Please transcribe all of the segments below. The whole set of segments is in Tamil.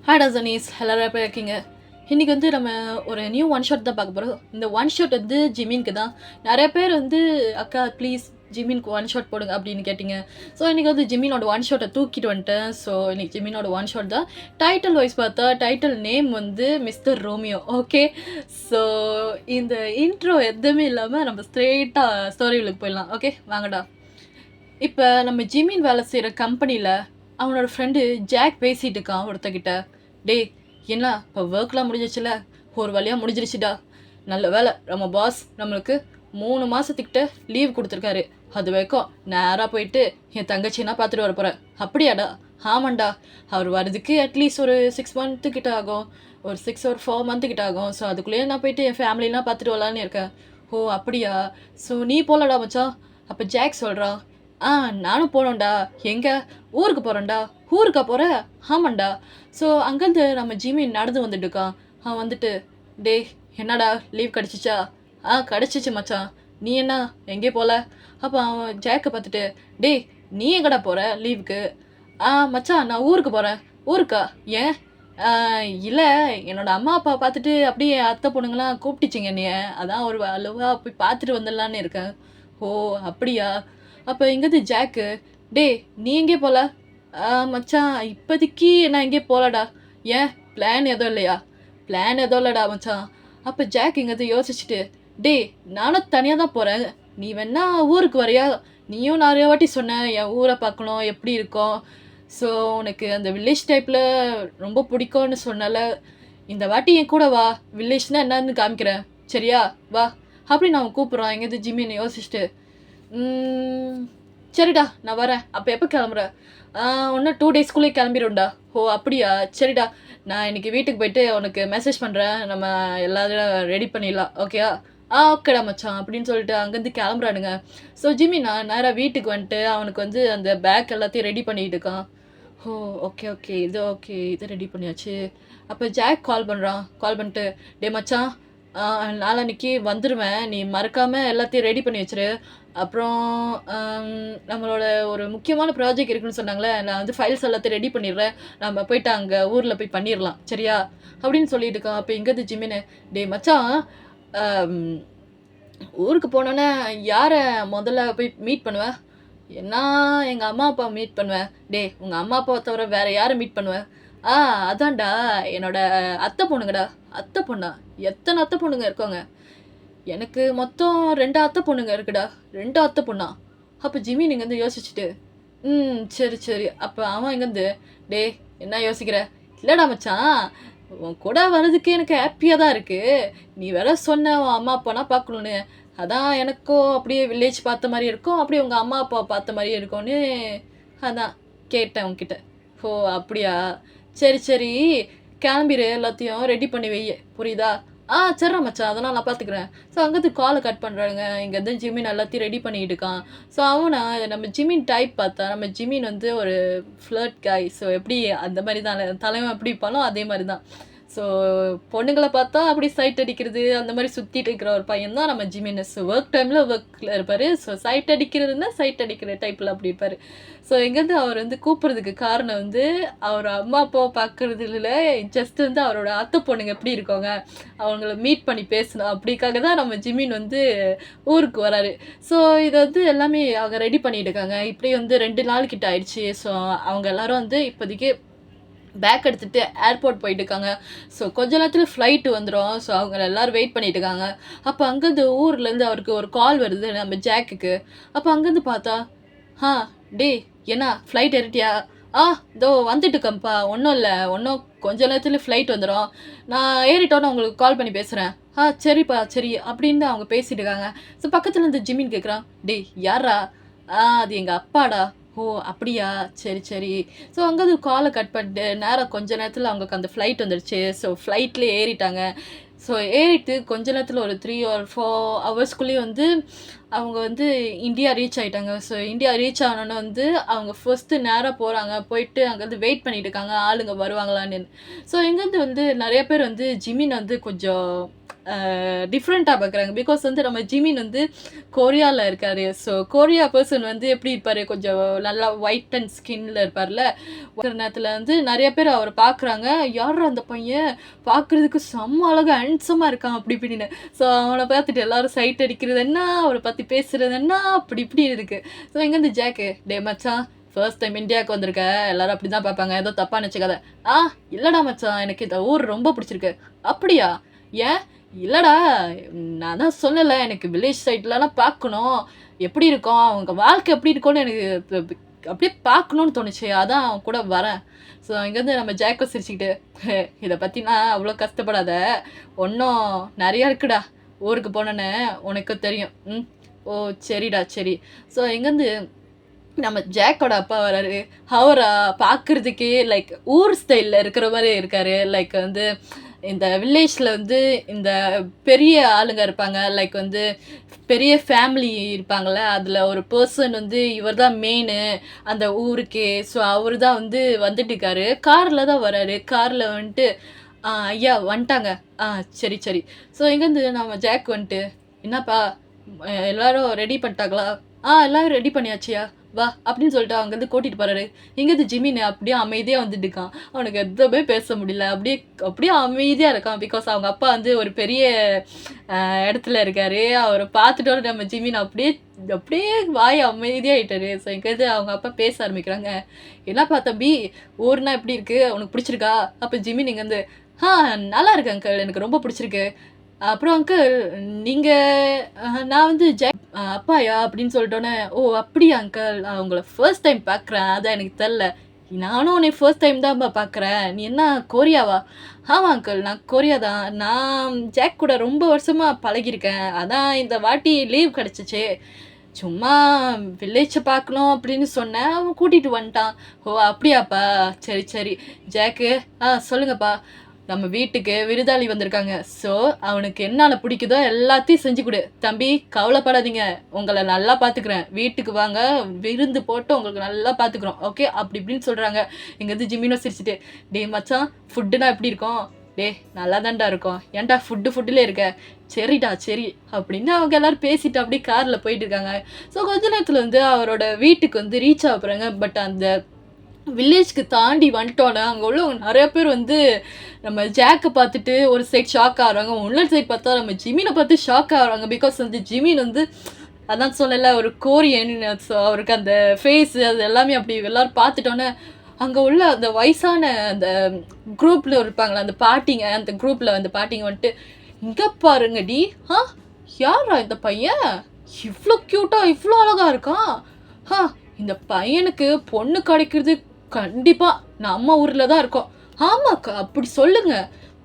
ஹாய் டசனீஸ் எல்லாரும் எப்படி இருக்கீங்க? இன்றைக்கி வந்து நம்ம ஒரு நியூ ஒன் ஷாட் தான் பார்க்க போகிறோம். இந்த ஒன் ஷாட் வந்து ஜிமின்க்கு தான். நிறைய பேர் வந்து அக்கா ப்ளீஸ் ஜிமின்க்கு ஒன் ஷாட் போடுங்க அப்படின்னு கேட்டிங்க. ஸோ இன்றைக்கி வந்து ஜிமினோட ஒன் ஷாட்டை தூக்கிட்டு வந்துட்டேன். ஸோ இன்றைக்கி ஜிமினோட ஒன் ஷாட் தான். டைட்டில் வைஸ் பார்த்தா டைட்டில் நேம் வந்து மிஸ்டர் ரோமியோ. ஓகே, ஸோ இந்த இன்ட்ரோ எதுவுமே இல்லாமல் நம்ம ஸ்ட்ரெயிட்டாக ஸ்டோரிகளுக்கு போயிடலாம். ஓகே வாங்கடா. இப்போ நம்ம ஜிமின் வேலை செய்கிற கம்பெனியில் அவனோட ஃப்ரெண்டு ஜாக் பேசிகிட்டு இருக்கான் ஒருத்தக்கிட்ட. டே என்ன இப்போ ஒர்க்லாம் முடிஞ்சிச்சுல, ஒரு வழியாக முடிஞ்சிருச்சுடா. நல்ல வேலை நம்ம பாஸ் நம்மளுக்கு 3 மாதத்துக்கிட்ட லீவ் கொடுத்துருக்காரு. அது வரைக்கும் நேராக போயிட்டு என் தங்கச்சின்னா பார்த்துட்டு வர போகிறேன். அப்படியாடா? ஆமாண்டா, அவர் வர்றதுக்கு அட்லீஸ்ட் ஒரு 6 மந்த்துக்கிட்ட ஆகும், ஒரு 6 ஒரு 4 மந்த்துக்கிட்ட ஆகும். ஸோ அதுக்குள்ளேயே நான் போயிட்டு என் ஃபேமிலிலாம் பார்த்துட்டு வரலான்னு இருக்கேன். ஓ அப்படியா? ஸோ நீ போகலடா மச்சான்? அப்போ ஜாக் சொல்கிறான், நானும் போனோம்டா. எங்கே? ஊருக்கு போகிறேன்டா. ஊருக்கா போகிற? ஆமாண்டா. ஸோ அங்கேருந்து நம்ம ஜிமின் நடந்து வந்துட்டு இருக்கான். வந்துட்டு டே என்னடா லீவ் கிடச்சிச்சா? கிடச்சிச்சு மச்சான். நீ என்ன எங்கே போகல? அப்போ அவன் ஜாக்கை பார்த்துட்டு, டே நீ எங்கடா போகிற லீவுக்கு? மச்சான் நான் ஊருக்கு போகிறேன். ஊருக்கா? ஏன்? இல்லை, என்னோட அம்மா அப்பா பார்த்துட்டு அப்படியே அத்தை பொண்ணுங்களாம் கூப்பிட்டுச்சிங்க நீ, அதான் ஒரு அளவாக போய் பார்த்துட்டு வந்துடலான்னு இருக்கேன். ஓ அப்படியா? அப்போ எங்கேருந்து ஜாக்கு, டே நீ எங்கே போகல? மச்சான் இப்போதைக்கு நான் எங்கேயும் போகலடா. ஏன் பிளான் எதுவும் இல்லையா? பிளான் எதுவும் இல்லைடா மச்சான். அப்போ ஜாக் எங்கேருந்து யோசிச்சுட்டு, டே நானும் தனியாக தான் போகிறேன், நீ வேணா ஊருக்கு வரையா? நீயும் நிறைய வாட்டி சொன்ன என் ஊரை பார்க்கணும் எப்படி இருக்கும், ஸோ உனக்கு அந்த வில்லேஜ் டைப்பில் ரொம்ப பிடிக்கும்னு சொன்னால, இந்த வாட்டி என் கூட வா, வில்லேஜ்னால் என்னன்னு காமிக்கிறேன் சரியா, வா அப்படின்னு அவன் கூப்பிட்றான். எங்கேருந்து ஜிம்மின்னு யோசிச்சுட்டு, சரிடா நான் வரேன். அப்போ எப்போ கிளம்புறேன்? இன்னும் 2 டேஸ்க்குள்ளே கிளம்பிடும்டா. ஓ அப்படியா? சரிடா, நான் இன்றைக்கி வீட்டுக்கு போயிட்டு உனக்கு மெசேஜ் பண்ணுறேன், நம்ம எல்லாரும் ரெடி பண்ணிடலாம் ஓகேயா? ஓகேடா மச்சான் அப்படின்னு சொல்லிட்டு அங்கேருந்து கிளம்புறானுங்க. ஸோ ஜிம்மி நான் நேராக வீட்டுக்கு வந்துட்டு அவனுக்கு வந்து அந்த பேக் எல்லாத்தையும் ரெடி பண்ணிகிட்டு இருக்கான். ஓ ஓகே ஓகே இது ரெடி பண்ணியாச்சு. அப்போ ஜாக் கால் பண்ணுறான். கால் பண்ணிட்டு, டே மச்சான் நாளான்னைக்கு வந்துடுவேன், நீ மறக்காமல் எல்லாத்தையும் ரெடி பண்ணி வச்சிரு. அப்புறம் நம்மளோட ஒரு முக்கியமான ப்ராஜெக்ட் இருக்குன்னு சொன்னாங்களே, நான் வந்து ஃபைல்ஸ் எல்லாத்தையும் ரெடி பண்ணிடுறேன், நம்ம போயிட்டு அங்கே ஊரில் போய் பண்ணிடலாம் சரியா அப்படின்னு சொல்லிட்டு இருக்கான். அப்போ எங்கேருந்து ஜிம்மின்னு, டே மச்சான் ஊருக்கு போனோன்னே யாரை முதல்ல போய் மீட் பண்ணுவேன்? என்ன எங்கள் அம்மா அப்பா மீட் பண்ணுவேன். டே உங்கள் அம்மா அப்பாவை தவிர வேறு யாரை மீட் பண்ணுவேன்? அதான்டா என்னோட அத்தை பொண்ணுங்கடா. அத்தை பொண்ணா? எத்தனை அத்தை பொண்ணுங்க இருக்காங்க? எனக்கு மொத்தம் 2 அத்தை பொண்ணுங்க இருக்குடா. 2 அத்தை பொண்ணா? அப்போ ஜிம்மி நீங்கள் வந்து யோசிச்சுட்டு, சரி சரி. அப்போ அவன் இங்கேருந்து, டே என்ன யோசிக்கிற? இல்லைடா மச்சான், உன் கூட வர்றதுக்கு எனக்கு ஹாப்பியாக தான் இருக்குது. நீ வேற சொன்ன உன் அம்மா அப்பானா பார்க்கணுன்னு, அதான் எனக்கும் அப்படியே வில்லேஜ் பார்த்த மாதிரி இருக்கும், அப்படியே உங்கள் அம்மா அப்பா பார்த்த மாதிரியே இருக்கும்னு அதான் கேட்டேன் உன்கிட்ட. ஓ அப்படியா? சரி சரி, கிளம்பிடு, எல்லாத்தையும் ரெடி பண்ணி வை புரியுதா? சரிடா மச்சான், அதெல்லாம் நான் பார்த்துக்கிறேன். ஸோ அங்கேருந்து காலை கட் பண்ணுறாங்க. இங்கேருந்து ஜிமின் எல்லாத்தையும் ரெடி பண்ணிக்கிட்டு இருக்கான். ஸோ அவனை நம்ம ஜிமின் டைப் பார்த்தா, நம்ம ஜிமின் வந்து ஒரு ஃப்ளர்ட் காய். ஸோ எப்படி அந்த மாதிரி தான் தலைவன் எப்படி இருப்பானோ அதே மாதிரி தான். ஸோ பொண்ணுங்களை பார்த்தா அப்படி சைட் அடிக்கிறது அந்த மாதிரி சுற்றிட்டு இருக்கிற ஒரு பையன் தான் நம்ம ஜிமின். ஸோ ஒர்க் டைமில் ஒர்க்கில் இருப்பார். ஸோ சைட் அடிக்கிறதுனா சைட் அடிக்கிற டைப்பில் அப்படி இருப்பார். ஸோ எங்கேருந்து அவர் வந்து கூப்பிட்றதுக்கு காரணம் வந்து அவர் அம்மா அப்பாவை பார்க்குறது இல்லை, ஜஸ்ட் வந்து அவரோட அத்தை பொண்ணுங்க எப்படி இருக்காங்க அவங்கள மீட் பண்ணி பேசணும் அப்படிக்காக தான் நம்ம ஜிமின் வந்து ஊருக்கு வராரு. ஸோ இதை வந்து எல்லாமே அவங்க ரெடி பண்ணிட்டு இருக்காங்க. இப்படி வந்து 2 நாள் கிட்ட ஆயிடுச்சு. ஸோ அவங்க எல்லாரும் வந்து இப்போதைக்கு பேக் எடுத்துகிட்டு ஏர்போர்ட் போயிட்டு இருக்காங்க. ஸோ கொஞ்ச நேரத்தில் ஃப்ளைட்டு வந்துடும். ஸோ அவங்க எல்லோரும் வெயிட் பண்ணிட்டு இருக்காங்க. அப்போ அங்கேருந்து ஊர்லேருந்து அவருக்கு ஒரு கால் வருது நம்ம ஜாக்குக்கு. அப்போ அங்கேருந்து பார்த்தா, டே என்ன ஃப்ளைட் ஏறிட்டியா? இதோ வந்துட்டு இருக்கேன்ப்பா, ஒன்றும் இல்லை, கொஞ்ச நேரத்தில் ஃப்ளைட் வந்துடும், நான் ஏறிட்டோன்னு உங்களுக்கு கால் பண்ணி பேசுகிறேன். சரிப்பா சரி அப்படின்னு அவங்க பேசிட்டு இருக்காங்க. ஸோ பக்கத்தில் இருந்து ஜிமின் கேட்குறான், டே யாரா? அது எங்கள் அப்பாடா. ஓ அப்படியா? சரி சரி. ஸோ அங்கேருந்து காலை கட் பண்ணிட்டு நேராக கொஞ்ச நேரத்தில் அவங்களுக்கு அந்த ஃப்ளைட் வந்துடுச்சு. ஸோ ஃப்ளைட்லேயே ஏறிட்டாங்க. ஸோ ஏறிட்டு கொஞ்ச நேரத்தில் ஒரு 3 or 4 ஹவர்ஸ்க்குள்ளேயே வந்து அவங்க வந்து இந்தியா ரீச் ஆகிட்டாங்க. ஸோ இந்தியா ரீச் ஆனோன்னு வந்து அவங்க ஃபஸ்ட்டு நேராக போகிறாங்க. போயிட்டு அங்கேருந்து வெயிட் பண்ணிட்டு இருக்காங்க ஆளுங்க வருவாங்களான்னு. ஸோ இங்கேருந்து வந்து நிறைய பேர் வந்து ஜிமின் வந்து கொஞ்சம் டிஃப்ரெண்ட்டாக பார்க்குறாங்க. பிகாஸ் வந்து நம்ம ஜிமின் வந்து கொரியாவில் இருக்காரு. ஸோ கொரியா பர்சன் வந்து எப்படி இருப்பார், கொஞ்சம் நல்லா ஒயிட் அண்ட் ஸ்கின்ல இருப்பார்ல. ஒரு நேரத்தில் வந்து நிறைய பேர் அவரை பார்க்குறாங்க, யார் அந்த பையன் பார்க்குறதுக்கு செம்ம அழகாக ஹேண்ட்ஸமாக இருக்கான் அப்படி இப்படின்னு. ஸோ அவனை பார்த்துட்டு எல்லாரும் சைட் அடிக்கிறது என்ன, அவரை பற்றி பேசுகிறது என்ன, அப்படி இப்படி இருக்குது. ஸோ எங்கேருந்து ஜாக்கு, டே மச்சான் ஃபர்ஸ்ட் டைம் இந்தியாவுக்கு வந்திருக்க, எல்லாரும் அப்படி தான் பார்ப்பாங்க, ஏதோ தப்பாக நினச்சிக்காத. ஆ இல்லைடா மச்சான், எனக்கு இந்த ஊர் ரொம்ப பிடிச்சிருக்கு. அப்படியா, ஏன்? இல்லைடா, நான் தான் சொல்லலை, எனக்கு வில்லேஜ் சைட்லலாம் பார்க்கணும், எப்படி இருக்கும் அவங்க வாழ்க்கை எப்படி இருக்கும்னு எனக்கு அப்படியே பார்க்கணுன்னு தோணுச்சு, அதான் அவன் கூட வரேன். ஸோ இங்கேருந்து நம்ம ஜாக்கோ சிரிச்சுக்கிட்டு, இதை பற்றினா அவ்வளோ கஷ்டப்படாத, ஒன்றும் நிறையா இருக்குடா, ஊருக்கு போனேன்னு உனக்கு தெரியும். ஓ சரிடா சரி. ஸோ இங்கேருந்து நம்ம ஜாக்கோட அப்பா வராரு. அவரை பார்க்குறதுக்கே லைக் ஊர் ஸ்டைலில் இருக்கிற மாதிரி இருக்கார். லைக் வந்து இந்த வில்லேஜில் வந்து இந்த பெரிய ஆளுங்க இருப்பாங்க, லைக் வந்து பெரிய ஃபேமிலி இருப்பாங்கள்ல, அதில் ஒரு பர்சன் வந்து இவர் தான் மெயினு அந்த ஊருக்கே. ஸோ அவர் தான் வந்து வந்துட்டுருக்காரு, காரில் தான் வராரு. காரில் வந்துட்டு ஐயா வந்துட்டாங்க, சரி சரி. ஸோ இங்கேருந்து நம்ம ஜாக் வந்துட்டு, என்னப்பா எல்லோரும் ரெடி பண்ணிட்டாங்களா? எல்லோரும் ரெடி பண்ணியாச்சியா, வா அப்படின்னு சொல்லிட்டு அங்கேருந்து கூட்டிகிட்டு போகிறாரு. இங்கேருந்து ஜிமின் அப்படியே அமைதியாக வந்துட்டு இருக்கான். அவனுக்கு எதுவுமே பேச முடியல, அப்படியே அப்படியே அமைதியாக இருக்கான். பிகாஸ் அவங்க அப்பா வந்து ஒரு பெரிய இடத்துல இருக்கார். அவரை பார்த்துட்டோட நம்ம ஜிமின் அப்படியே அப்படியே வாய் அமைதியாகிட்டாரு. ஸோ எங்கேருந்து அவங்க அப்பா பேச ஆரம்பிக்கிறாங்க. என்னப்பா தம்பி, ஊர்னா எப்படி இருக்குது, உனக்கு பிடிச்சிருக்கா? அப்போ ஜிமின் இங்கேருந்து, நல்லா இருக்கு அங்கிள், எனக்கு ரொம்ப பிடிச்சிருக்கு. அப்புறம் அங்கிள் நீங்கள் நான் வந்து அப்பாயா அப்படின்னு சொல்லிட்டோன்னே, ஓ அப்படியா அங்கிள், நான் உங்களை ஃபர்ஸ்ட் டைம் பார்க்குறேன், அதான் எனக்கு தெரில. நானும் உன்னை ஃபர்ஸ்ட் டைம் தான்ப்பா பார்க்குறேன். நீ என்ன கொரியாவா? ஆமாம் அங்கிள், நான் கொரியா தான். நான் ஜாக் கூட ரொம்ப வருஷமாக பழகியிருக்கேன், அதான் இந்த வாட்டி லீவ் கிடச்சிச்சு, சும்மா வில்லேஜை பார்க்கணும் அப்படின்னு சொன்னேன், அவன் கூட்டிகிட்டு வந்துட்டான். ஓ அப்படியாப்பா, சரி சரி. ஜாக்கு, சொல்லுங்கப்பா. நம்ம வீட்டுக்கு விருந்தாளி வந்திருக்காங்க. ஸோ அவனுக்கு என்னென்ன பிடிக்குதோ எல்லாத்தையும் செஞ்சு கொடு. தம்பி கவலைப்படாதீங்க, உங்களை நல்லா பார்த்துக்குறேன், வீட்டுக்கு வாங்க, விருந்து போட்டு உங்களுக்கு நல்லா பார்த்துக்குறோம், ஓகே அப்படி இப்படின்னு சொல்கிறாங்க. இங்கேருந்து ஜிமினோ சிரிச்சுட்டு, டே மச்சான் ஃபுட்டுனா எப்படி இருக்கும்? டே நல்லா தான்டா இருக்கும், ஏன்டா ஃபுட்டுலே இருக்க? சரிடா சரி அப்படின்னு அவங்க எல்லோரும் பேசிட்டு அப்படியே காரில் போயிட்டு இருக்காங்க. ஸோ கொஞ்ச நேரத்தில் வந்து அவரோட வீட்டுக்கு வந்து ரீச் ஆக போகிறாங்க. பட் அந்த வில்லேஜ்க்கு தாண்டி வந்துட்டோன்னே அங்கே உள்ளவங்க நிறைய பேர் வந்து நம்ம ஜாக்கை பார்த்துட்டு ஒரு சைட் ஷாக் ஆகிறாங்க, இன்னொரு சைட் பார்த்தா நம்ம ஜிமினை பார்த்து ஷாக் ஆகிறாங்க. பிகாஸ் வந்து ஜிமின் வந்து அதான் சொல்லலை, ஒரு கோரியன். ஸோ அவருக்கு அந்த ஃபேஸ் அது எல்லாமே அப்படி எல்லோரும் பார்த்துட்டோன்னே அங்கே உள்ள அந்த வயசான அந்த குரூப்பில் இருப்பாங்களே அந்த பாட்டிங்க, அந்த குரூப்பில் அந்த பாட்டிங்க வந்துட்டு, இங்கே பாருங்கடி, யாரா இந்த பையன், இவ்வளோ க்யூட்டாக இவ்வளோ அழகாக இருக்கான், இந்த பையனுக்கு பொண்ணு கிடைக்கிறது கண்டிப்பாக நம்ம ஊரில் தான் இருக்கோம். ஆமாக்கா அப்படி சொல்லுங்க,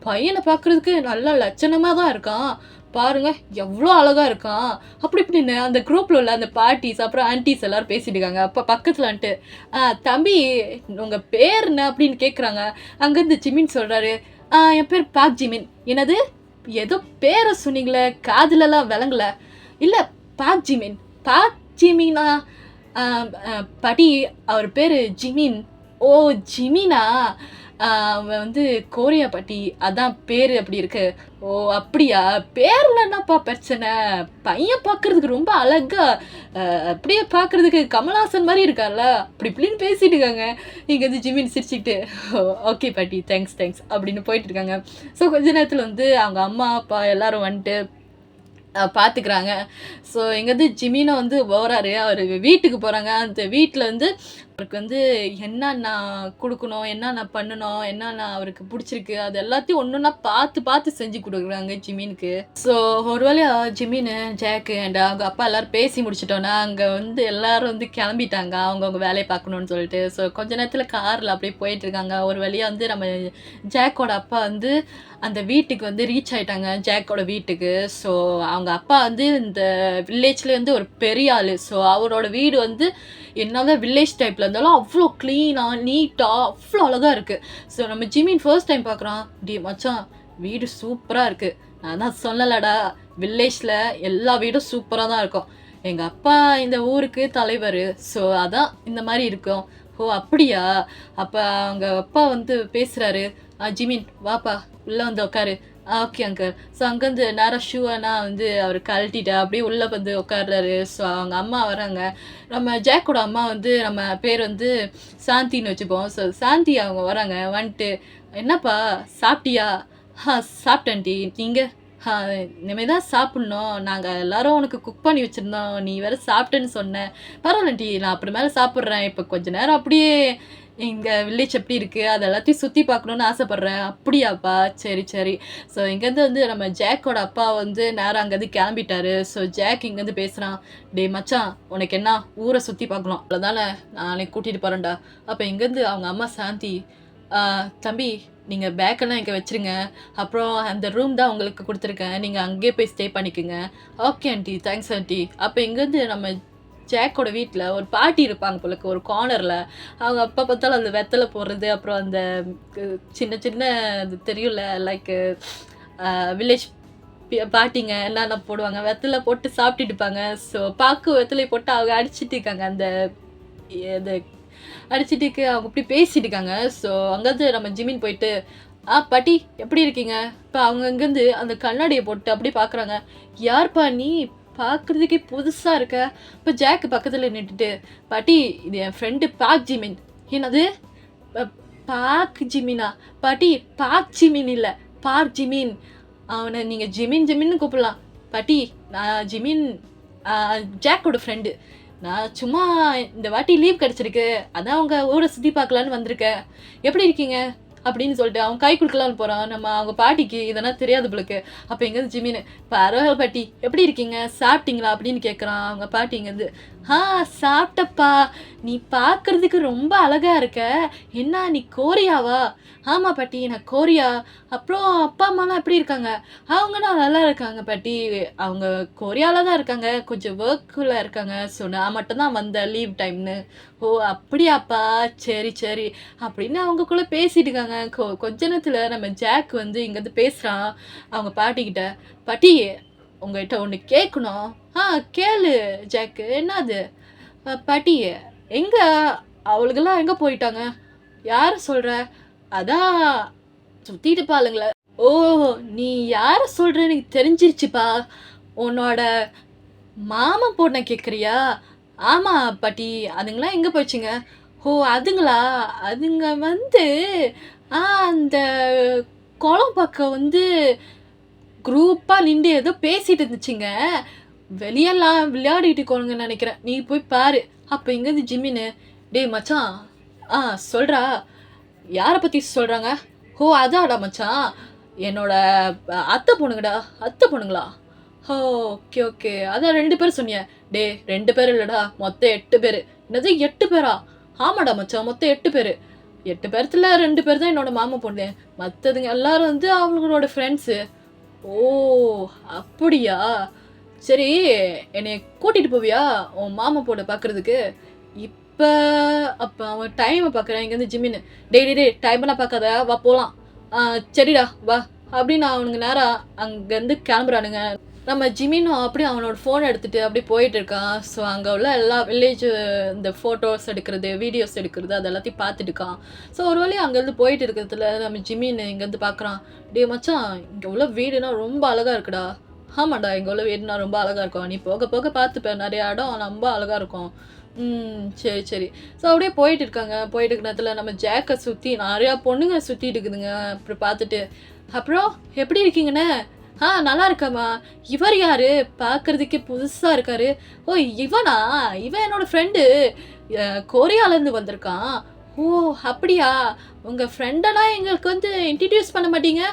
பையனை பார்க்குறதுக்கு நல்லா லட்சணமாக தான் இருக்கான், பாருங்க எவ்வளோ அழகாக இருக்கான் அப்படி இப்படின்னு அந்த குரூப்பில் உள்ள அந்த பாட்டிஸ் அப்புறம் ஆன்டிஸ் எல்லோரும் பேசிட்டு இருக்காங்க. அப்போ பக்கத்தில் வந்துட்டு, தம்பி உங்கள் பேர் என்ன அப்படின்னு கேட்குறாங்க. அங்கேருந்து ஜிமின் சொல்கிறாரு, என் பேர் பாக் ஜிமின். என்னது, ஏதோ பேரை சொன்னீங்களே, காதுலலாம் விளங்கல. இல்லை பாக் ஜிமின். பாக் ஜிமினா? பாட்டி அவர் பேர் ஜிமின். ஓ ஜிமினா, அவன் வந்து கோரியா பாட்டி, அதான் பேர் அப்படி இருக்கு. ஓ அப்படியா, பேரில் என்னப்பா பிரச்சனை, பையன் பார்க்குறதுக்கு ரொம்ப அழகா, அப்படியே பார்க்குறதுக்கு கமல்ஹாசன் மாதிரி இருக்கார்ல, அப்படி இப்படின்னு பேசிட்டு இருக்காங்க. இங்கே வந்து ஜிமின் சிரிச்சுக்கிட்டு, ஓகே பாட்டி தேங்க்ஸ் அப்படின்னு போயிட்டு இருக்காங்க. ஸோ கொஞ்ச நேரத்தில் வந்து அவங்க அம்மா அப்பா எல்லோரும் வந்துட்டு பார்த்துக்கிறாங்க. ஸோ இங்கேருந்து ஜிமினோ வந்து போகிறாரு, அவர் வீட்டுக்கு போகிறாங்க. அந்த வீட்டில் வந்து அவருக்கு வந்து என்னென்ன கொடுக்கணும், என்னென்ன பண்ணணும், என்னென்ன அவருக்கு பிடிச்சிருக்கு அது எல்லாத்தையும் ஒன்று ஒன்றா பார்த்து செஞ்சு கொடுக்குறாங்க ஜிமினுக்கு. ஸோ ஒரு வேளையாக ஜிமின் ஜாக்கு அண்ட் அவங்க அப்பா எல்லோரும் பேசி முடிச்சிட்டோன்னா அங்கே வந்து எல்லோரும் வந்து கிளம்பிட்டாங்க அவங்கவுங்க வேலையை பார்க்கணுன்னு சொல்லிட்டு. ஸோ கொஞ்ச நேரத்தில் காரில் அப்படியே போயிட்டுருக்காங்க. ஒரு வழியாக வந்து நம்ம ஜாக்கோட அப்பா வந்து அந்த வீட்டுக்கு வந்து ரீச் ஆகிட்டாங்க, ஜாக்கோட வீட்டுக்கு. ஸோ அவங்க அப்பா வந்து இந்த வில்லேஜ்லேயே வந்து ஒரு பெரிய ஆள். ஸோ அவரோட வீடு வந்து என்னதான் வில்லேஜ் டைப்பில் இருந்தாலும் அவ்வளோ க்ளீனாக நீட்டாக அவ்வளோ அழகாக இருக்குது. ஸோ நம்ம ஜிமின் ஃபர்ஸ்ட் டைம் பார்க்குறான். டி மச்சான் வீடு சூப்பராக இருக்குது, நான் தான் சொல்லலடா வில்லேஜில் எல்லா வீடும் சூப்பராக தான் இருக்கும், எங்கள் அப்பா இந்த ஊருக்கு தலைவர், ஸோ அதான் இந்த மாதிரி இருக்கும். ஓ அப்படியா, அப்போ அவங்க அப்பா வந்து பேசுகிறாரு, ஜிமின் வாப்பா உள்ளே வந்து உட்காரு, ஓகே அங்கிள். ஸோ அங்கேருந்து நேரா ஷூவெல்லாம் வந்து அவரு கழட்டிட்டு அப்படியே உள்ள வந்து உட்கார்றாரு. ஸோ அவங்க அம்மா வராங்க. நம்ம ஜாக்கோட அம்மா வந்து நம்ம பேர் வந்து சாந்தின்னு வச்சுப்போம். ஸோ சாந்தி அவங்க வராங்க. வந்துட்டு, "என்னப்பா சாப்பிட்டியா?" சாப்பிட்டேன் ஆன்ட்டி. நீங்க?" "ஆ இனிமே தான் சாப்பிடணும். நாங்க எல்லாரும் உனக்கு குக் பண்ணி வச்சிருந்தோம். நீ வேற சாப்பிட்டேன்னு சொன்ன." "பரவாயில்ல ஆன்ட்டி. நான் அப்புறமேல சாப்பிடுறேன். இப்ப கொஞ்ச நேரம் அப்படியே எங்க வில்லேஜ் எப்படி இருக்கு, அது எல்லாத்தையும் சுத்தி பார்க்கணும்னு ஆசைப்படுறேன்." "அப்படியாப்பா? சரி, சரி." ஸோ இங்கேருந்து வந்து நம்ம ஜாக்கோட அப்பா வந்து நேரா அங்கேருந்து கிளம்பிட்டாரு. ஸோ ஜாக் இங்கேருந்து பேசுறான். "டேய் மச்சான், உனக்கு என்ன ஊர சுத்தி பார்க்கணும். அவ்வளோதானே? நானே கூட்டிட்டு போறேன்டா." அப்ப இங்கேருந்து அவங்க அம்மா சாந்தி, "ஆ தம்பி, நீங்க பேக்கெல்லாம் இங்க வச்சுருங்க. அப்புறம் அந்த ரூம் தான் உங்களுக்கு குடுத்துருக்கேன். நீங்க அங்கேயே போய் ஸ்டே பண்ணிக்கங்க." "Okay aunty. Thanks aunty." அப்ப இங்கேருந்து நம்ம ஜாக்கோட வீட்ல ஒரு பாட்டி இருப்பாங்க போலருக்கு ஒரு கார்னர்ல. அவங்க எப்ப பார்த்தாலும் அந்த வெத்தல போடுறது, அப்புறம் அந்த கு சின்ன சின்ன அது தெரியும்ல லைக் வில்லேஜ் பாட்டிங்க என்னென்ன போடுவாங்க, வெத்தல போட்டு சாப்பிட்டுட்டு இருப்பாங்க. ஸோ பாக்கு வெத்தலைய போட்டு அவங்க அடிச்சிட்டு இருக்காங்க. அந்த இது அடிச்சிட்டு இருக்க அவங்க இப்படி பேசிட்டு இருக்காங்க. ஸோ அங்கேருந்து நம்ம ஜிமின் போயிட்டு, பாட்டி எப்படி இருக்கீங்க?" இப்ப அவங்க அங்கேருந்து அந்த கண்ணாடிய போட்டு அப்படியே பார்க்குறாங்க. "யார்ப்பா நீ? பார்க்குறதுக்கே புதுசா இருக்க." இப்ப ஜாக் பக்கத்துல நின்னுட்டு, "பாட்டி, இது என் ஃப்ரெண்டு பாக் ஜிமின்." "என்னது? ப பாக் ஜிமினா?" "பாட்டி, பாக் ஜிமின் இல்ல, பார்க் ஜிமின். அவன நீங்க ஜிமின் ஜிமின்னு கூப்பிடலாம்." "பாட்டி, நான் ஜிமின் அ ஜாக்கோட ஃப்ரெண்டு. நான் சும்மா இந்த வாட்டி லீவ் கிடைச்சிருக்கு. அதான் உங்க ஊர சுத்தி பார்க்கலான்னு வந்திருக்கேன். எப்படி இருக்கீங்க?" அப்படின்னு சொல்லிட்டு அவன் கை குடுக்கலான்னு போறான். நம்ம அவங்க பாட்டிக்கு இதெல்லாம் தெரியாது போலருக்கு. அப்ப இங்கேருந்து ஜிமினு, "பரவால்ல பாட்டி, எப்படி இருக்கீங்க? சாப்பிட்டீங்களா?" அப்படின்னு கேட்குறான். அவங்க பாட்டி இங்கேருந்து, சாப்பிட்டப்பா. நீ பார்க்கறதுக்கு ரொம்ப அழகா இருக்க. என்ன நீ கோரியாவா?" "ஆமா பாட்டி, நான் கோரியா." "அப்புறம் அப்பா, அம்மாலாம் எப்படி இருக்காங்க?" "அவங்கலாம் நல்லா இருக்காங்க பாட்டி. அவங்க கொரியால தான் இருக்காங்க. கொஞ்சம் ஒர்க்ல இருக்காங்க. ஸோ நான் மட்டும் தான் வந்தேன் லீவ் டைம்னு." "ஓ! அப்படியாப்பா? சரி, சரி." அப்படின்னு அவங்கக்குள்ள பேசிட்டு இருக்காங்க. கொஞ்ச நேரத்துல நம்ம ஜாக் வந்து இங்கேருந்து பேசுறான் அவங்க பாட்டிக்கிட்ட. "பாட்டி, உங்ககிட்ட ஒண்ணு கேட்கணும்." கேளு ஜாக்கு. என்னது?" பாட்டி, எங்க அவளுகலாம் எங்க போயிட்டாங்க?" "யார சொல்ற?" "அதான் சுத்திட்டு இருப்பாளுங்கள." "ஓ! நீ யார சொல்றன்னு எனக்கு தெரிஞ்சிருச்சுப்பா. உன்னோட மாமன் பொண்ண கேட்குறியா?" "ஆமா பாட்டி. அதுங்கலாம் எங்க போச்சுங்க?" "ஓ! அதுங்களா? அதுங்க வந்து அந்த குளம் பக்கம் வந்து குரூப்பா நிண்டு ஏதோ பேசிட்டு இருந்துச்சுங்க. வெளியலாம் விளையாடிட்டு இருக்கோங்கன்னு நெனைக்கிறேன். நீ போய் பாரு." அப்ப இங்கேருந்து ஜிமினு, "டேய் மச்சான், ஆ சொல்றா. யார பத்தி சொல்றாங்க?" "ஓ! அதாடா மச்சான். என்னோட அத்தை பொண்ணுங்கடா." "அத்தை பொண்ணுங்களா?" "ஓ! Okay, okay. அதான் 2 பேர் சொன்னியே." "டேய் 2 பேர் இல்லடா. மொத்தம் 8 பேரு." "என்னது 8 பேரா?" "ஆமாடா மச்சான். மொத்தம் 8 பேரு. 8 பேத்துல 2 பேர் தான் என்னோட மாமா பொண்ணு. மத்ததுங்க எல்லாரும் வந்து அவங்களோட ஃப்ரெண்ட்ஸு." "ஓ! அப்படியா? சரி, என்னைய கூட்டிட்டு போவியா? உன் மாமா பொண்ண பார்க்கறதுக்கு?" இப்ப அப்ப அவன் டைம பார்க்குறான் இங்கேருந்து ஜிமின்னு. "டேய், டேய், டேய் டைம்லாம் பார்க்காத. வா போலாம்." சரிடா வா." அப்படின்னு அவனுங்க நேரா அங்கேருந்து கிளம்புறானுங்க. நம்ம ஜிமினும் அப்படியே அவனோட ஃபோன் எடுத்துட்டு அப்படியே போயிட்டு இருக்கான். ஸோ அங்க உள்ள எல்லா வில்லேஜ் இந்த ஃபோட்டோஸ் எடுக்கிறது, வீடியோஸ் எடுக்கிறது அது எல்லாத்தையும் பார்த்துட்டு இருக்கான். ஸோ ஒரு வழியா அங்கேருந்து போயிட்டு இருக்கிறதுல நம்ம ஜிமின் இங்கேருந்து பார்க்குறான். "டேய் மச்சான், இங்க உள்ள வீடுனா ரொம்ப அழகா இருக்குடா." "ஆமாடா, இங்க உள்ள வீடுனா ரொம்ப அழகா இருக்கும். நீ போக போக பார்த்துப்ப. நெறைய இடம் ரொம்ப அழகா இருக்கும்." சரி, சரி." ஸோ அப்படியே போயிட்டு இருக்காங்க. போயிட்டு இருக்கிற நேரத்துல நம்ம ஜாக்க சுத்தி நெறையா பொண்ணுங்க சுத்திட்டு இருக்குதுங்க. அப்புறம் பார்த்துட்டு, "அப்புறம் எப்படி இருக்கீங்கண்ணே?" நல்லா இருக்கேம்மா." "இவர் யாரு? பார்க்கறதுக்கே புதுசா இருக்காரு." "ஓ! இவனா? இவன் என்னோட ஃப்ரெண்டு. கொரியாலேருந்து வந்திருக்கான்." "ஓ! அப்படியா? உங்க ஃப்ரெண்டெல்லாம் எங்களுக்கு வந்து இன்ட்ரோடியூஸ் பண்ண மாட்டீங்க?"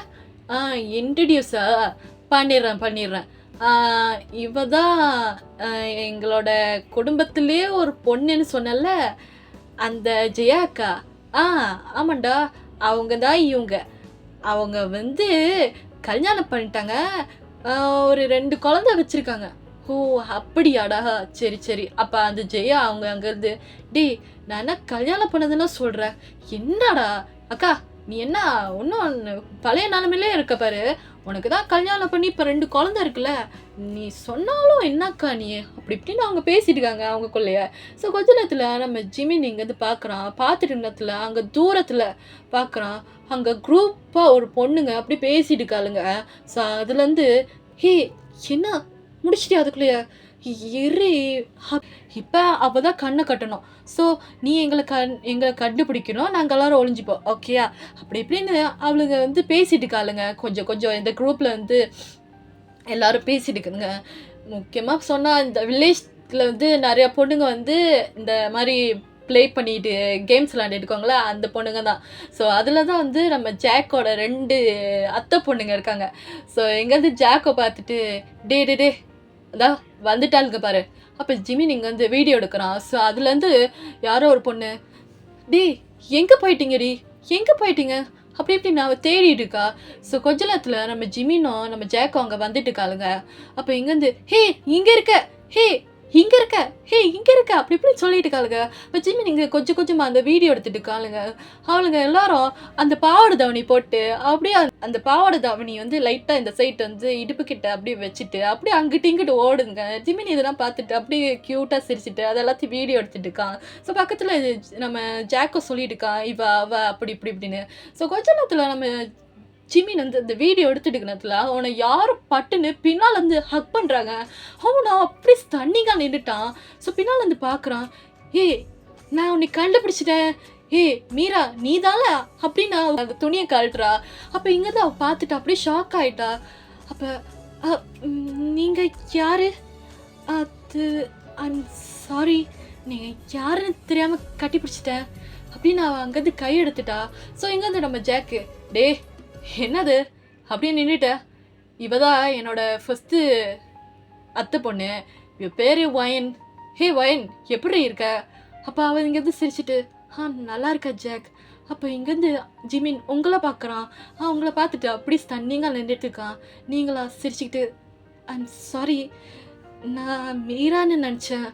"ஆ இன்ட்ரோடியூஸா? பண்ணிடுறேன், பண்ணிடுறேன். ஆ இவ தான் அ எங்களோட குடும்பத்திலேயே ஒரு பொண்ணுன்னு சொன்னேன்ல, அந்த ஜெயா அக்கா." "ஆ ஆமான்டா. அவங்க தான் இவங்க. அவங்க வந்து கல்யாணம் பண்ணிட்டாங்க. அ ஒரு 2 குழந்தை வச்சிருக்காங்க." "ஓ! அப்படியாடா? சரி, சரி." அப்ப அந்த ஜெயா அவங்க அங்கருந்து, "டேய், நான் என்ன கல்யாணம் பண்ணதுன்னா சொல்றேன். என்னடா?" "அக்கா, நீ என்ன இன்னும் பழைய நிலமையிலே இருக்க பாரு. உனக்கு தான் கல்யாணம் பண்ணி இப்போ 2 குழந்தை இருக்குல்ல. நீ சொன்னாலும் என்னக்கா நீ அப்படி இப்படின்னு அவங்க பேசிட்டு இருக்காங்க அவங்கக்குள்ளேயே. ஸோ கொஞ்ச நேரத்தில் நம்ம ஜிமின் இங்கேருந்து பார்க்குறான். பார்த்துட்டு நேரத்தில் அங்கே தூரத்தில் பார்க்குறான். அங்கே குரூப்பாக ஒரு பொண்ணுங்க அப்படி பேசிட்டு இருக்காளுங்க. ஸோ அதுலேருந்து ஹே என்ன முடிச்சிட்டியா அதுக்குள்ளேயே எரி இப்போ அவள் தான் கண்ணை கட்டணும். ஸோ நீ எங்களை கண்டுபிடிக்கணும், நாங்கள் எல்லாரும் ஒளிஞ்சிப்போம் ஓகேயா அப்படி இப்படின்னு அவளுங்க வந்து பேசிட்டு இருக்காளுங்க. கொஞ்சம் கொஞ்சம் இந்த குரூப்பில் வந்து எல்லாரும் பேசிட்டு இருக்குதுங்க. முக்கியமாக சொன்னால் இந்த வில்லேஜில் வந்து நிறையா பொண்ணுங்க வந்து இந்த மாதிரி ப்ளே பண்ணிட்டு கேம்ஸ் விளாண்டுட்டு இருக்காங்களா அந்த பொண்ணுங்க தான். ஸோ அதில் தான் வந்து நம்ம ஜாக்கோட 2 அத்தை பொண்ணுங்க இருக்காங்க. ஸோ எங்கேருந்து ஜாக்கை பார்த்துட்டு டே டே டே அதான் வந்துட்டாளுங்க பாரு. அப்போ ஜிமின் இங்கே வந்து வீடியோ எடுக்கிறான். ஸோ அதுலேருந்து யாரோ ஒரு பொண்ணு டே எங்கே போயிட்டீங்கடி எங்கே போயிட்டீங்க அப்படி இப்படி நான் தேடிட்டு இருக்கா. ஸோ கொஞ்ச நேரத்தில் நம்ம ஜிமினும் நம்ம ஜாக்கும் அங்கே வந்துட்டு இருக்காளுங்க. அப்போ இங்கேருந்து ஹே இங்கே இருக்க ஹே இங்கே இருக்க ஹே இங்கே இருக்க அப்படி இப்படின்னு சொல்லிட்டு இருக்காளுங்க. இப்போ ஜிமின் இங்கே கொஞ்சம் கொஞ்சமாக அந்த வீடியோ எடுத்துட்டு இருக்காளுங்க. அவளுங்க எல்லாரும் அந்த பாவாடை தாவணி போட்டு அப்படியே அந்த பாவாடை தாவணி வந்து லைட்டாக இந்த சைட் வந்து இடுப்பு கிட்ட அப்படியே வச்சுட்டு அப்படியே அங்கிட்டு இங்கிட்டு ஓடுங்க. ஜிமின் இதெல்லாம் பார்த்துட்டு அப்படியே க்யூட்டாக சிரிச்சுட்டு அது எல்லாத்தையும் வீடியோ எடுத்துட்டு இருக்கான். ஸோ பக்கத்தில் நம்ம ஜாக்கோ சொல்லிட்டு இருக்கான் அவ அப்படி இப்படி இப்படின்னு. ஸோ கொஞ்ச நேரத்தில் நம்ம ஜிமின் வந்து அந்த வீடியோ எடுத்துட்டு நேரத்தில் அவனை யாரும் பட்டுன்னு பின்னால் வந்து ஹக் பண்ணுறாங்க. அவனை அப்படி ஸ்டன்னிங்காக நின்றுட்டான். ஸோ பின்னால் வந்து பார்க்குறான். நான் உன்னை கண்டுபிடிச்சிட்டேன் மீரா நீ தானே அப்படின்னு அந்த துணியை கழட்டுறா. அப்போ இங்கேருந்து அவள் பார்த்துட்டு அப்படியே ஷாக் ஆகிட்டா. அப்போ நீங்கள் யார் அது ஐம் சாரி நீங்கள் யாருன்னு தெரியாமல் கட்டி பிடிச்சிட்டேன் அப்படின்னு அவள் அங்கேருந்து கை எடுத்துட்டா. ஸோ இங்கேருந்து நம்ம ஜாக்கு டே என்னது அப்படின்னு நின்றுட்ட. இவ தான் என்னோட ஃபஸ்ட்டு அத்தை பொண்ணு. இவ பேர் வயன். ஹே வயன் எப்படி இருக்க. அப்போ அவள் இங்கேருந்து சிரிச்சிட்டு நல்லா இருக்கா ஜாக். அப்போ இங்கேருந்து ஜிமின் உங்களை பார்க்குறான். உங்களை பார்த்துட்டு அப்படி ஸ்டன்னிங்காக நின்றுட்டு இருக்கான். நீங்களா சிரிச்சுக்கிட்டு ஐம் சாரி நான் மீரான்னு நினச்சேன்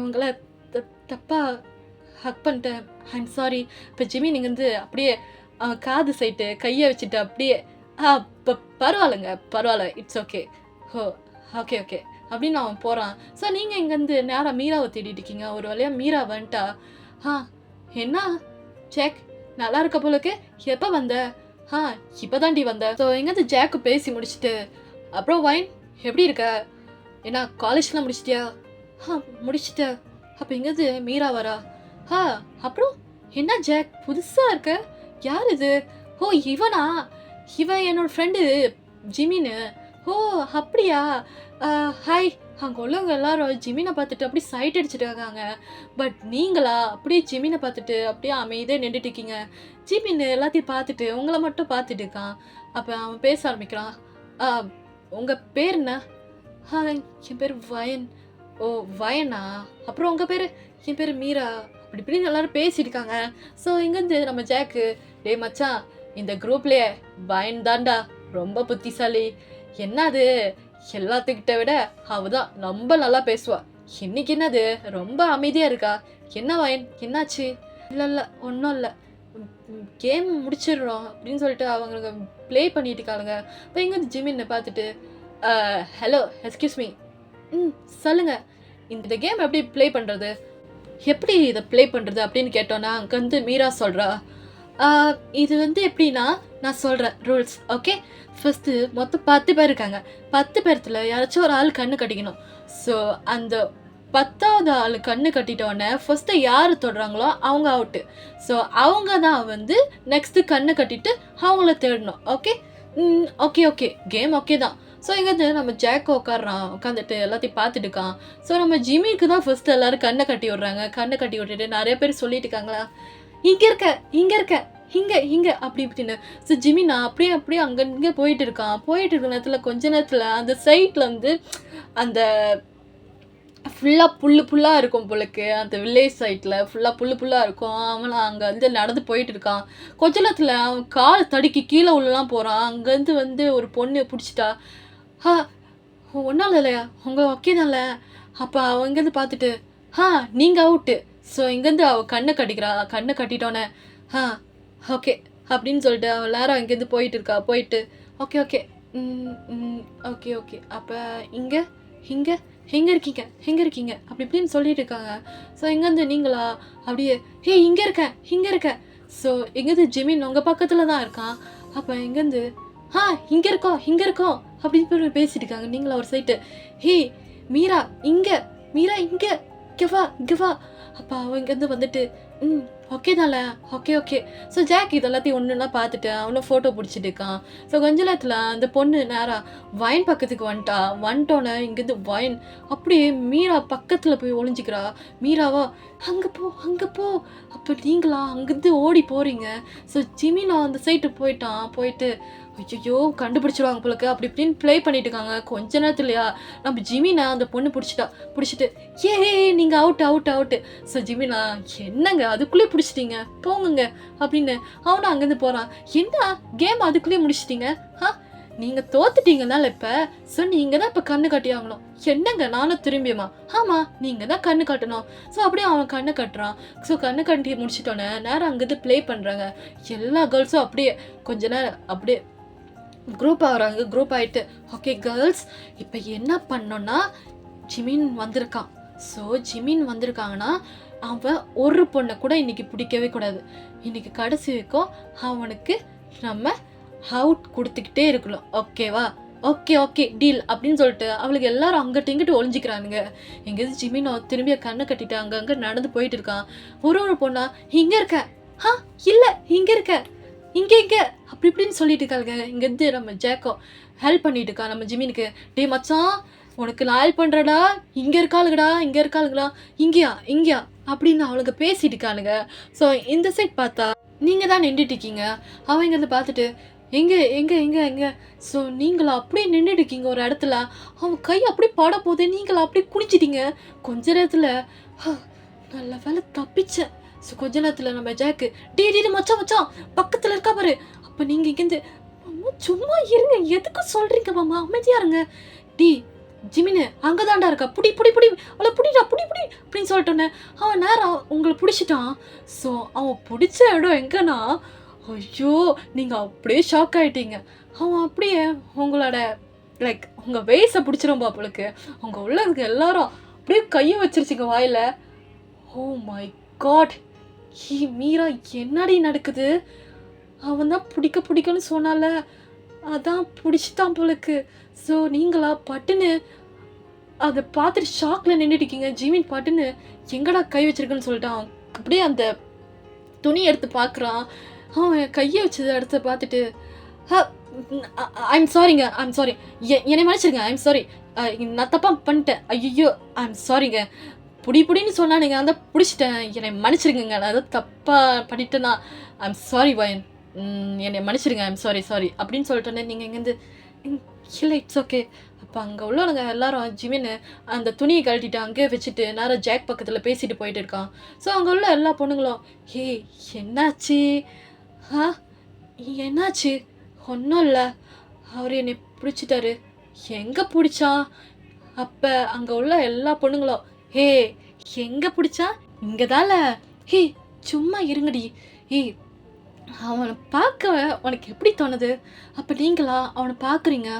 உங்களை தப்பாக ஹக் பண்ணிட்டேன் ஐம் சாரி. இப்போ ஜிமின் இங்கேருந்து அப்படியே காது சைட்டு கையை வச்சுட்டு அப்படியே இப்போ பரவாயில்லைங்க பரவாயில்ல இட்ஸ் ஓகே ஓகே ஓகே அப்படின்னு அவன் போகிறான். ஸோ நீங்கள் இங்கேருந்து நேராக மீராவை தேடிட்டு இருக்கீங்க. ஒரு வழியாக மீரா வந்துட்டா. என்ன ஜாக் நல்லா இருக்க போலக்கு எப்போ வந்த இப்போ தாண்டி வந்த. ஸோ எங்கேருந்து ஜாக்கு பேசி முடிச்சுட்டு அப்புறம் வைன் எப்படி இருக்க ஏன்னா காலேஜ்லாம் முடிச்சிட்டியா முடிச்சிட்ட. அப்போ எங்கேருந்து மீரா வரா. அப்புறம் என்ன ஜாக் புதுசாக இருக்க யார் இது இவனா இவன் என்னோட ஃப்ரெண்டு ஜிமின்னு. அப்படியா ஹாய். அங்கே உள்ளவங்க எல்லாரும் ஜிமினை பார்த்துட்டு அப்படியே சைட் அடிச்சுட்டு இருக்காங்க. பட் நீங்களா அப்படியே ஜிமினை பார்த்துட்டு அப்படியே அமைதியாக நின்றுட்டு இருக்கீங்க. ஜிமின் எல்லாத்தையும் பார்த்துட்டு உங்களை மட்டும் பார்த்துட்டு இருக்கான். அப்போ அவன் பேச ஆரம்பிக்கிறான். உங்கள் பேர் என்ன. என் பேர் வயன். வயனா அப்புறம் உங்கள் பேர். என் பேர் மீரா அப்படி இப்படின்னு எல்லாரும் பேசியிருக்காங்க. ஸோ இங்கேருந்து நம்ம ஜாக்கு டே மச்சான் இந்த குரூப்லேயே வயன் தாண்டா ரொம்ப புத்திசாலி. என்னது எல்லாத்துக்கிட்ட விட அவ தான் ரொம்ப நல்லா பேசுவா. இன்னைக்கு என்னது ரொம்ப அமைதியாக இருக்கா. என்ன வயன் என்னாச்சு. இல்லை ஒன்றும் இல்லை கேம் முடிச்சிடுறோம் அப்படின்னு சொல்லிட்டு அவங்க ப்ளே பண்ணிட்டு இருக்காளுங்க. இப்போ இங்கேருந்து ஜிமின்னு பார்த்துட்டு ஹலோ எக்ஸ்கியூஸ் மீ சொல்லுங்கள் இந்த கேம் எப்படி ப்ளே பண்ணுறது எப்படி இதை ப்ளே பண்ணுறது அப்படின்னு கேட்டோன்னா அங்கே வந்து மீரா சொல்கிறா. இது வந்து எப்படின்னா நான் சொல்கிறேன் ரூல்ஸ் ஓகே. ஃபஸ்ட்டு மொத்தம் 10 பேர் இருக்காங்க. 10 பேர்த்தில் யாராச்சும் ஒரு ஆள் கண்ணு கட்டிக்கணும். ஸோ அந்த 10வது ஆள் கண்ணு கட்டிட்டோடனே ஃபஸ்ட்டு யார் தொடுறாங்களோ அவங்க அவுட்டு. ஸோ அவங்க தான் வந்து நெக்ஸ்ட்டு கண்ணு கட்டிட்டு அவங்கள தேடணும் okay. Okay okay game okay தான். ஸோ இங்கேருந்து நம்ம ஜாக்கோ உட்காந்துட்டு எல்லாத்தையும் பார்த்துட்டு இருக்கான். ஸோ நம்ம ஜிமிக்கு தான் ஃபஸ்ட்டு எல்லோரும் கண்ணை கட்டி விட்றாங்க. கண்ணை கட்டி விட்டுட்டு நிறைய பேர் சொல்லிட்டு இருக்காங்களா இங்கே இருக்க இங்கே அப்படி இப்படின்னு. ஸோ ஜிமி நான் அப்படியே அங்கே போயிட்டு இருக்க நேரத்தில் கொஞ்ச நேரத்தில் அந்த சைட்டில் வந்து அந்த ஃபுல்லாக புல்லாக இருக்கும் போலக்கு. அந்த வில்லேஜ் சைட்டில் ஃபுல்லாக புல்லாக இருக்கும். அவன் அங்கே வந்து நடந்து போயிட்டு இருக்கான். கொஞ்ச நேரத்தில் அவன் கால் தடுக்கி கீழே உள்ளலாம் போகிறான். அங்கேருந்து வந்து ஒரு பொண்ணு பிடிச்சிட்டா. ஒன்றால் இல்லையா உங்கள் ஓகே தான்ல. அப்போ அவன் இங்கேருந்து பார்த்துட்டு நீங்கள் அவுட்டு. ஸோ இங்கேருந்து அவள் கண்ணை கட்டிட்டோன்னே ஓகே அப்படின்னு சொல்லிட்டு அவள் எல்லாரும் அங்கேருந்து போயிட்டு இருக்கா. போயிட்டு ஓகே ஓகே ஓகே ஓகே அப்போ இங்கே இங்கே எங்கே இருக்கீங்க எங்கே இருக்கீங்க அப்படி இப்படின்னு சொல்லிட்டு இருக்காங்க. ஸோ எங்கேருந்து நீங்களா அப்படியே இங்கே இருக்கேன் இங்கே இருக்கேன். ஸோ எங்கேருந்து ஜிமின் உங்கள் பக்கத்தில் தான் இருக்கான். அப்போ எங்கேருந்து இங்கே இருக்கோம் அப்படின்னு பேசிட்டு இருக்காங்க. நீங்களா ஒரு சைட்டு மீரா இங்கே இங்கே வா. அப்போ அவன் இங்கேருந்து வந்துட்டு ஓகே தான்ல ஓகே. ஸோ ஜாக் இது எல்லாத்தையும் ஒன்றுன்னா பார்த்துட்டு அவனும் ஃபோட்டோ பிடிச்சிட்டு இருக்கான். ஸோ கொஞ்ச நேரத்தில் அந்த பொண்ணு நேராக வயன் பக்கத்துக்கு வந்துட்டோன்னே இங்கேருந்து வயன் அப்படியே மீரா பக்கத்தில் போய் ஒளிஞ்சிக்கிறா. மீராவா அங்கே போ. அப்போ நீங்களா அங்கேருந்து ஓடி போகிறீங்க. ஸோ ஜிமினா அந்த சைட்டு போயிட்டு ஐயோ கண்டுபிடிச்சிருவாங்க போலக்கு அப்படி இப்படின்னு ப்ளே பண்ணிட்டு இருக்காங்க. கொஞ்ச நேரத்துலையா நம்ம ஜிமினா அந்த பொண்ணு பிடிச்சிட்டு நீங்கள் அவுட்டு. ஸோ ஜிமினா என்னங்க அதுக்குள்ளே பிடிச்சிட்டீங்க போங்க அப்படின்னு அவனும் அங்கேருந்து போகிறான். என்ன கேம் அதுக்குள்ளேயே முடிச்சிட்டீங்க நீங்கள் தோத்துட்டீங்கனால இப்போ. ஸோ நீங்கள் தான் இப்போ கண்ணு காட்டி ஆகணும். என்னங்க நானும் திரும்பியுமா? ஆமாம் நீங்கள் தான் கண்ணு காட்டணும். ஸோ அப்படியே அவன் கண்ணு கட்டுறான். ஸோ கண்ணு கட்டி முடிச்சிட்டோன்னே நேரம் அங்கேருந்து ப்ளே பண்ணுறாங்க. எல்லா கேர்ள்ஸும் அப்படியே கொஞ்ச நேரம் அப்படியே குரூப் ஆகுறாங்க. குரூப் ஆகிட்டு ஓகே கேர்ள்ஸ் இப்போ என்ன பண்ணோன்னா ஜிமின் வந்திருக்கான். ஸோ ஜிமின் வந்திருக்காங்கன்னா அவன் ஒரு பொண்ணை கூட இன்னைக்கு பிடிக்கவே கூடாது. இன்னைக்கு கடைசி வரைக்கும் அவனுக்கு நம்ம அவுட் கொடுத்துக்கிட்டே இருக்கணும். ஓகேவா? ஓகே டீல் அப்படின்னு சொல்லிட்டு அவளுக்கு எல்லாரும் அங்கிட்டு இங்கிட்டு ஒளிஞ்சிக்கிறானுங்க. எங்கேயாவது ஜிமினோ திரும்பிய கண்ணை கட்டிட்டு அங்கங்கே நடந்து போயிட்டு இருக்கான். ஒரு பொண்ணா இங்கே இருக்க இல்லை இங்கே இருக்க இங்கே அப்படி இப்படின்னு சொல்லிட்டு இருக்காங்க. இங்கேருந்து நம்ம ஜேக்கோ ஹெல்ப் பண்ணிட்டு இருக்கா நம்ம ஜிமினுக்கு. டே மச்சான் உனக்கு நான் ஹெல்ப் பண்ணுறடா இங்கே இருக்காளுங்கடா இங்கேயா அப்படின்னு அவளுக்கு பேசிட்டு இருக்கானுங்க. ஸோ இந்த சைட் பார்த்தா நீங்கள் தான் நின்றுட்டு இருக்கீங்க. அவன் இங்கேருந்து பார்த்துட்டு எங்கே ஸோ நீங்களா அப்படியே நின்றுட்டு இருக்கீங்க ஒரு இடத்துல. அவன் கை அப்படி பாட போதே நீங்களா அப்படியே குடிச்சிட்டீங்க. கொஞ்ச நேரத்தில் நல்ல வேலை தப்பிச்சேன். ஸோ கொஞ்ச நேரத்தில் நம்ம ஜாக்கு டே மச்சான் பக்கத்தில் இருக்கா பாரு. அப்போ நீங்கள் இங்கேருந்து சும்மா இருங்க எதுக்கும் சொல்கிறீங்க மாமா அமைதியாக இருங்க. ஜிமினு அங்கே தாண்டா இருக்கா புடி அவளை புடி அப்படின்னு சொல்லிட்டோன்னே அவன் நேரம் உங்களை பிடிச்சிட்டான். ஸோ அவன் பிடிச்ச இடம் எங்கன்னா ஐயோ நீங்கள் அப்படியே ஷாக் ஆகிட்டீங்க. அவன் அப்படியே உங்களோட உங்கள் வேஸை பிடிச்சிரும்பா அவளுக்கு. அவங்க உள்ளதுக்கு எல்லாரும் அப்படியே கையை வச்சிருச்சிங்க வாயில். ஓ மை காட் மீரா என்னடி நடக்குது? அவன் தான் பிடிக்கன்னு சொன்னால அதான் பிடிச்சிட்டான் போலுக்கு. ஸோ நீங்களா பட்டுன்னு அதை பார்த்துட்டு ஷாக்கில் நின்றுட்டுருக்கீங்க. ஜிமின் பட்டுன்னு எங்கடா கை வச்சிருக்குன்னு சொல்லிட்டான். அப்படியே அந்த துணி எடுத்து பார்க்குறான். அவன் கையை வச்சது இடத்த பார்த்துட்டு ஐம் சாரி என்னை மன்னிச்சிருங்க. ஐம் சாரி நான் தப்பாக பண்ணிட்டேன். ஐயோ ஐம் சாரிங்க புடின்னு சொன்னானுங்க அந்த பிடிச்சிட்டேன். என்னை மன்னிச்சிருங்க நான் ஏதோ தப்பாக பண்ணிட்டேன்னா ஐம் சாரி வயன் என்னை மன்னிச்சிருங்க. ஐம் சாரி அப்படின்னு சொல்லிட்டோன்னே நீங்கள் இங்கேருந்து இல்லை இட்ஸ் ஓகே. அப்போ அங்கே உள்ளவங்க எல்லாரும் ஜிமின்னு அந்த துணியை கழட்டிட்டு அங்கேயே வச்சுட்டு நேரம் ஜாக் பக்கத்தில் பேசிட்டு போயிட்டு இருக்கான். ஸோ அங்கே உள்ள எல்லா பொண்ணுங்களும் என்னாச்சு ஒன்றும் இல்லை அவர் என்னை பிடிச்சிட்டாரு. எங்கே பிடிச்சான்? அப்போ அங்கே உள்ள எல்லா பொண்ணுங்களும் எங்கே பிடிச்சா? இங்கே தான்ல. சும்மா இருங்கடி. அவனை பார்க்க உனக்கு எப்படி தோணுது? அப்போ நீங்களா அவனை பார்க்குறீங்க.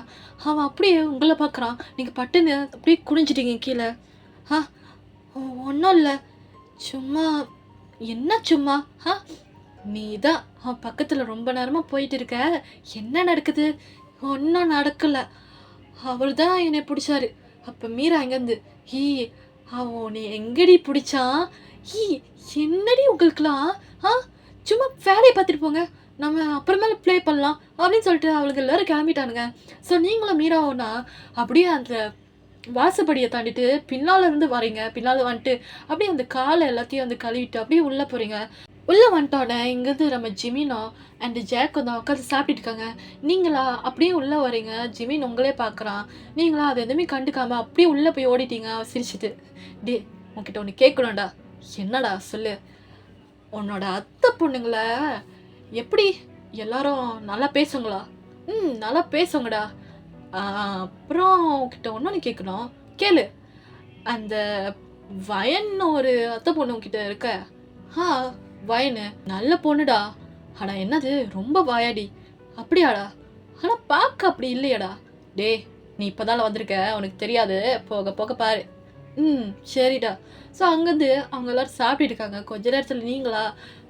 அவன் அப்படியே உங்களை பார்க்குறான். நீங்கள் பட்டுன்னு அப்படியே குனிஞ்சிட்டீங்க கீழே. ஒன்றும் இல்லை சும்மா. என்ன சும்மா? நீ தான் அவன் பக்கத்தில் ரொம்ப நேரமாக போயிட்டு இருக்க. என்ன நடக்குது? ஒன்றும் நடக்கலை. அவர் தான் என்னை பிடிச்சாரு. அப்போ மீரா இங்கேருந்து அவன் நீ எங்கடி பிடிச்சான்? என்னடி உங்களுக்குலாம் சும்மா வேலையை பார்த்துட்டு போங்க நம்ம அப்புறமேல ப்ளே பண்ணலாம் அப்படின்னு சொல்லிட்டு அவளுக்கு எல்லோரும் கிளம்பிட்டானுங்க. ஸோ நீங்களும் மீராவோன்னா அப்படியே அந்த வாசப்படியை தாண்டிட்டு பின்னால் இருந்து வரீங்க. பின்னால் வந்துட்டு அப்படியே அந்த காலை எல்லாத்தையும் வந்து கழுவிட்டு அப்படியே உள்ளே போகிறீங்க. உள்ளே வந்துட்டோன்னே இங்கேருந்து நம்ம ஜிமினோ அண்ட் ஜாக் வந்து உட்காந்து சாப்பிட்டுட்டு இருக்காங்க. நீங்களா அப்படியே உள்ளே வரீங்க. ஜிமின் உங்களே பார்க்குறான். நீங்களா அது எதுவுமே கண்டுக்காமல் அப்படியே உள்ளே போய் ஓடிட்டீங்க. சிரிச்சிட்டு உன்கிட்ட ஒன்று கேட்கணும்டா. என்னடா சொல்லு. உன்னோட அத்தை பொண்ணுங்கள எப்படி எல்லாரும் நல்லா பேசுங்களா? நல்லா பேசுங்கடா. அப்புறம் உங்ககிட்ட ஒன்று கேட்கணும். கேளு. அந்த வயன் ஒரு அத்தை பொண்ணு உங்ககிட்ட இருக்க. வயனு நல்ல பொண்ணுடா. ஆனால் என்னது ரொம்ப வாயாடி. அப்படியாடா? ஆனால் பார்க்க அப்படி இல்லையாடா. டே, நீ இப்போதால வந்திருக்க, உனக்கு தெரியாது, போக போக பாரு. சரிடா. ஸோ அங்கேருந்து அவங்க எல்லோரும் சாப்பிட்டுட்டு இருக்காங்க. கொஞ்ச நேரத்தில் நீங்களா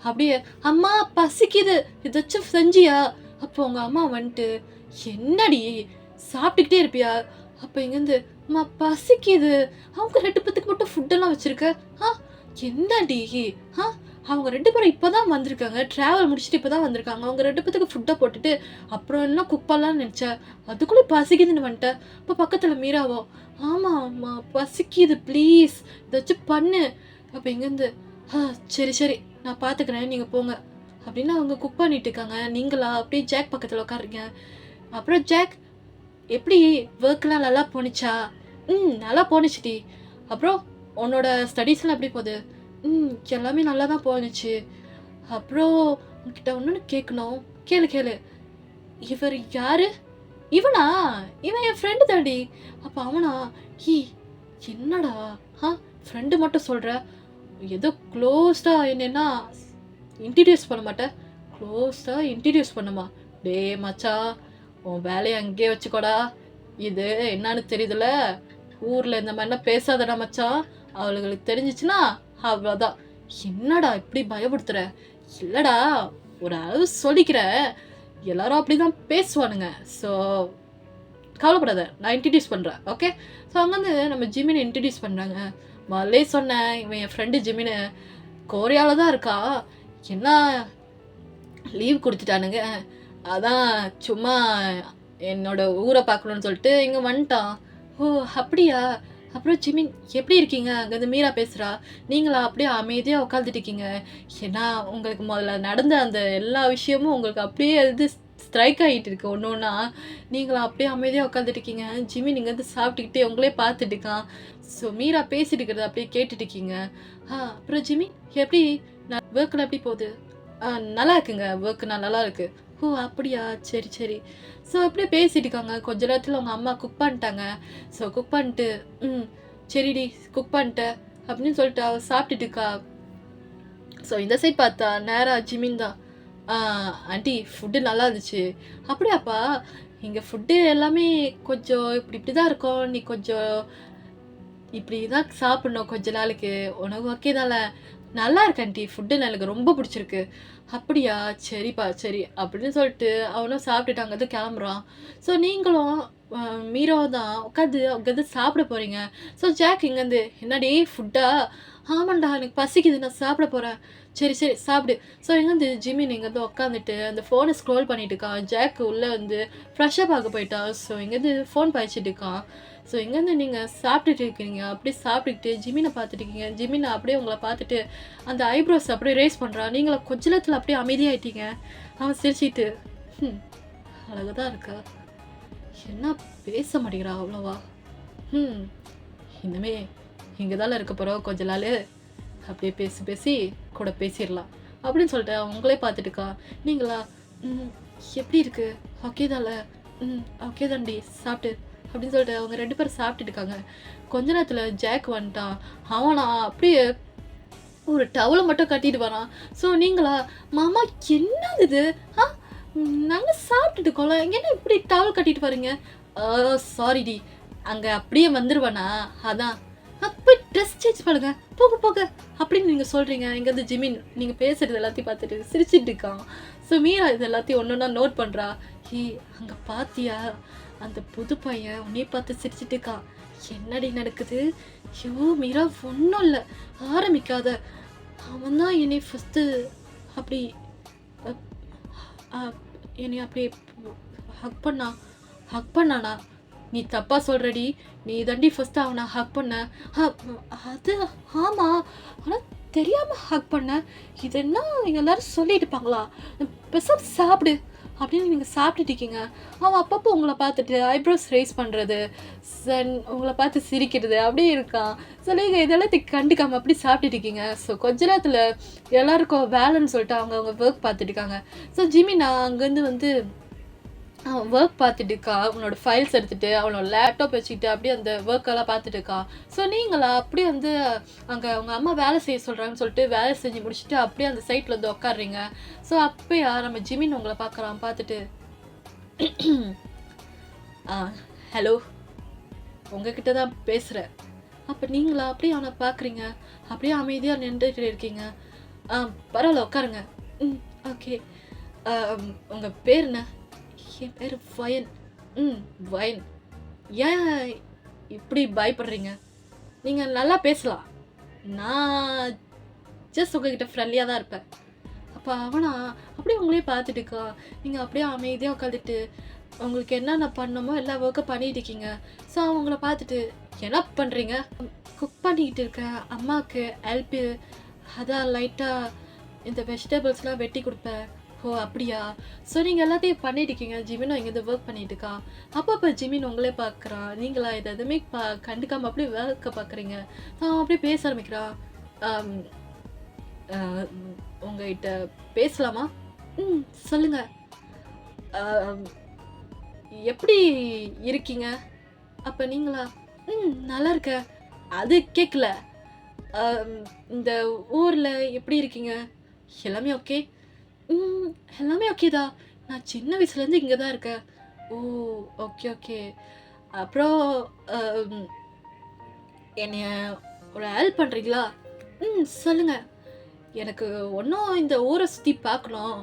அப்படியே அம்மா பசிக்குது ஏதாச்சும் செஞ்சியா? அப்போ உங்கள் அம்மா வந்துட்டு என்னடி சாப்பிட்டுக்கிட்டே இருப்பியா? அப்போ இங்கேருந்து அம்மா பசிக்குது, அவங்க 2 பேத்துக்கு மட்டும் ஃபுட்டெல்லாம் வச்சுருக்க. ஆ என்னடி? ஆ அவங்க 2 பேரும் இப்போ தான் வந்திருக்காங்க, ட்ராவல் முடிச்சுட்டு இப்போ தான் வந்திருக்காங்க. அவங்க 2 பேத்துக்கு ஃபுட்டை போட்டுட்டு அப்புறம் எல்லாம் குக் பண்ணலான்னு நினச்சேன், அதுக்குள்ளே பசிக்குதுன்னு வந்துட்டேன். இப்போ பக்கத்தில் மீராவோ ஆமாம் அம்மா பசிக்குது ப்ளீஸ் ஏதாச்சும் பண்ணு. அப்போ இங்கேருந்து சரி சரி நான் பார்த்துக்கிறேன், நீங்கள் போங்க அப்படின்னு அவங்க குக் பண்ணிட்டு இருக்காங்க. நீங்களா அப்படியே ஜாக் பக்கத்தில் உட்காருங்க. அப்புறம் ஜாக் எப்படி ஒர்க்லாம் நல்லா போணுச்சா? நல்லா போணுச்சுடி. அப்புறம் உன்னோட ஸ்டடீஸ்லாம் எப்படி போகுது? எல்லாமே நல்லா தான் போணுச்சு. அப்புறம் உங்ககிட்ட ஒன்று கேட்கணும். கேளு கேளு. இவர் யாரு? இவனா? இவன் என் ஃப்ரெண்டு தாண்டி. அப்போ அவனா? ஈ என்னடா ஃப்ரெண்டு மட்டும் சொல்கிற, ஏதோ க்ளோஸ்டாக என்னன்னா இன்ட்ரடியூஸ் பண்ண மாட்டேன், க்ளோஸ்டாக இன்ட்ரடியூஸ் பண்ணுமா? டே மச்சான், உன் வேலையை அங்கேயே வச்சுக்கோடா. இது என்னன்னு தெரியுதுல, ஊரில் இந்த மாதிரிலாம் பேசாதடா மச்சான், அவளுங்களுக்கு தெரிஞ்சிச்சுன்னா அவ்வளோதான். என்னடா இப்படி பயப்படுத்துற? இல்லைடா, ஒரு அளவு சொல்லிக்கிற, எல்லாரும் அப்படி தான் பேசுவானுங்க. ஸோ கவலைப்படாத, நான் இன்ட்ரடியூஸ் பண்ணுறேன், ஓகே? ஸோ அங்கேருந்து நம்ம ஜிமினை இன்ட்ரடியூஸ் பண்ணுறாங்க. முதல்லே சொன்னேன், இவன் என் ஃப்ரெண்டு ஜிமினு கோரியாவில் தான் இருக்கா, என்ன லீவ் கொடுத்துட்டானுங்க, அதான் சும்மா என்னோட ஊரை பார்க்கணுன்னு சொல்லிட்டு இங்கே வந்துட்டான். ஓ அப்படியா? அப்புறம் ஜிமின் எப்படி இருக்கீங்க? அங்கேருந்து மீரா பேசுகிறா. நீங்களா அப்படியே அமைதியாக உட்காந்துட்டு இருக்கீங்க. ஏன்னா உங்களுக்கு முதல்ல நடந்த அந்த எல்லா விஷயமும் உங்களுக்கு அப்படியே இது ஸ்ட்ரைக் ஆகிட்டு இருக்கு ஒன்று ஒன்றா. நீங்களா அப்படியே அமைதியாக உட்காந்துட்டு இருக்கீங்க. ஜிமின் இங்கேருந்து சாப்பிட்டுக்கிட்டே உங்களே பார்த்துட்டு இருக்கான். ஸோ மீரா பேசிட்டு இருக்கிறத அப்படியே கேட்டுட்டு இருக்கீங்க. அப்புறம் ஜிமின் எப்படி ஒர்க்கில் எப்படி போகுது? நல்லா இருக்குங்க, ஒர்க்கு நல்லா இருக்குது. ஓ அப்படியா, சரி சரி. ஸோ அப்படியே பேசிட்டு இருக்காங்க. கொஞ்ச நேரத்தில் அவங்க அம்மா குக் பண்ணிட்டாங்க. ஸோ குக் பண்ணிட்டு சரிடி குக் பண்ணிட்டேன் அப்படின்னு சொல்லிட்டு அவள் சாப்பிட்டுட்டு இருக்கா. ஸோ இந்த சைட் பார்த்தா நேராக ஜிமின் தான். ஆண்டி ஃபுட்டு நல்லா இருந்துச்சு. அப்படியாப்பா, இங்கே ஃபுட்டு எல்லாமே கொஞ்சம் இப்படி தான் இருக்கும், நீ கொஞ்சம் இப்படி தான் சாப்பிட்ணும் கொஞ்ச நாளைக்கு, உனக்கு ஓகே தானே? நல்லா இருக்கு ஆண்டி, ஃபுட்டு எனக்கு ரொம்ப பிடிச்சிருக்கு. அப்படியா, சரிப்பா சரி அப்படின்னு சொல்லிட்டு அவனும் சாப்பிட்டுட்டு அங்கேருந்து கிளம்புறான். ஸோ நீங்களும் மீராவும் தான் உட்காந்து அங்கேருந்து சாப்பிட போகிறீங்க. ஸோ ஜாக் இங்கேருந்து என்னடி ஃபுட்டா? ஆமாண்டா எனக்கு பசிக்குது, நான் சாப்பிட போகிறேன். சரி சரி சாப்பிடு. ஸோ இங்கேருந்து ஜிமின் இங்கேருந்து உட்காந்துட்டு அந்த ஃபோனை ஸ்க்ரோல் பண்ணிட்டு இருக்கான். ஜாக் உள்ளே வந்து ஃப்ரெஷ்ஷாக பார்க்க போயிட்டான். ஸோ இங்கேருந்து ஃபோன் பாய்ச்சிட்டு இருக்கான். ஸோ இங்கேருந்து நீங்கள் சாப்பிட்டுட்டு இருக்கீங்க. அப்படியே சாப்பிட்டுக்கிட்டு ஜிமினை பார்த்துட்டு இருக்கீங்க. ஜிமினை அப்படியே உங்களை பார்த்துட்டு அந்த ஐப்ரோஸ் அப்படியே ரேஸ் பண்ணுறான். நீங்கள கொஞ்ச நேரத்தில் அப்படியே அமைதியாகிட்டீங்க. அவன் சிரிச்சிட்டு அழகு தான் இருக்கா, என்ன பேச மாட்டேங்கிறா அவ்வளோவா? இனிமே இங்கே தானே இருக்க போகிறோம் கொஞ்ச நாள், அப்படியே பேசி பேசி கூட பேசிடலாம் அப்படின்னு சொல்லிட்டு அவங்களே பார்த்துட்டுக்கா. நீங்களா எப்படி இருக்கு, ஓகே தான்ல? ஓகே தாண்டி, சாப்பிட்டு அப்படின்னு சொல்லிட்டு அவங்க 2 பேரும் சாப்பிட்டுட்டு இருக்காங்க. கொஞ்ச நேரத்தில் ஜாக் வந்துட்டான். அவனா அப்படியே ஒரு டவலை மட்டும் கட்டிட்டு வரான். ஸோ நீங்களா மாமா என்னது இது? நாங்கள் சாப்பிட்டுட்டு இருக்கோம்ல, என்ன இப்படி டவல் கட்டிட்டு வரீங்க? சாரிடி, அங்கே அப்படியே வந்துடுவேண்ணா, அதான் போய் ட்ரெஸ் சேஞ்ச் பண்ணுங்க, போக போக அப்படின்னு நீங்கள் சொல்கிறீங்க. இங்கேருந்து ஜிமின் நீங்கள் பேசுகிறது எல்லாத்தையும் பார்த்துட்டு சிரிச்சிட்டு இருக்கான். ஸோ மீரா இது எல்லாத்தையும் ஒன்று ஒன்றா நோட் பண்ணுறா. அங்கே பார்த்தியா அந்த புது பையன் உன்னையே பார்த்து சிரிச்சிட்டு இருக்கான், என்னடி நடக்குது? ஐயோ மீரா ஒன்றும் இல்லை, ஆரம்பிக்காத. அவன் தான் என்னை ஃபஸ்ட்டு அப்படி என்னை அப்படி ஹக் பண்ணானா? நீ தப்பாக சொல்கிறடி, நீ தாண்டி ஃபஸ்ட்டு அவனை ஹக் பண்ண. அது ஆமாம், ஆனால் தெரியாமல் ஹக் பண்ண. இது என்ன எல்லோரும் சொல்லிட்டு இருப்பாங்களா? பெருசாக சாப்பிடு அப்படின்னு நீங்கள் சாப்பிட்டுட்டு இருக்கீங்க. அவன் அப்பப்போ உங்களை பார்த்துட்டு ஐப்ரோஸ் ரைஸ் பண்ணுறது, உங்களை பார்த்து சிரிக்கிறது அப்படியே இருக்கான். ஸோ நீங்கள் இதெல்லாம் கண்டுக்காமல் அப்படி சாப்பிட்டுட்டு இருக்கீங்க. ஸோ கொஞ்ச நேரத்தில் எல்லாருக்கும் வேலைன்னு சொல்லிட்டு அவங்க ஒர்க் பார்த்துட்டு இருக்காங்க. ஸோ ஜிமினா அங்கேருந்து வந்து அவன் ஒர்க் பார்த்துட்டு இருக்கா. அவனோட ஃபைல்ஸ் எடுத்துட்டு, அவனோட லேப்டாப் வச்சுக்கிட்டு அப்படியே அந்த ஒர்க்கெல்லாம் பார்த்துட்டு இருக்கா. ஸோ நீங்களா அப்படியே வந்து அங்க உங்க அம்மா வேலை செய்ய சொல்றாங்கன்னு சொல்லிட்டு வேலை செஞ்சு முடிச்சுட்டு அப்படியே அந்த சைட்ல வந்து உட்கார்றீங்க. ஸோ அப்பயா நம்ம ஜிமின் உங்கள பார்க்குறான். பார்த்துட்டு, "ஆ ஹலோ, உங்ககிட்ட தான் பேசுறேன்." அப்ப நீங்களா அப்படியே அவன பார்க்குறீங்க. அப்படியே அமைதியா நின்டுட்டு இருக்கீங்க. "ஆ பரவால்ல உட்காருங்க." "ம் ஓகே. உங்க பேர் என்ன?" "என் பேரு வயன்." "ம் வயன். ஏன் இப்படி பயப்படுறீங்க? நீங்க நல்லா பேசலாம். நான் ஜஸ்ட் உங்ககிட்ட ஃப்ரெண்ட்லியா தான் இருப்பேன்." அப்ப அவனா அப்படியே உங்களையே பார்த்துட்டு இருக்கான். நீங்க அப்படியே அமைதியா உட்காந்துட்டு, உங்களுக்கு என்னென்ன பண்ணணுமோ எல்லா ஒர்க்கும் பண்ணிட்டு இருக்கீங்க. ஸோ அவங்கள பார்த்துட்டு, "என்ன பண்றீங்க?" "குக் பண்ணிக்கிட்டு இருக்கேன். அம்மாவுக்கு ஹெல்ப்பு. அதான் லைட்டா இந்த வெஜிடபிள்ஸ்லாம் வெட்டி குடுப்பேன்." "ஓ அப்படியா? ஸோ நீங்க எல்லாத்தையும் பண்ணிட்டு இருக்கீங்க." ஜிமினும் இங்கேருந்து ஒர்க் பண்ணிட்டு இருக்கான். அப்பப்ப ஜிமின் உங்களே பார்க்குறான். நீங்களா இத எதுவுமே கண்டுக்காம அப்படியே ஒர்க்க பார்க்குறீங்க. அவன் அப்படியே பேச ஆரம்பிக்கிறான். அம் அ "உங்ககிட்ட பேசலாமா?" "ம் சொல்லுங்க." "அ எப்படி இருக்கீங்க?" அப்ப நீங்களா, "ம் நல்லா இருக்கேன்." "அது கேட்கல. அம் இந்த ஊர்ல எப்படி இருக்கீங்க?" "எல்லாமே ஓகே." "ம் எல்லாமே ஓகே தான். நான் சின்ன வயசுலேருந்து இங்க தான் இருக்கேன்." "ஓ! Okay, okay. அப்புறம் அம் என்னைய ஒரு ஹெல்ப் பண்றீங்களா?" "ம் சொல்லுங்க." "எனக்கு ஒன்னும் இந்த ஊர சுத்தி பார்க்கணும்.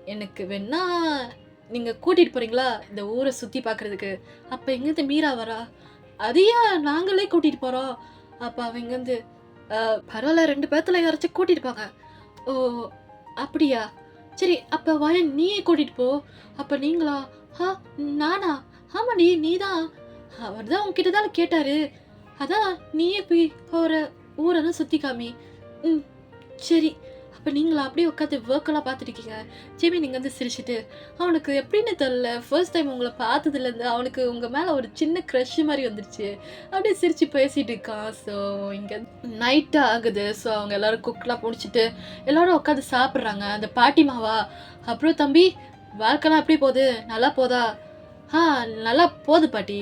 எனக்கு வேணா நீங்க கூட்டிட்டு போறீங்களா? இந்த ஊர சுத்தி பார்க்கறதுக்கு." அப்ப எங்கேருந்து மீரா வரா. "அது ஏன் நாங்களே கூட்டிட்டு போறோம்." அப்ப அவ இங்கேருந்து, பரவால்ல 2 பேத்துல யாராச்சும் கூட்டிட்டு போங்க." "ஓ! அப்படியா? சரி அப்ப வயன் நீயே கூட்டிட்டு போ." அப்ப நீங்களா, "ஹா நானா? ஆமாடி நீதான். அவர் தான் உன்கிட்ட தான கேட்டாரு. அதான் நீயே போய் அவர ஊரெல்லாம் சுத்தி காமி." "ம் சரி." அப்ப நீங்களா அப்படியே உட்காந்து ஒர்க்கெல்லாம் பார்த்துட்டு இருக்கீங்க. ஜிமி நீங்க வந்து சிரிச்சுட்டு, அவனுக்கு எப்படின்னு தெரியல. ஃபர்ஸ்ட் டைம் உங்கள பார்த்ததுலேருந்து அவனுக்கு உங்க மேல ஒரு சின்ன க்ரஷ் மாரி வந்துருச்சு. அப்படியே சிரிச்சு பேசிட்டு இருக்கான். ஸோ இங்க நைட் ஆகுது. ஸோ அவங்க எல்லாரும் குக்லாம் முடிச்சுட்டு எல்லாரும் உட்காந்து சாப்பிடுறாங்க. அந்த பாட்டிமாவா, "அப்புறம் தம்பி வாழ்க்கைலாம் எப்படி போகுது? நல்லா போதா?" "ஆ நல்லா போகுது பாட்டி.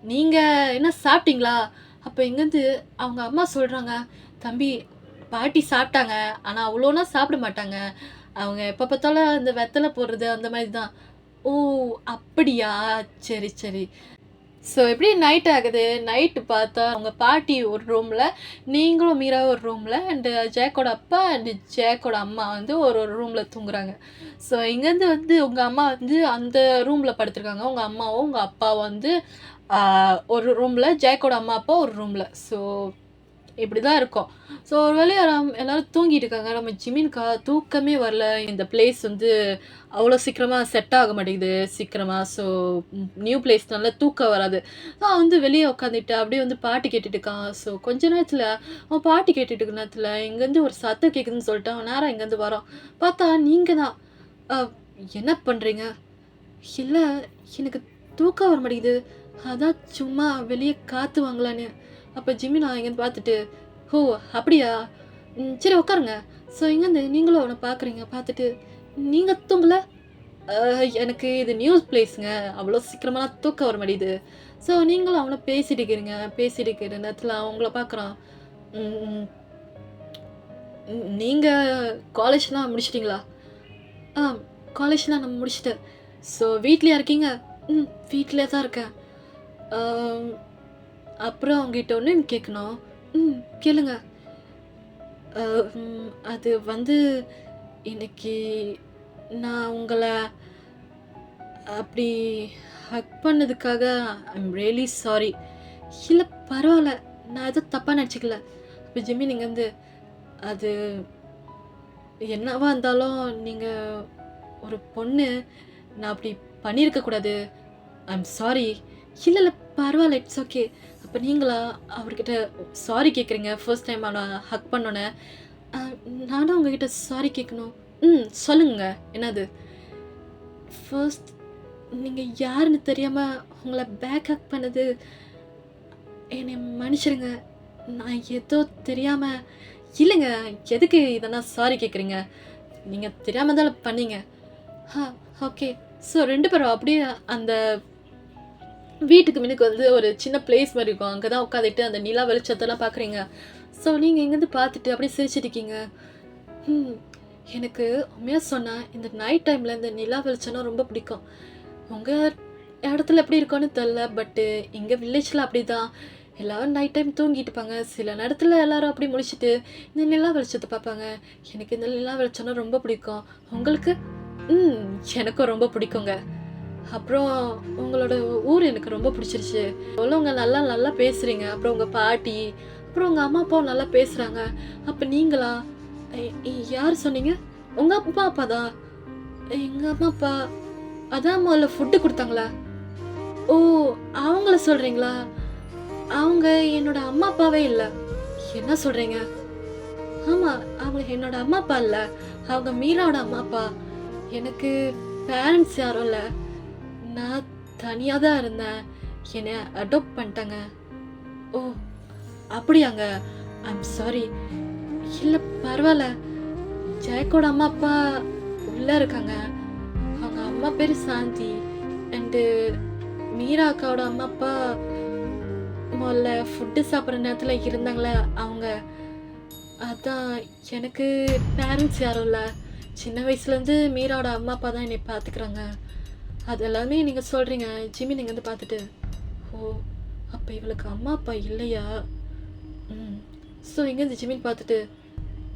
நீங்க என்ன சாப்பிட்டீங்களா?" அப்ப இங்கேருந்து அவங்க அம்மா சொல்றாங்க, "தம்பி பாட்டி சாப்பிட்டாங்க. ஆனா அவ்வளோலாம் சாப்பிட மாட்டாங்க. அவங்க எப்ப பார்த்தாலும் இந்த வெத்தல போடுறது அந்த மாரி தான்." "ஓ! அப்படியா? சரி, சரி." ஸோ எப்படி நைட் ஆகுது. நைட்டு பார்த்தா அவங்க பாட்டி ஒரு ரூம்ல, நீங்களும் மீராவும் ஒரு ரூம்ல, அண்டு ஜேக்கோட அப்பா அண்டு ஜேக்கோட அம்மா வந்து ஒரு ஒரு ரூம்ல தூங்குறாங்க. ஸோ இங்கேருந்து வந்து உங்க அம்மா வந்து அந்த ரூம்ல படுத்துருக்காங்க. உங்க அம்மாவும், உங்க அப்பாவும் வந்து ஆ ஒரு ரூம்ல, ஜேக்கோட அம்மா, அப்பா ஒரு ரூம்ல. ஸோ இப்படிதான் இருக்கும். ஸோ ஒரு வழியா எல்லாரும் தூங்கிட்டு இருக்காங்க. நம்ம ஜிமினுக்கா தூக்கமே வரல. இந்த பிளேஸ் வந்து அவ்வளோ சீக்கிரமா செட் ஆக மாட்டேங்குது சீக்கிரமா. ஸோ நியூ பிளேஸ்னால தூக்கம் வராது. அவன் வந்து வெளிய உட்காந்துட்டு அப்படியே வந்து பாட்டு கேட்டுட்டு இருக்கான். ஸோ கொஞ்ச நேரத்தில அவன் பாட்டு கேட்டுட்டு இருக்க நேரத்தில இங்கேருந்து ஒரு சத்தம் கேட்குதுன்னு சொல்லிட்டு அவன் நேரா இங்கேருந்து வரான். பார்த்தா நீங்க தான். அ என்ன பண்றீங்க? இல்ல எனக்கு தூக்கம் வர மாட்டேங்குது. அதான் சும்மா வெளிய காத்து வாங்கலான்னு. அப்ப ஜிமினா இங்கேருந்து பார்த்துட்டு, "ஓ! அப்படியா? சரி உட்காருங்க." ஸோ இங்கேருந்து நீங்களும் அவன பார்க்குறீங்க. பார்த்துட்டு, "நீங்க தூங்கல?" "அ எனக்கு இது நியூஸ் பிளேஸ்ங்க. அவ்வளோ சீக்கிரமாலாம் தூக்கம் வர மாட்டேங்குது." ஸோ நீங்களும் அவன பேசிட்டு இருக்கிறீங்க. பேசிட்டு இருக்கிற நேரத்தில அவன் உங்கள பார்க்குறான். "ம் நீங்க காலேஜ்லாம் முடிச்சிட்டீங்களா?" "ஆ காலேஜ்லாம் நான் முடிச்சுட்டேன்." "ஸோ வீட்லயா இருக்கீங்க?" வீட்ல தான் இருக்கேன்." "ஆம் அப்புறம் உங்ககிட்ட ஒண்ணு கேட்கணும்." கேளுங்க." அ அது வந்து இன்னைக்கு நான் உங்கள அப்படி ஹக் பண்ணதுக்காக ஐ அம் ரியலி சாரி." "இல்ல பரவால்ல. நான் எதுவும் தப்பா நெனச்சுக்கல." அப்ப ஜிம்மி நீங்க வந்து, "அது என்னவா இருந்தாலும் நீங்க ஒரு பொண்ணு. நான் அப்படி பண்ணியிருக்க கூடாது. ஐ அம் சாரி." "இல்ல, இல்ல பரவால்ல. It's okay." அப்ப நீங்களா அவர்கிட்ட சாரி கேட்குறீங்க. ஃபர்ஸ்ட் டைம் அவன ஹக் பண்ணோனே. அ நானும் உங்ககிட்ட சாரி கேட்கணும். சொல்லுங்க. என்னது? ஃபர்ஸ்ட் நீங்க யாருன்னு தெரியாம உங்கள பேக் ஹக் பண்ணது என்னைய மன்னிச்சிடுங்க. நான் ஏதோ தெரியாம இல்லங்க. எதுக்கு இதெல்லாம் சாரி கேட்குறீங்க? நீங்க தெரியாம தான பண்ணீங்க. "ஆ ஓகே. ஸோ 2 பேரும் அப்படியே அந்த வீட்டுக்கு முன்னுக்கு வந்து ஒரு சின்ன பிளேஸ் மாரி இருக்கும். அங்க தான் உட்காந்துட்டு அந்த நிலா வெளிச்சத்தெல்லாம் பார்க்குறீங்க. ஸோ நீங்க இங்கேருந்து பார்த்துட்டு அப்படியே சிரிச்சுட்டு இருக்கீங்க. ம். எனக்கு உண்மையா சொன்னா, இந்த நைட் டைம்ல இந்த நிலா வெளிச்சம்னா ரொம்ப பிடிக்கும். உங்க இடத்துல எப்படி இருக்கும்னு தெரியல. பட்டு எங்க வில்லேஜ்ல அப்படிதான். எல்லாரும் நைட் டைம் தூங்கிட்டு இருப்பாங்க. சில நேரத்துல எல்லாரும் அப்படி முழிச்சுட்டு இந்த நிலா வெளிச்சத்த பார்ப்பாங்க. எனக்கு இந்த நிலா வெளிச்சம்னா ரொம்ப பிடிக்கும். உங்களுக்கு? ம். எனக்கும் ரொம்ப பிடிக்குங்க. அப்புறம் உங்களோட ஊர் எனக்கு ரொம்ப பிடிச்சிருச்சு. உள்ளவங்க நல்லா நல்லா பேசுறீங்க. அப்புறம் உங்க பாட்டி, அப்புறம் உங்க அம்மா அப்பாவும் நல்லா பேசுறாங்க. அப்ப நீங்களா? யார் சொன்னீங்க? உங்க அப்பா அப்பாதான். எங்க அம்மா அப்பா அதான் முதல்ல ஃபுட்டு குடுத்தாங்களா? ஓ! அவங்கள சொல்றீங்களா? அவங்க என்னோட அம்மா அப்பாவே இல்ல. என்ன சொல்றீங்க? ஆமா, அவங்க என்னோட அம்மா அப்பா இல்ல. அவங்க மீராவோட அம்மா அப்பா. எனக்கு பேரண்ட்ஸ் யாரும் இல்ல. நான் தனியா தான் இருந்தேன். என்னைய அடாப்ட் பண்ணிட்டாங்க. ஓ! அப்படியாங்க? I'm sorry. இல்ல பரவால்ல. ஜெயக்கோட அம்மா அப்பா உள்ள இருக்காங்க. அவங்க அம்மா பேரு சாந்தி. அண்டு மீரா அக்காவோட அம்மா அப்பா முதல்ல ஃபுட்டு சாப்பிட்ற நேரத்துல இருந்தாங்களே அவங்க. அதான் எனக்கு பேரண்ட்ஸ் யாரும் இல்ல. சின்ன வயசுலேருந்து மீராவோட அம்மா அப்பா தான் என்னை பார்த்துக்கிறாங்க. அது எல்லாமே நீங்க சொல்றீங்க. ஜிம்மி நீங்க வந்து பார்த்துட்டு, ஓ! அப்ப இவளுக்கு அம்மா அப்பா இல்லையா? ம். ஸோ இங்கேருந்து ஜிம்மின்னு பார்த்துட்டு,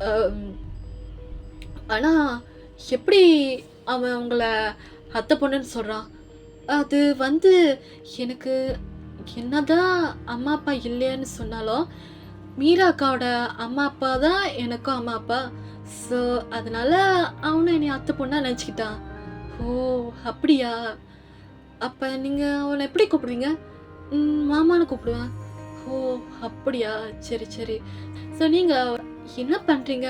அம், ஆனா எப்படி அவன் உங்கள அத்தை பொண்ணுன்னு சொல்றான்? அது வந்து எனக்கு என்னதான் அம்மா அப்பா இல்லைன்னு சொன்னாலும், மீரா அக்காவோட அம்மா அப்பா தான் எனக்கும் அம்மா அப்பா. ஸோ அதனால அவனும் என்னைய அத்தை பொண்ணா நினச்சுக்கிட்டான். ஓ! அப்படியா? அப்ப நீங்க அவன எப்படி கூப்பிடுவீங்க? மாமான்னு கூப்பிடுவேன். ஓ! அப்படியா? சரி, சரி. ஸோ நீங்க என்ன பண்றீங்க?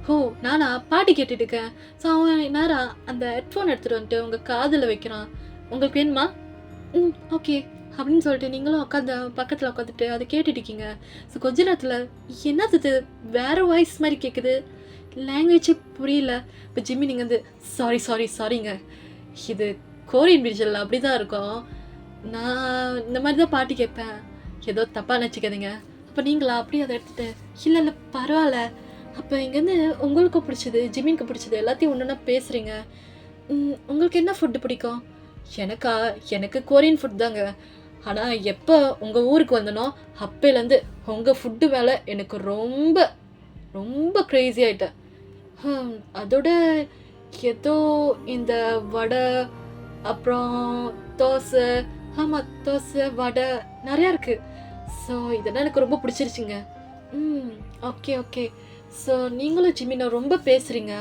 ஓ! நானா பாட்டு கேட்டுட்டு இருக்கேன். ஸோ அவன் நேரா அந்த ஹெட்ஃபோன் எடுத்துட்டு வந்துட்டு உங்க காதுல வைக்கிறான். உங்களுக்கு வேணுமா? ஓகே. அப்படின்னு சொல்லிட்டு நீங்களும் உட்காந்து பக்கத்துல உட்காந்துட்டு அத கேட்டுட்டு இருக்கீங்க. ஸோ கொஞ்ச நேரத்துல என்னது இது? வேற வாய்ஸ் மாரி கேட்குது. லாங்குவேஜே புரியல. இப்போ ஜிம்மி நீங்க வந்து சாரிங்க. இது கோரியன் விஜுவல் அப்படிதான் இருக்கும். நான் இந்த மாதிரி தான் பாட்டு கேட்பேன். ஏதோ தப்பா நினச்சிக்காதீங்க. அப்போ நீங்களா அப்படியே அதை எடுத்துட்டு, இல்ல பரவாயில்ல. அப்போ இங்கேருந்து உங்களுக்கு பிடிச்சது, ஜிம்மிக்கு பிடிச்சது எல்லாத்தையும் ஒன்று ஒன்றா பேசுகிறீங்க. உங்களுக்கு என்ன ஃபுட்டு பிடிக்கும்? எனக்கா? எனக்கு கொரியன் ஃபுட் தாங்க. ஆனால் எப்போ உங்கள் ஊருக்கு வந்தனோ அப்போலேருந்து உங்கள் ஃபுட்டு மேலே எனக்கு ரொம்ப ரொம்ப க்ரேஸி ஆயிட்டேன். அதோட ஏதோ இந்த வடை, அப்புறம் தோசை, ஆமாம் தோசை வடை நிறையா இருக்குது. ஸோ இதெல்லாம் எனக்கு ரொம்ப பிடிச்சிருச்சுங்க. Okay okay. ஸோ நீங்களும் ஜிம்மினை ரொம்ப பேசுகிறீங்க.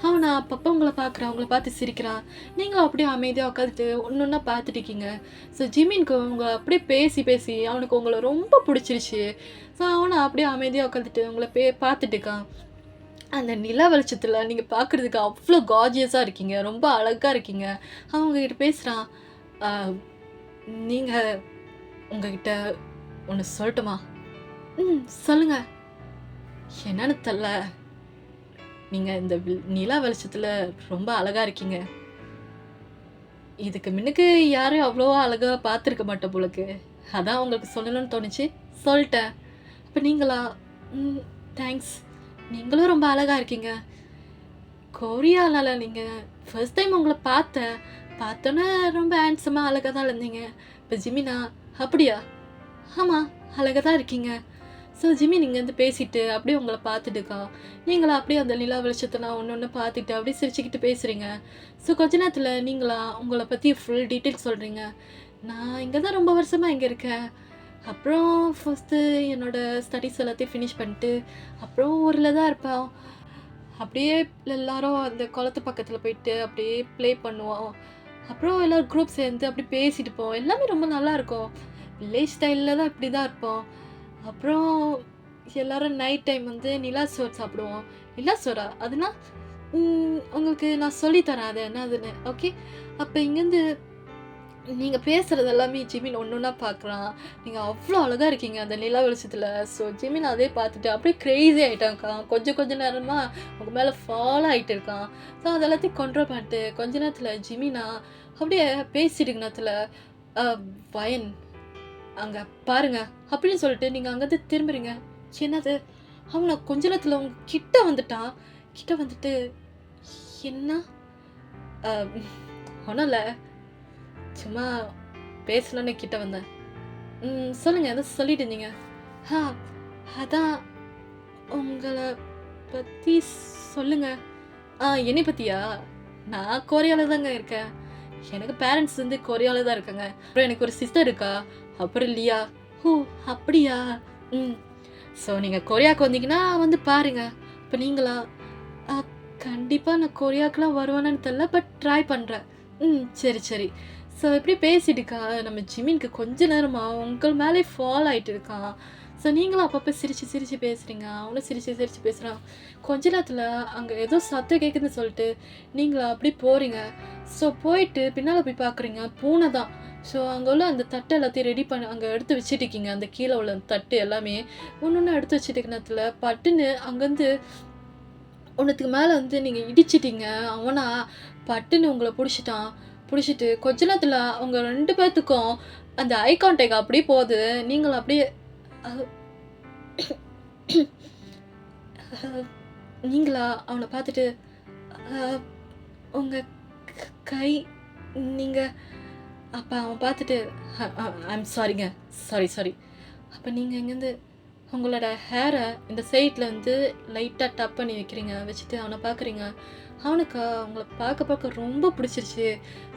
அவனை அப்பப்போ உங்களை பார்க்குறான், உங்களை பார்த்து சிரிக்கிறான். நீங்களும் அப்படியே அமைதியாக உட்காந்துட்டு ஒன்று ஒன்றா பார்த்துட்டு இருக்கீங்க. ஸோ ஜிம்மினுக்கு உங்களை அப்படியே பேசி பேசி அவனுக்கு உங்களை ரொம்ப பிடிச்சிருச்சு. ஸோ அவனை அப்படியே அமைதியாக உட்காந்துட்டு உங்களை பார்த்துட்டு இருக்கான். அந்த நிலா வெளிச்சத்தில் நீங்கள் பார்க்குறதுக்கு அவ்வளோ கார்ஜியஸாக இருக்கீங்க, ரொம்ப அழகாக இருக்கீங்க. அவன் உங்ககிட்ட பேசுகிறான். நீங்கள் உங்ககிட்ட ஒன்று சொல்லட்டுமா? சொல்லுங்க. என்னன்னு தெரில, நீங்கள் இந்த நிலா வெளிச்சத்தில் ரொம்ப அழகாக இருக்கீங்க. இதுக்கு முன்னுக்கு யாரும் அவ்வளோவா அழகாக பார்த்துருக்க மாட்டோம் போலக்கு. அதான் உங்களுக்கு சொல்லணும்னு தோணுச்சு, சொல்லிட்டேன். அப்போ நீங்களா? தேங்க்ஸ். நீங்களும் ரொம்ப அழகாக இருக்கீங்க. கொரியாவில் நீங்கள் ஃபர்ஸ்ட் டைம் உங்களை பார்த்தோன்னே ரொம்ப ஹேண்ட்ஸமாக அழகாக தான் இருந்தீங்க. இப்போ ஜிம்மினா? அப்படியா? ஆமாம், அழகாக தான் இருக்கீங்க. ஸோ ஜிம்மி நீங்கள் வந்து பேசிட்டு அப்படியே உங்களை பார்த்துட்டுக்கா. நீங்களா அப்படியே அந்த நிலா வெளிச்சத்தெல்லாம் ஒன்று ஒன்று பார்த்துட்டு அப்படியே சிரிச்சுக்கிட்டு பேசுகிறீங்க. ஸோ கொஞ்ச நேரத்தில் நீங்களா உங்களை பற்றி ஃபுல் டீட்டெயில்ஸ் சொல்கிறீங்க. நான் இங்கே தான் ரொம்ப வருஷமாக இங்கே இருக்கேன். அப்புறம் ஃபஸ்ட்டு என்னோடய ஸ்டடீஸ் எல்லாத்தையும் ஃபினிஷ் பண்ணிட்டு அப்புறம் ஊரில் தான் இருப்பேன். அப்படியே எல்லாரும் அந்த குளத்து பக்கத்தில் போயிட்டு அப்படியே ப்ளே பண்ணுவோம். அப்புறம் எல்லோரும் குரூப் சேர்ந்து அப்படி பேசிட்டு போவோம். எல்லாமே ரொம்ப நல்லாயிருக்கும். வில்லேஜ் ஸ்டைலில் தான் இப்படி தான் இருப்போம். அப்புறம் எல்லோரும் நைட் டைம் வந்து நிலா சோறு சாப்பிடுவோம். நிலா சோறா? அதுனா உங்களுக்கு நான் சொல்லித்தரேன் அது என்னதுன்னு. ஓகே. அப்போ இங்கேருந்து நீங்க பேசுறது எல்லாமே ஜிமின் ஒண்ணொன்னா பார்க்குறான். நீங்க அவ்ளோ அழகா இருக்கீங்க அந்த நிலா வெளிச்சத்துல. ஸோ ஜிமின் அதே பார்த்துட்டு அப்படியே கிரேஸி ஆயிட்டான்க்கா. கொஞ்ச நேரமா உங்க மேல ஃபால் ஆயிட்டு இருக்கான். ஸோ அது எல்லாத்தையும் கண்ட்ரோல் பண்ணிட்டு கொஞ்ச நேரத்துல ஜிமினா அப்படியே பேசிட்டு இருக்க நேரத்துல, அ வயன் அங்க பாருங்க அப்படின்னு சொல்லிட்டு நீங்க அங்கருந்து திரும்புறீங்க. என்னது? அவன கொஞ்ச நேரத்துல உங்க கிட்ட வந்துட்டான். கிட்ட வந்துட்டு, என்ன? அ ஒண்ணும் இல்ல. சும்மா பேசலான்னு கிட்ட வந்தேன். சொல்லுங்க. ஏதோ சொல்லிட்டு இருந்தீங்க. ஆ அதான் உங்கள பத்தி சொல்லுங்க. என்னைய பத்தியா? நான் கொரியால தாங்க இருக்கேன். எனக்கு பேரண்ட்ஸ் வந்து கொரியால தான் இருக்காங்க. அப்புறம் எனக்கு ஒரு சிஸ்டர் இருக்கா. அப்புறம் லியா. ஓ! அப்படியா? ம். ஸோ நீங்க கொரியாவுக்கு வந்தீங்கன்னா வந்து பாருங்க. இப்ப நீங்களா? அ கண்டிப்பா நான் கொரியாவுக்குலாம் வருவேனான்னு தெரியல. பட் ட்ரை பண்றேன். சரி, சரி. ஸோ இப்படி பேசிட்டு இருக்கா, நம்ம ஜிமின்க்கு கொஞ்ச நேரமா உங்கள் மேலே ஃபால் ஆயிட்டு இருக்கான். ஸோ நீங்களும் அப்பப்போ சிரிச்சு சிரிச்சு பேசுறீங்க. அவனும் சிரிச்சு சிரிச்சு பேசுறான். கொஞ்ச நேரத்துல அங்க ஏதோ சத்தம் கேட்குதுன்னு சொல்லிட்டு, நீங்களா அப்படி போறீங்க. ஸோ போயிட்டு பின்னால போய் பார்க்குறீங்க, பூனை தான். ஸோ அங்க உள்ள அந்த தட்டு எல்லாத்தையும் ரெடி பண்ணி அங்க எடுத்து வச்சுட்டு இருக்கீங்க. அந்த கீழ உள்ள தட்டு எல்லாமே ஒண்ணொண்ணா எடுத்து வச்சுட்டு இருக்க நேரத்துல, பட்டுன்னு அங்கருந்து ஒன்னுத்துக்கு மேல வந்து நீங்க இடிச்சிட்டீங்க. அவனா பட்டுன்னு உங்கள புடிச்சுட்டான். புடிச்சிட்டு கொஞ்ச நேரத்துல அவங்க 2 பேத்துக்கும் அந்த ஐ கான்டாக்ட் அப்படியே போது. நீங்களும் அப்படியே அ அ நீங்களா அவன பார்த்துட்டு, அ உங்க கை நீங்க அப்ப அவன் பார்த்துட்டு, அ அ ஐம் சாரிங்க. Sorry, sorry. அப்ப நீங்க இங்கேருந்து உங்களோட ஹேர இந்த சைட்ல வந்து லைட்டா டப் பண்ணி வைக்கிறீங்க. வச்சுட்டு அவன பார்க்குறீங்க. அவனுக்கு அவங்கள பார்க்க பார்க்க ரொம்ப பிடிச்சிருச்சு.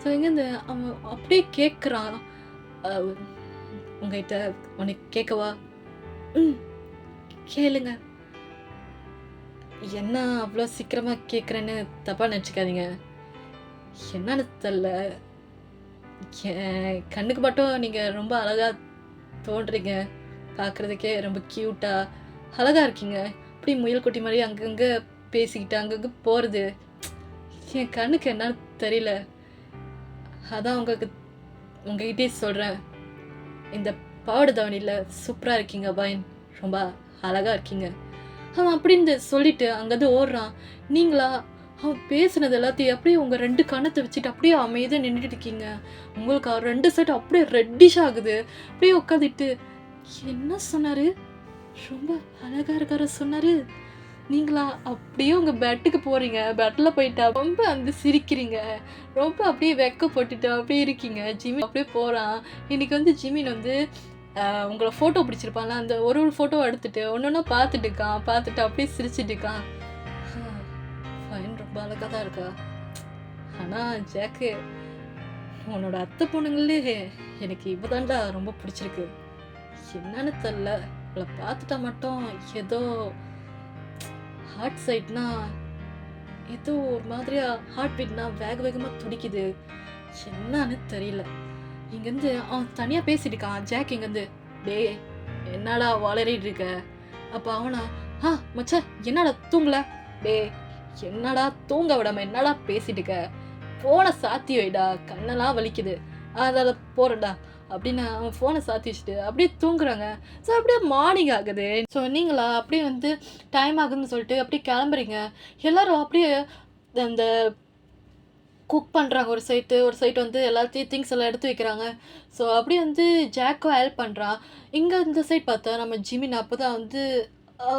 ஸோ இங்கேருந்து அவன் அப்படியே கேட்குறான். அ உங்ககிட்ட ஒண்ணு கேட்கவா? ம். கேளுங்க. என்ன அவ்ளோ சீக்கிரமா கேட்குறேன்னு தப்பா நெனச்சுக்காதீங்க. என்னன்னு தெர்ல. என் கண்ணுக்கு மட்டும் நீங்க ரொம்ப அழகா தோன்றீங்க. பார்க்குறதுக்கே ரொம்ப கியூட்டா, அழகா இருக்கீங்க. அப்படியே முயல் குட்டி மாரி அங்கங்க பேசிக்கிட்டு, அங்கங்க போறது. என் கண்ணுக்கு என்னன்னு தெரியல. அதான் உங்ககிட்டயே சொல்றேன். இந்த பாவாடை தாவணியில சூப்பரா இருக்கீங்க பாய்ன். ரொம்ப அழகா இருக்கீங்க. அவன் அப்படின்னு சொல்லிட்டு அங்கருந்து ஓடுறான். நீங்களா அவன் பேசுனது எல்லாத்தையும் அப்படியே உங்க 2 கண்ணத்த வச்சுட்டு அப்படியே அமைதியா நின்னுட்டு இருக்கீங்க. உங்களுக்கு 2 சைடு அப்படியே ரெட்டிஷ் ஆகுது. அப்படியே உட்காந்துட்டு, என்ன சொன்னாரு? ரொம்ப அழகா இருக்காரு சொன்னாரு. நீங்களா அப்படியே உங்க பெட்டுக்கு போறீங்க. பெட்ல போயிட்டா ரொம்ப வந்து சிரிக்கிறீங்க. ரொம்ப அப்படியே வெட்கப்பட்டுட்டு அப்படியே இருக்கீங்க. ஜிமின் அப்படியே போறான். இன்னைக்கு வந்து ஜிமின் வந்து உங்கள ஃபோட்டோ பிடிச்சிருப்பான்ல, அந்த ஒரு ஒரு ஃபோட்டோவ எடுத்துட்டு ஒன்னொன்னா பார்த்துட்டு இருக்கான். பார்த்துட்டு அப்படியே சிரிச்சுட்டு இருக்கான். ஃபைன் ரொம்ப அழகா தான் இருக்கா. ஆனா ஜாக்கு, உன்னோட அத்தை பொண்ணுங்களே எனக்கு இவ தான்டா ரொம்ப பிடிச்சிருக்கு. என்னன்னு தெரியல. அவள பார்த்துட்டா மட்டும் ஏதோ ஹார்ட் சைட்னா ஏதோ ஒரு மாதிரியா ஹார்ட் பீட்னா வேக வேகமா துடிக்குது. என்னன்னு தெரியல. இங்கேருந்து அவன் தனியா பேசிட்டு இருக்கான். ஜாக் இங்கேருந்து, டேய் என்னடா வளரிட்டு இருக்க? அப்ப அவனா, மச்சான் என்னடா தூங்கல? டேய் என்னடா தூங்க விடாம என்னடா பேசிட்டு இருக்க? ஃபோனை சாத்தி வைடா, கண்ணெல்லாம் வலிக்குது. அதால போறேன்டா அப்படின்னு அவன் ஃபோனை சாத்தி வச்சுட்டு அப்படியே தூங்குறாங்க. ஸோ அப்படியே மார்னிங் ஆகுது. ஸோ நீங்களா அப்படியே வந்து டைம் ஆகுதுன்னு சொல்லிட்டு அப்படியே கிளம்புறீங்க. எல்லாரும் அப்படியே அந்த குக் பண்ணுறாங்க ஒரு சைட் வந்து எல்லாத்தையும் திங்ஸ் எல்லாம் எடுத்து வைக்கிறாங்க. ஸோ அப்படியே வந்து ஜாக்கும் ஹெல்ப் பண்ணுறான். இங்கே இந்த சைட் பார்த்தா நம்ம ஜிமின் அப்போ தான் வந்து ஆ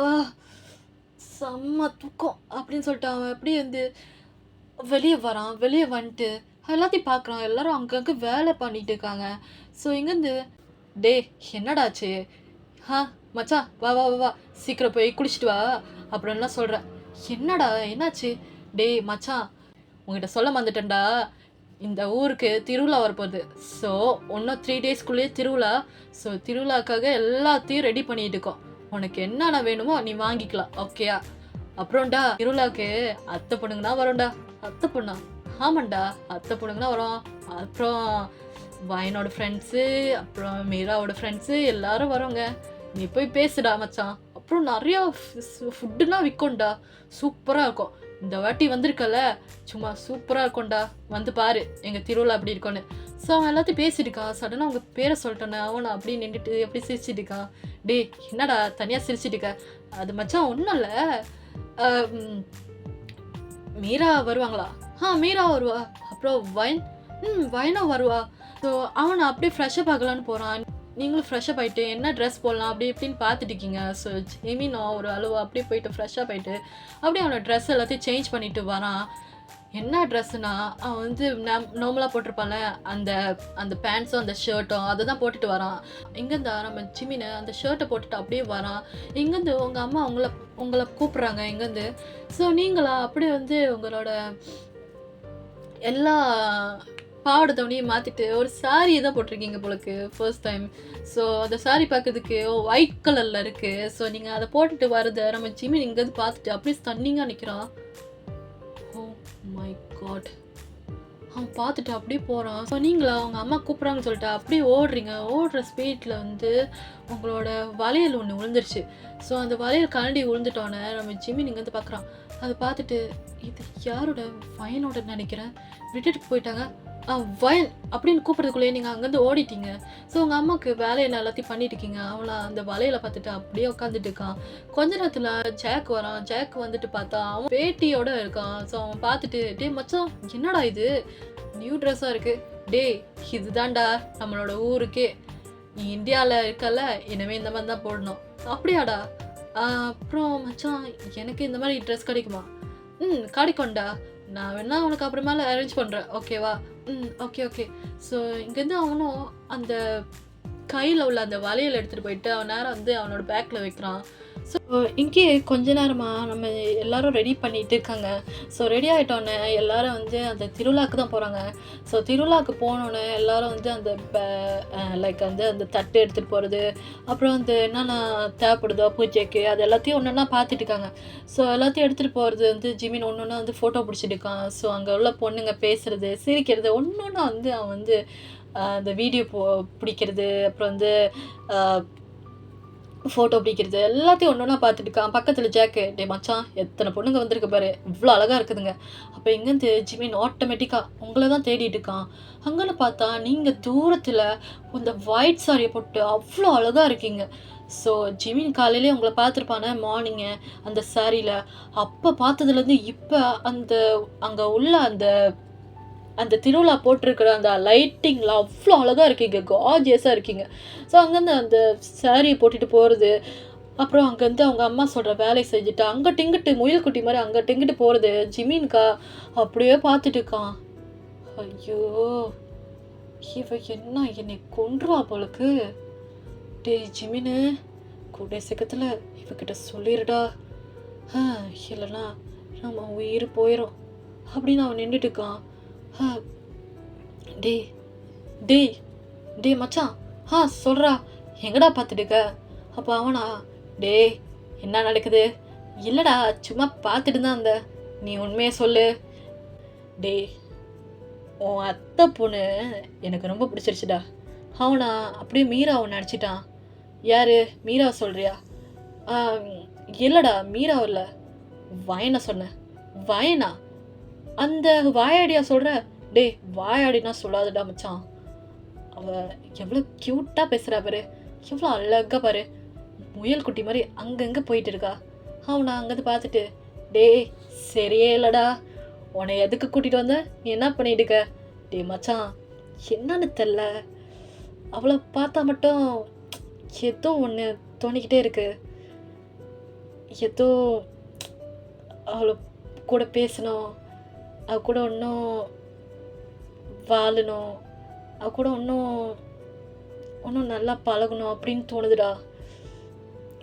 செம்ம தூக்கம் அப்படின்னு சொல்லிட்டு அவன் அப்படியே வந்து வெளியே வரான். வெளியே வந்துட்டு எல்லாத்தையும் பார்க்குறான். எல்லாரும் அங்கங்கே வேலை பண்ணிட்டு இருக்காங்க. ஸோ இங்கேருந்து, டேய் என்னடாச்சு? ஆ மச்சான் வா வா வா வா சீக்கிரம் போய் குளிச்சுட்டு வா அப்புறம்லாம் சொல்கிறேன். என்னடா என்னாச்சு? டேய் மச்சான் உங்ககிட்ட சொல்ல மறந்துட்டேன்டா. இந்த ஊருக்கு திருவிழா வரப்போகுது. ஸோ இன்னும் 3 டேஸ்க்குள்ளேயே திருவிழா. ஸோ திருவிழாக்காக எல்லாத்தையும் ரெடி பண்ணிட்டு இருக்கோம். உனக்கு என்னென்ன வேணுமோ நீ வாங்கிக்கலாம். ஓகேயா? அப்புறம்டா திருவிழாவுக்கு அத்தை பொண்ணுங்கன்னா வரும்டா. அத்தை பொண்ணா? ஆமாண்டா அத்தை பொண்ணுங்கன்னா வரும். அப்புறம் வயனோட ஃப்ரெண்ட்ஸு, அப்புறம் மீராவோட ஃப்ரெண்ட்ஸு எல்லாரும் வரோங்க. நீ போய் பேசுடா மச்சான். அப்புறம் நிறையா ஃபுட்டுலாம் விற்கும்டா. சூப்பராக இருக்கும். இந்த வாட்டி வந்திருக்கல சும்மா சூப்பராக இருக்கும்டா. வந்து பாரு எங்கள் திருவிழா அப்படி இருக்கும்னு. ஸோ அவன் எல்லாத்தையும் பேசிட்டு இருக்கான். சடனாக அவங்க பேரை சொல்லிட்டோன்னே அவனை அப்படியே நின்றுட்டு அப்படி சிரிச்சிட்டு இருக்கான். டே என்னடா தனியாக சிரிச்சிட்டு இருக்க? அது மச்சான் ஒன்றும் இல்லை, மீரா வருவாங்களா? மீரா வருவா. அப்புறம் வயனும் வருவா. ஸோ அவனை அப்படியே ஃப்ரெஷ்ஷப் ஆகலான்னு போகிறான். நீங்களும் ஃப்ரெஷ்ஷப் ஆகிட்டு என்ன ட்ரெஸ் போடலாம் அப்படி இப்படின்னு பார்த்துட்டு இருக்கீங்க. ஸோ ஜெமினோ ஒரு அளவு அப்படியே போயிட்டு ஃப்ரெஷ்ஷப் ஆகிட்டு அப்படியே அவனோட ட்ரெஸ் எல்லாத்தையும் சேஞ்ச் பண்ணிட்டு வரான். என்ன ட்ரெஸ்ஸுனா அவன் வந்து நார்மலாக போட்டிருப்பான்ல அந்த அந்த பேண்ட்ஸும் அந்த ஷர்ட்டும் அதை தான் போட்டுட்டு வரான். இங்கேருந்து நம்ம ஜிமினை அந்த ஷர்ட்டை போட்டுட்டு அப்படியே வரான். இங்கேருந்து உங்கள் அம்மா உங்களை கூப்பிட்றாங்க இங்கேருந்து. ஸோ நீங்களா அப்படியே வந்து உங்களோட எல்லா பாவாடை துணியும் மாற்றிட்டு ஒரு சாரீ தான் போட்டிருக்கீங்க போலக்கு ஃபர்ஸ்ட் டைம். ஸோ அந்த சாரீ பார்க்கறதுக்கு ஒயிட் கலரில் இருக்குது. ஸோ நீங்கள் அதை போட்டுட்டு வரதை நம்ம ஜிமின் இங்கேருந்து பார்த்துட்டு அப்படியே ஸ்டன்னிங்காக நிற்கிறான். ஓ மை காட், அவன் பார்த்துட்டு அப்படியே போகிறான். ஸோ நீங்களா அவங்க அம்மா கூப்பிட்றாங்கன்னு சொல்லிட்டு அப்படியே ஓடுறீங்க. ஓடுற ஸ்பீடில் வந்து உங்களோட வளையல் ஒன்று விழுந்துருச்சு. ஸோ அந்த வளையல் கரண்டி விழுந்துட்டோன்னே நம்ம ஜிமின் இங்கேருந்து பார்க்குறான். அதை பார்த்துட்டு இது யாரோட வயனோட நினைக்கிறேன், விட்டுட்டு போயிட்டாங்க. வயன் அப்படின்னு கூப்பிட்றதுக்குள்ளேயே நீங்கள் அங்கேருந்து ஓடிட்டீங்க. ஸோ உங்கள் அம்மாவுக்கு வேலையை எல்லாத்தையும் பண்ணிட்டு இருக்கீங்க. அவளை அந்த வலையில் பார்த்துட்டு அப்படியே உட்காந்துட்டு இருக்கான். கொஞ்ச நேரத்தில் ஜாக் வரான். ஜாக் வந்துட்டு பார்த்தா அவன் பேட்டியோட இருக்கான். ஸோ அவன் பார்த்துட்டு டே மச்சான் என்னடா இது நியூ ட்ரெஸ்ஸாக இருக்குது, டே இதுதான்டா நம்மளோட ஊருக்கே, நீ இந்தியாவில் இருக்கல இனிமேல் இந்த மாதிரி தான் போடணும். அப்படியாடா? அப்புறம் மச்சான் எனக்கு இந்த மாதிரி ட்ரெஸ் கிடைக்குமா? கிடைக்கும்டா, நான் வேணா உனக்கு அப்புறமேல அரேஞ்ச் பண்ணுறேன், ஓகேவா? ஓகே. ஸோ இங்கேருந்து அவனும் அந்த கையில் உள்ள அந்த வலையில் எடுத்துகிட்டு போயிட்டு அவன் நேரம் வந்து அவனோட பேக்கில் வைக்கிறான். ஸோ இங்கே கொஞ்ச நேரமாக நம்ம எல்லோரும் ரெடி பண்ணிகிட்டு இருக்காங்க. ஸோ ரெடி ஆகிட்டோன்னே எல்லோரும் வந்து அந்த திருவிழாக்கு தான் போகிறாங்க. ஸோ திருவிழாக்கு போனோன்னே எல்லோரும் வந்து அந்த லைக் வந்து அந்த தட்டு எடுத்துகிட்டு போகிறது, அப்புறம் வந்து என்னென்ன தேவைப்படுதோ பூஜைக்கு அது எல்லாத்தையும் ஒன்று ஒன்றா பார்த்துட்டு இருக்காங்க. ஸோ எல்லாத்தையும் எடுத்துகிட்டு போகிறது வந்து ஜிமின் ஒன்று ஒன்றா வந்து ஃபோட்டோ பிடிச்சிட்டு இருக்கான். ஸோ அங்கே உள்ள பொண்ணுங்க பேசுகிறது சிரிக்கிறது ஒன்று ஒன்றா வந்து அவன் வந்து அந்த வீடியோ பிடிக்கிறது, அப்புறம் வந்து ஃபோட்டோ பிடிக்கிறது எல்லாத்தையும் ஒன்று ஒன்றா பார்த்துட்டு இருக்கான். பக்கத்தில் ஜாக்கு டே மச்சான் எத்தனை பொண்ணுங்க வந்திருக்கு பாரு, இவ்வளோ அழகாக இருக்குதுங்க. அப்போ இங்கேருந்து ஜிமின் ஆட்டோமேட்டிக்காக உங்களை தான் தேடிட்டு இருக்கான். அங்கன்னு பார்த்தா நீங்கள் தூரத்தில் இந்த ஒயிட் சாரியை போட்டு அவ்வளோ அழகாக இருக்கீங்க. ஸோ ஜிமின் காலையிலே உங்களை பார்த்துருப்பானே மார்னிங்கு அந்த சாரியில். அப்போ பார்த்ததுலேருந்து இப்போ அந்த அங்கே உள்ள அந்த திருவிழா போட்டிருக்கிற அந்த லைட்டிங்கில் அவ்வளோ அழகாக இருக்கீங்க, கார்ஜியஸாக இருக்கீங்க. ஸோ அங்கேருந்து அந்த சாரியை போட்டுட்டு போகிறது, அப்புறம் அங்கேருந்து அவங்க அம்மா சொல்கிற வேலையை செஞ்சுட்டு அங்கிட்டு இங்கிட்டு முயல் குட்டி மாதிரி அங்கிட்டு இங்கிட்டு போகிறது ஜிமின்கா அப்படியே பார்த்துட்டு இருக்கான். ஐயோ இவ என்ன என்னை கொன்றுவா போலுக்கு. டே ஜிமின்னு கூடிய சீக்கிரத்தில் இவகிட்ட சொல்லிடுடா, இல்லைன்னா நம்ம உயிர் போயிடும் அப்படின்னு அவன் நின்றுட்டு இருக்கான். டே மச்சான் சொல்கிறா எங்கடா பார்த்துட்டுக்க? அப்போ அவனா டே என்ன நடக்குது? இல்லைடா சும்மா பார்த்துட்டு தான் அந்த, நீ உண்மையை சொல்லு. டே உன் அத்தை பொண்ணு எனக்கு ரொம்ப பிடிச்சிருச்சுடா. அவனா அப்படியே மீராவை நினச்சிட்டான். யார் மீராவை சொல்கிறியா? இல்லைடா மீராவை இல்லை, வயனை சொன்னேன். வயனா? அந்த வாயாடியா சொல்கிற? டே வாயாடினா சொல்லாதுடா மச்சான். அவள் எவ்வளோ க்யூட்டாக பேசுகிறா பாரு, எவ்வளோ அழகாக பாரு, முயல் குட்டி மாதிரி அங்கங்கே போயிட்டு இருக்கா. அவனை அங்கேருந்து பார்த்துட்டு டே சரியே இல்லைடா, உன்னை எதுக்கு கூட்டிகிட்டு வந்த, நீ என்ன பண்ணிட்டு இருக்க? டே மச்சான் என்னன்னு தெரில, அவளை பார்த்தா மட்டும் ஏதோ ஒன்று தோணிக்கிட்டே இருக்கு. ஏதோ அவளை கூட பேசணும், அவ கூட இன்னும் வாழணும், அவ கூட இன்னும் நல்லா பழகணும் அப்படின்னு தோணுதுடா.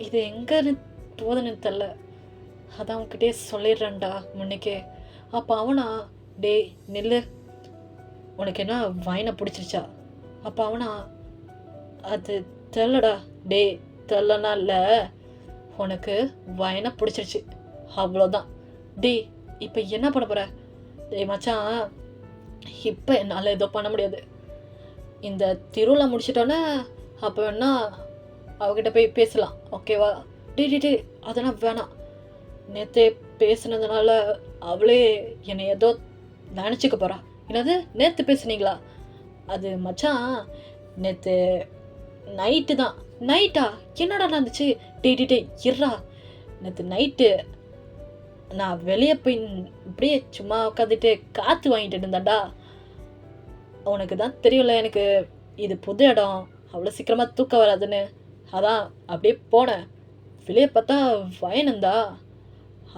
இது எங்கன்னு தோணுன்னு தெரில, அதான் அவன்கிட்டே சொல்லிடுறேன்டா முன்னைக்கே. அப்போ அவனா டே நெல்லு, உனக்கு என்ன வயனை பிடிச்சிருச்சா? அப்போ அவனா அது தெரிலடா. டே தெரிலனா இல்லை, உனக்கு வயனை பிடிச்சிருச்சு அவ்வளோதான். டே இப்போ என்ன பண்ண போகிற? டேய் மச்சான் இப்போ என்னால் ஏதோ பண்ண முடியாது, இந்த திருவிழா முடிச்சிட்டோன்னே அப்போ வேணா அவகிட்ட போய் பேசலாம், ஓகேவா? டே அதெல்லாம் வேணாம். நேற்றே பேசுனதுனால அவளே என்னை ஏதோ நினச்சிக்க போகிறா. என்னது நேற்று பேசுனீங்களா? அது மச்சான், நேற்று நைட்டு தான். நைட்டா? என்னடா நடந்துச்சு? டேய் டேய் டேய் இர்றா. நேற்று நைட்டு நான் வெளியே போய் இப்படியே சும்மா உட்காந்துட்டு காற்று வாங்கிட்டு இருந்தேன்டா. உனக்கு தான் தெரியும்ல, எனக்கு இது புது இடம், அவ்வளோ சீக்கிரமாக தூக்கம் வராதுன்னு. அதான் அப்படியே போனேன். வெளியே பார்த்தா வயனந்தா.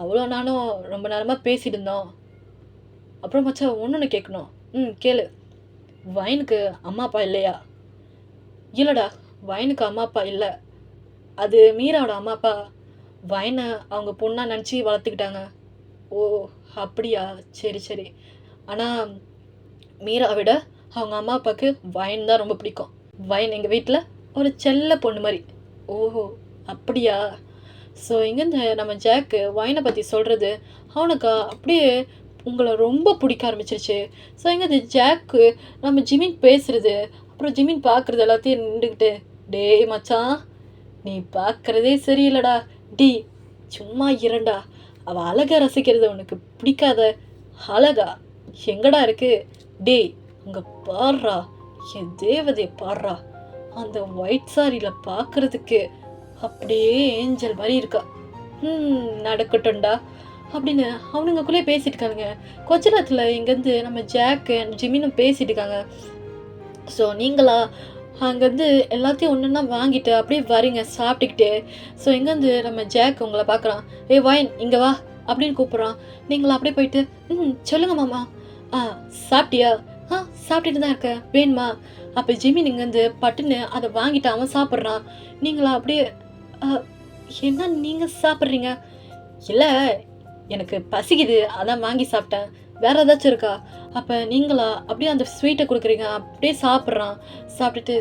அவ்வளோ நானும் ரொம்ப நேரமாக பேசிட்டு இருந்தோம். அப்புறம் மச்சான் ஒன்று கேட்கணும். கேளு. வயனுக்கு அம்மா அப்பா இல்லையா? இல்லைடா, வயனுக்கு அம்மா அப்பா இல்லை. அது மீராவோட அம்மா அப்பா வயனை அவங்க பொண்ணாக நினச்சி வளர்த்துக்கிட்டாங்க. ஓ அப்படியா, சரி சரி. ஆனால் மீரா விட அவங்க அம்மா அப்பாவுக்கு வயன் தான் ரொம்ப பிடிக்கும். வயன் எங்கள் வீட்டில் ஒரு செல்ல பொண்ணு மாதிரி. ஓஹோ அப்படியா. ஸோ இங்கேருந்து நம்ம ஜாக்கு வயனை பற்றி சொல்கிறது அவனுக்கு அப்படியே உங்களை ரொம்ப பிடிக்க ஆரம்பிச்சிருச்சு. ஸோ இங்கே ஜாக்கு நம்ம ஜிமின் பேசுகிறது, அப்புறம் ஜிமின் பார்க்குறது எல்லாத்தையும் நின்றுக்கிட்டு, டேய் மச்சான் நீ பார்க்குறதே சரியில்லடா. டி சும்மா இரண்டா. அவள் அழகை ரசிக்கிறது உனக்கு பிடிக்காத? அழகா எங்கடா இருக்கு? டேய் அங்கே பாடுறா, என் தேவதையை பாடுறா. அந்த ஒயிட் சாரியில் பார்க்குறதுக்கு அப்படியே ஏஞ்சல் மாதிரி இருக்கா. நடக்கட்டும்டா அப்படின்னு அவனுங்கக்குள்ளே பேசிட்டு இருக்காங்க. கொஞ்ச நேரத்தில் இங்கேருந்து நம்ம ஜாக்கு ஜிமினும் பேசிட்டு இருக்காங்க. ஸோ நீங்களா அங்கேருந்து எல்லாத்தையும் ஒன்றுன்னா வாங்கிட்டு அப்படியே வரீங்க சாப்பிட்டுக்கிட்டு. ஸோ இங்கேருந்து நம்ம ஜாக் உங்களை பார்க்குறான். ஏ வயன் இங்கே வா அப்படின்னு கூப்பிட்றான். நீங்களா அப்படியே போயிட்டு சொல்லுங்க மாமா. சாப்பிட்டியா? சாப்பிட்டுட்டு தான் இருக்கேன், வேணுமா? அப்போ ஜிமின் இங்கேருந்து பட்டுன்னு அதை வாங்கிட்டு அவன் சாப்பிட்றான். நீங்களா அப்படியே என்ன நீங்கள் சாப்பிட்றீங்க? இல்லை எனக்கு பசிக்குது அதான் வாங்கி சாப்பிட்டேன், வேற ஏதாச்சும் இருக்கா? அப்போ நீங்களா அப்படியே அந்த ஸ்வீட்டை கொடுக்குறீங்க, அப்படியே சாப்பிட்றான். சாப்பிட்டுட்டு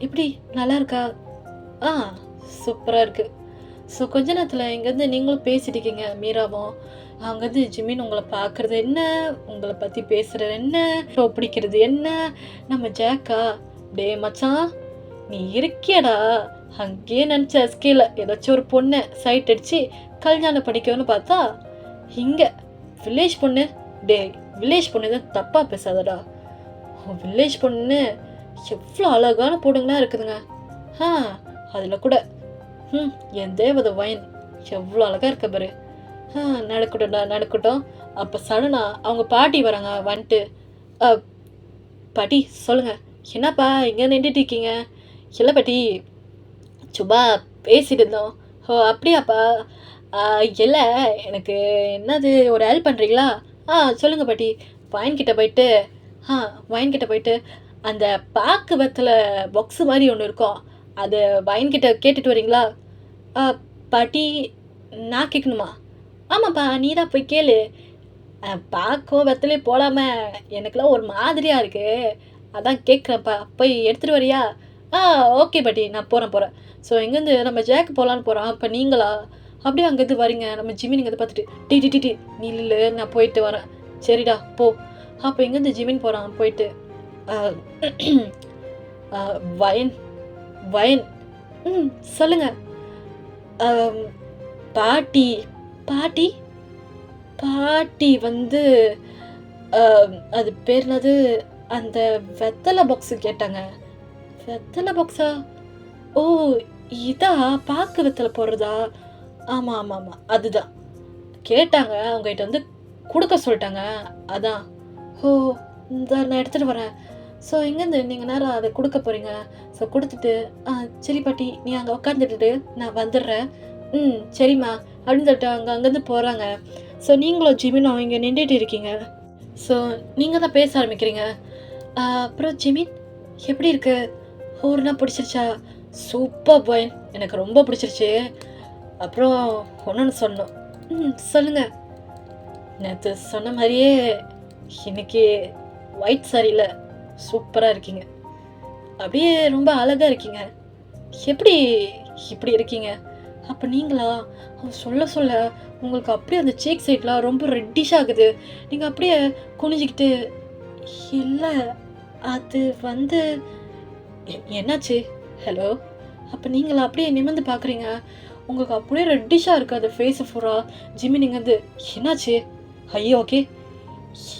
எப்படி நல்லா இருக்கா? சூப்பராக இருக்குது. ஸோ கொஞ்ச நேரத்தில் இங்கேருந்து நீங்களும் பேசிட்டு இருக்கீங்க மீராவும். அங்கேருந்து ஜிமின் உங்களை பார்க்குறது என்ன, உங்களை பற்றி பேசுகிறது என்ன, ஷோ பிடிக்கிறது என்ன. நம்ம ஜாக்கா, டே மச்சான் நீ இருக்கியடா, அங்கேயே நினச்ச எஸ்கேல ஏதாச்சும் ஒரு பொண்ணை சைட் அடித்து கல்யாணம் படிக்கணும்னு பார்த்தா இங்கே வில்லேஜ் பொண்ணு. டே வில்லேஜ் பொண்ணு தான் தப்பாக பேசாதடா. வில்லேஜ் பொண்ணு எவ்வளோ அழகான பொண்ணுங்களாம் இருக்குதுங்க. அதில் கூட என் தேவதை வயன் எவ்வளோ அழகாக இருக்க பாரு. நடக்கட்டும்டா நடக்கட்டும். அப்போ சடனா அவங்க பாட்டி வராங்க. வந்துட்டு பாட்டி சொல்லுங்கள், என்னப்பா இங்கே நின்றுட்டு இருக்கீங்க? இல்லை பாட்டி சும்மா பேசிட்டு இருந்தோம். அப்படியாப்பா? இல்லை எனக்கு என்னது ஒரு ஹெல்ப் பண்ணுறீங்களா? சொல்லுங்கள் பாட்டி. வயன்கிட்ட போயிட்டு அந்த பாக்கு வெத்தலை பாக்ஸு மாதிரி ஒன்று இருக்கும், அது வயன்கிட்ட கேட்டுட்டு வரீங்களா? பாட்டி நான் கேட்கணுமா? ஆமாப்பா நீ தான் போய் கேளு. பாக்கும் வெத்தலையே போடாமல் எனக்குலாம் ஒரு மாதிரியாக இருக்குது, அதான் கேட்குறேன்ப்பா, போய் எடுத்துகிட்டு வரியா? ஓகே பாட்டி நான் போகிறேன். ஸோ எங்கேருந்து நம்ம ஜாக்கு போகலான்னு போகிறான். அப்போ நீங்களா அப்படியே அங்கேருந்து வரீங்க. நம்ம ஜிமின் இங்கே பார்த்துட்டு டி நீ இல்லை நான் போயிட்டு வரேன். சரிடா போ. அப்போ எங்கேருந்து ஜிமின் போகிறான். போயிட்டு வயன் சொல்லுங்க. பாட்டி வந்து அது பேர் என்னது, அந்த வெத்தலை பாக்ஸு கேட்டாங்க. வெத்தலை பாக்ஸா? ஓ இதா பாக்கு வெத்தலை போடுறதா? ஆமாம் அதுதான் கேட்டாங்க. அவங்ககிட்ட வந்து கொடுக்க சொல்லிட்டாங்க, அதான். ஓ இந்த நான் எடுத்துகிட்டு வரேன். ஸோ இங்கேருந்து நீங்கள் நேரம் அதை கொடுக்க போகிறீங்க. ஸோ கொடுத்துட்டு சரி பாட்டி நீ அங்கே உட்காந்துட்டு நான் வந்துடுறேன். சரிம்மா அப்படின்னு சொல்லிட்டு அங்கேருந்து போகிறாங்க. ஸோ நீங்களும் ஜிமினும் இங்கே நின்றுட்டு இருக்கீங்க. ஸோ நீங்கள் தான் பேச ஆரம்பிக்கிறீங்க. அப்புறம் ஜிமின் எப்படி இருக்கு? ஊர்னா பிடிச்சிருச்சா? சூப்பர் பாய், எனக்கு ரொம்ப பிடிச்சிருச்சு. அப்புறம் ஒன்று சொல்லணும். சொல்லுங்கள். நேற்று சொன்ன மாதிரியே இன்னைக்கு ஒயிட் சாரியில் சூப்பராக இருக்கீங்க, அப்படியே ரொம்ப அழகாக இருக்கீங்க. எப்படி இப்படி இருக்கீங்க? அப்போ நீங்களா? அவன் சொல்ல உங்களுக்கு அப்படியே அந்த சீக் சைட்லாம் ரொம்ப ரெட்டிஷ் ஆகுது. நீங்கள் அப்படியே குனிஞ்சிக்கிட்டு, இல்லை அது வந்து என்னாச்சு? ஹலோ. அப்போ நீங்களா அப்படியே நிமிர்ந்து பார்க்குறீங்க. உங்களுக்கு அப்படியே ரெட்டிஷாக இருக்குது அது ஃபேஸு ஃபுல்லாக. ஜிம்மி நீங்கள் வந்து என்னாச்சு? ஐயோ ஓகே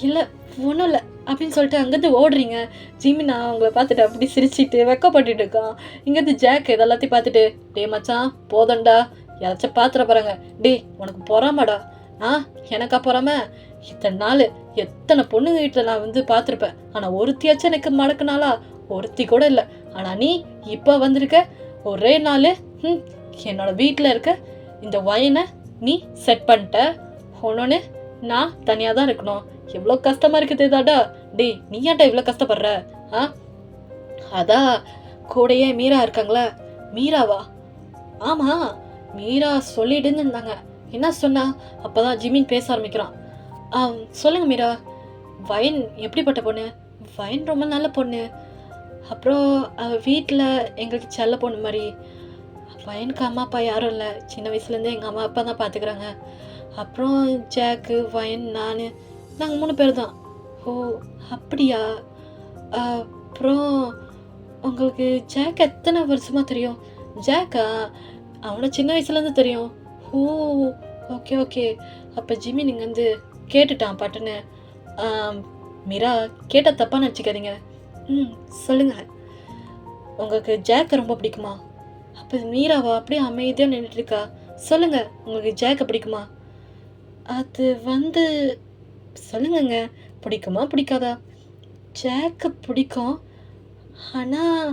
இல்லை ஒன்றும் இல்லை அப்படின்னு சொல்லிட்டு அங்கேருந்து ஓடுறீங்க. ஜிமின் அவங்கள பார்த்துட்டு அப்படி சிரிச்சிட்டு வெக்கப்பட்டுட்டு இருக்கான். இங்கேருந்து ஜாக் இது எல்லாத்தையும் பார்த்துட்டு, டேய் மச்சான் போதண்டா, யாராச்சும் பார்த்துட போகிறாங்க, டேய் உனக்கு பொறாமடா. எனக்கா பொறாம? இத்தனை நாள் எத்தனை பொண்ணுங்க வீட்டில் நான் வந்து பார்த்துருப்பேன், ஆனால் ஒருத்தியாச்சும் எனக்கு மடக்குனாலா? ஒருத்தி கூட இல்லை. ஆனால் நீ இப்போ வந்திருக்க ஒரே நாள் என்னோட வீட்டில் இருக்க இந்த ஒயனை நீ செட் பண்ணிட்ட. ஒன்னொன்று நான் தனியாக தான் இருக்கணும். எவ்வளோ கஷ்டமாக இருக்குது தாடா. டேய் நீ ஏன்டா இவ்வளோ கஷ்டப்படுற? அதான் கூடையே மீரா இருக்காங்களா? மீராவா? ஆமாம், மீரா சொல்லிடுன்னு இருந்தாங்க. என்ன சொன்னா? அப்போ தான் ஜிமின் பேச ஆரம்பிக்கிறான். சொல்லுங்கள் மீரா, வயன் எப்படிப்பட்ட பொண்ணு? வயன் ரொம்ப நல்ல பொண்ணு. அப்புறம் அவள் வீட்டில் எங்களுக்கு செல்ல பொண்ணு மாதிரி. வயனுக்கு அம்மா அப்பா யாரும் இல்லை. சின்ன வயசுலேருந்தே எங்கள் அம்மா அப்பா தான் பார்த்துக்கிறாங்க. அப்புறம் ஜாக்கு, வயன், நாங்கள் 3 பேர் தான். ஓ அப்படியா? அப்புறம் உங்களுக்கு ஜாக் எத்தனை வருஷமாக தெரியும்? ஜாக்கா? அவனை சின்ன வயசுலேருந்து தெரியும். ஓ ஓகே ஓகே. அப்போ ஜிம்மி நீங்கள் வந்து கேட்டுட்டான் பட்டுன்னு. மீரா கேட்டால் தப்பாக நினச்சிக்காதீங்க. சொல்லுங்கள். உங்களுக்கு ஜாக்கை ரொம்ப பிடிக்குமா? அப்போ மீராவா அப்படியே அமைதியாக நின்றுட்டுருக்கா. சொல்லுங்கள், உங்களுக்கு ஜாக்கை பிடிக்குமா? அது வந்து சொல்லுங்கங்க, பிடிக்குமா பிடிக்காதா? ஜாக்கை பிடிக்கும், ஆனால்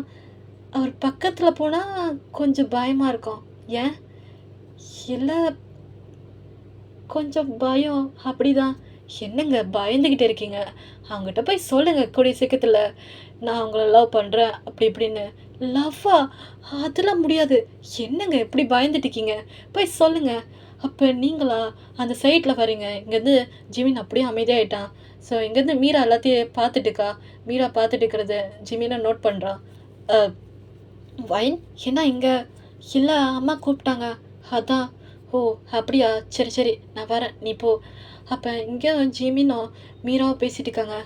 அவர் பக்கத்தில் போனால் கொஞ்சம் பயமாக இருக்கும். ஏன்? இல்லை கொஞ்சம் பயம், அப்படிதான். என்னங்க பயந்துக்கிட்டே இருக்கீங்க? அவங்ககிட்ட போய் சொல்லுங்கள் கூடிய சீக்கிரத்தில், நான் அவங்கள லவ் பண்ணுறேன் அப்படி இப்படின்னு. லவ்வா? அதெல்லாம் முடியாது. என்னங்க எப்படி பயந்துட்டு இருக்கீங்க? போய் சொல்லுங்கள். அப்போ நீங்களா அந்த சைட்டில் வரீங்க. இங்கேருந்து ஜிமின் அப்படியே அமைதியாகிட்டான். ஸோ இங்கேருந்து மீரா எல்லாத்தையும் பார்த்துட்டுக்கா. மீரா பார்த்துட்டு இருக்கிறத ஜிமினை நோட் பண்ணுறான். வைன் என்ன இங்கே? இல்லை அம்மா கூப்பிட்டாங்க, அதான். ஓ அப்படியா, சரி சரி நான் வரேன், நீ போ. அப்போ இங்கே ஜிமினும் மீராவும் பேசிட்டு இருக்காங்க.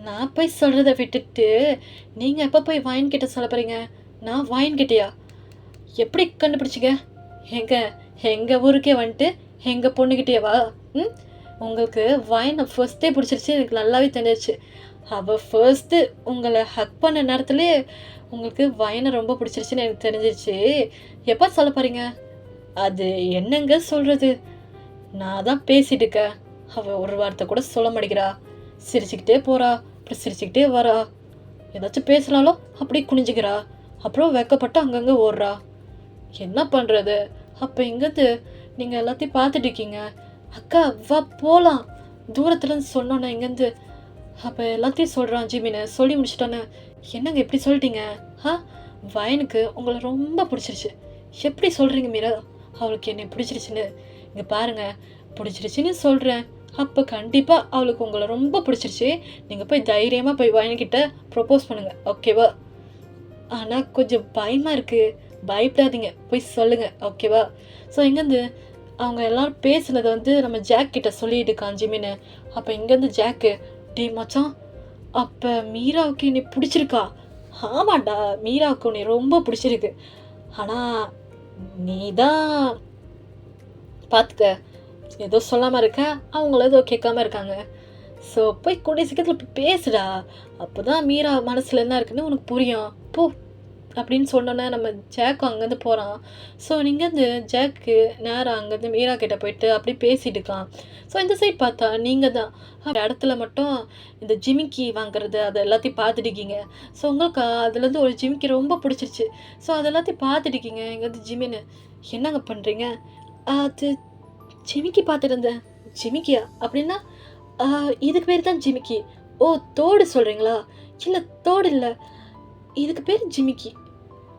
நான் போய் சொல்கிறத விட்டுட்டு நீங்கள் எப்போ போய் வைன் கிட்ட சொல்ல போகிறீங்க? நான் வைன் கிட்டேயா? எப்படி கண்டுபிடிச்சிங்க? எங்கள் ஊருக்கே வந்துட்டு எங்கள் பொண்ணுக்கிட்டேவா? உங்களுக்கு வைனை ஃபர்ஸ்ட்டே பிடிச்சிருச்சு, எனக்கு நல்லாவே தெரிஞ்சிருச்சு. அவள் ஃபர்ஸ்ட்டு உங்களை ஹக் பண்ண நேரத்துலேயே உங்களுக்கு வைனை ரொம்ப பிடிச்சிருச்சுன்னு எனக்கு தெரிஞ்சிருச்சு. எப்போ சொல்ல போகிறீங்க? அது என்னங்க சொல்கிறது, நான் தான் பேசிட்டு இருக்கேன். அவள் ஒரு வார்த்தை கூட சொல்ல மாட்டேங்கிறா. சிரிச்சுக்கிட்டே போகிறா, அப்புறம் சிரிச்சுக்கிட்டே வரா. ஏதாச்சும் பேசுகிறாலும் அப்படியே குனிஞ்சிக்கிறா, அப்புறம் வெக்கப்பட்டு அங்கங்கே ஓடுறா. என்ன பண்ணுறது? அப்போ இங்கேருந்து நீங்கள் எல்லாத்தையும் பார்த்துட்டு இருக்கீங்க. அக்கா வா போகலாம், தூரத்துலேருந்து சொன்னோன்னே இங்கேருந்து. அப்போ எல்லாத்தையும் சொல்கிறான் ஜிமின்னு. சொல்லி முடிச்சிட்டோன்னே, என்னங்க எப்படி சொல்லிட்டீங்க? வயனுக்கு உங்களை ரொம்ப பிடிச்சிருச்சு. எப்படி சொல்கிறீங்க மீரா அவளுக்கு என்னை பிடிச்சிருச்சுன்னு? இங்கே பாருங்கள், பிடிச்சிருச்சுன்னு சொல்கிறேன். அப்போ கண்டிப்பாக அவளுக்கு உங்களை ரொம்ப பிடிச்சிருச்சு. நீங்கள் போய் தைரியமாக போய் வயன்கிட்ட ப்ரப்போஸ் பண்ணுங்கள், ஓகேவா? ஆனால் கொஞ்சம் பயமாக இருக்குது, பயப்படாதீங்க, போய் சொல்லுங்கள், ஓகேவா? ஸோ இங்கேருந்து அவங்க எல்லோரும் பேசுனதை வந்து நம்ம ஜாக் கிட்ட சொல்லிட்டு இருக்கான் ஜிமின்னு. அப்போ இங்கேருந்து ஜாக்கு, டே மச்சான், அப்போ மீராவுக்கு என்னை பிடிச்சிருக்கா? ஆமாண்டா, மீராவுக்கு உன்னை ரொம்ப பிடிச்சிருக்கு. ஆனால் நீ தான் பார்த்துக்க, ஏதோ சொல்லாமல் இருக்க, அவங்கள ஏதோ கேட்காம இருக்காங்க. ஸோ போய் கூடிய சீக்கிரத்தில் போய் பேசுடா, அப்போ தான் மீரா மனசில் என்ன இருக்குன்னு உனக்கு புரியும், போ அப்படின்னு சொன்னோன்னே நம்ம ஜாக்கும் அங்கேருந்து போகிறான். ஸோ இங்கேருந்து ஜாக்கு நேராக அங்கேருந்து மீரா கிட்டே போயிட்டு அப்படி பேசிட்டு இருக்கான். ஸோ இந்த சைட் பார்த்தா நீங்கள் தான் இடத்துல மட்டும் இந்த ஜிமிக்கி வாங்குறது அதை எல்லாத்தையும் பார்த்துட்டுருக்கீங்க. ஸோ உங்களுக்கு அதுலேருந்து ஒரு ஜிமிக்கி ரொம்ப பிடிச்சிருச்சு. ஸோ அது எல்லாத்தையும் பார்த்துட்டுருக்கீங்க. இங்கேருந்து ஜிமின்னு, என்னங்க பண்ணுறீங்க? அது ஜிமிக்கி பார்த்துட்டு இருந்தேன். ஜிமிக்கியா? அப்படின்னா இதுக்கு பேர் தான் ஜிமிக்கி. ஓ தோடு சொல்கிறீங்களா? இல்லை தோடு இல்லை, இதுக்கு பேர் ஜிமிக்கி.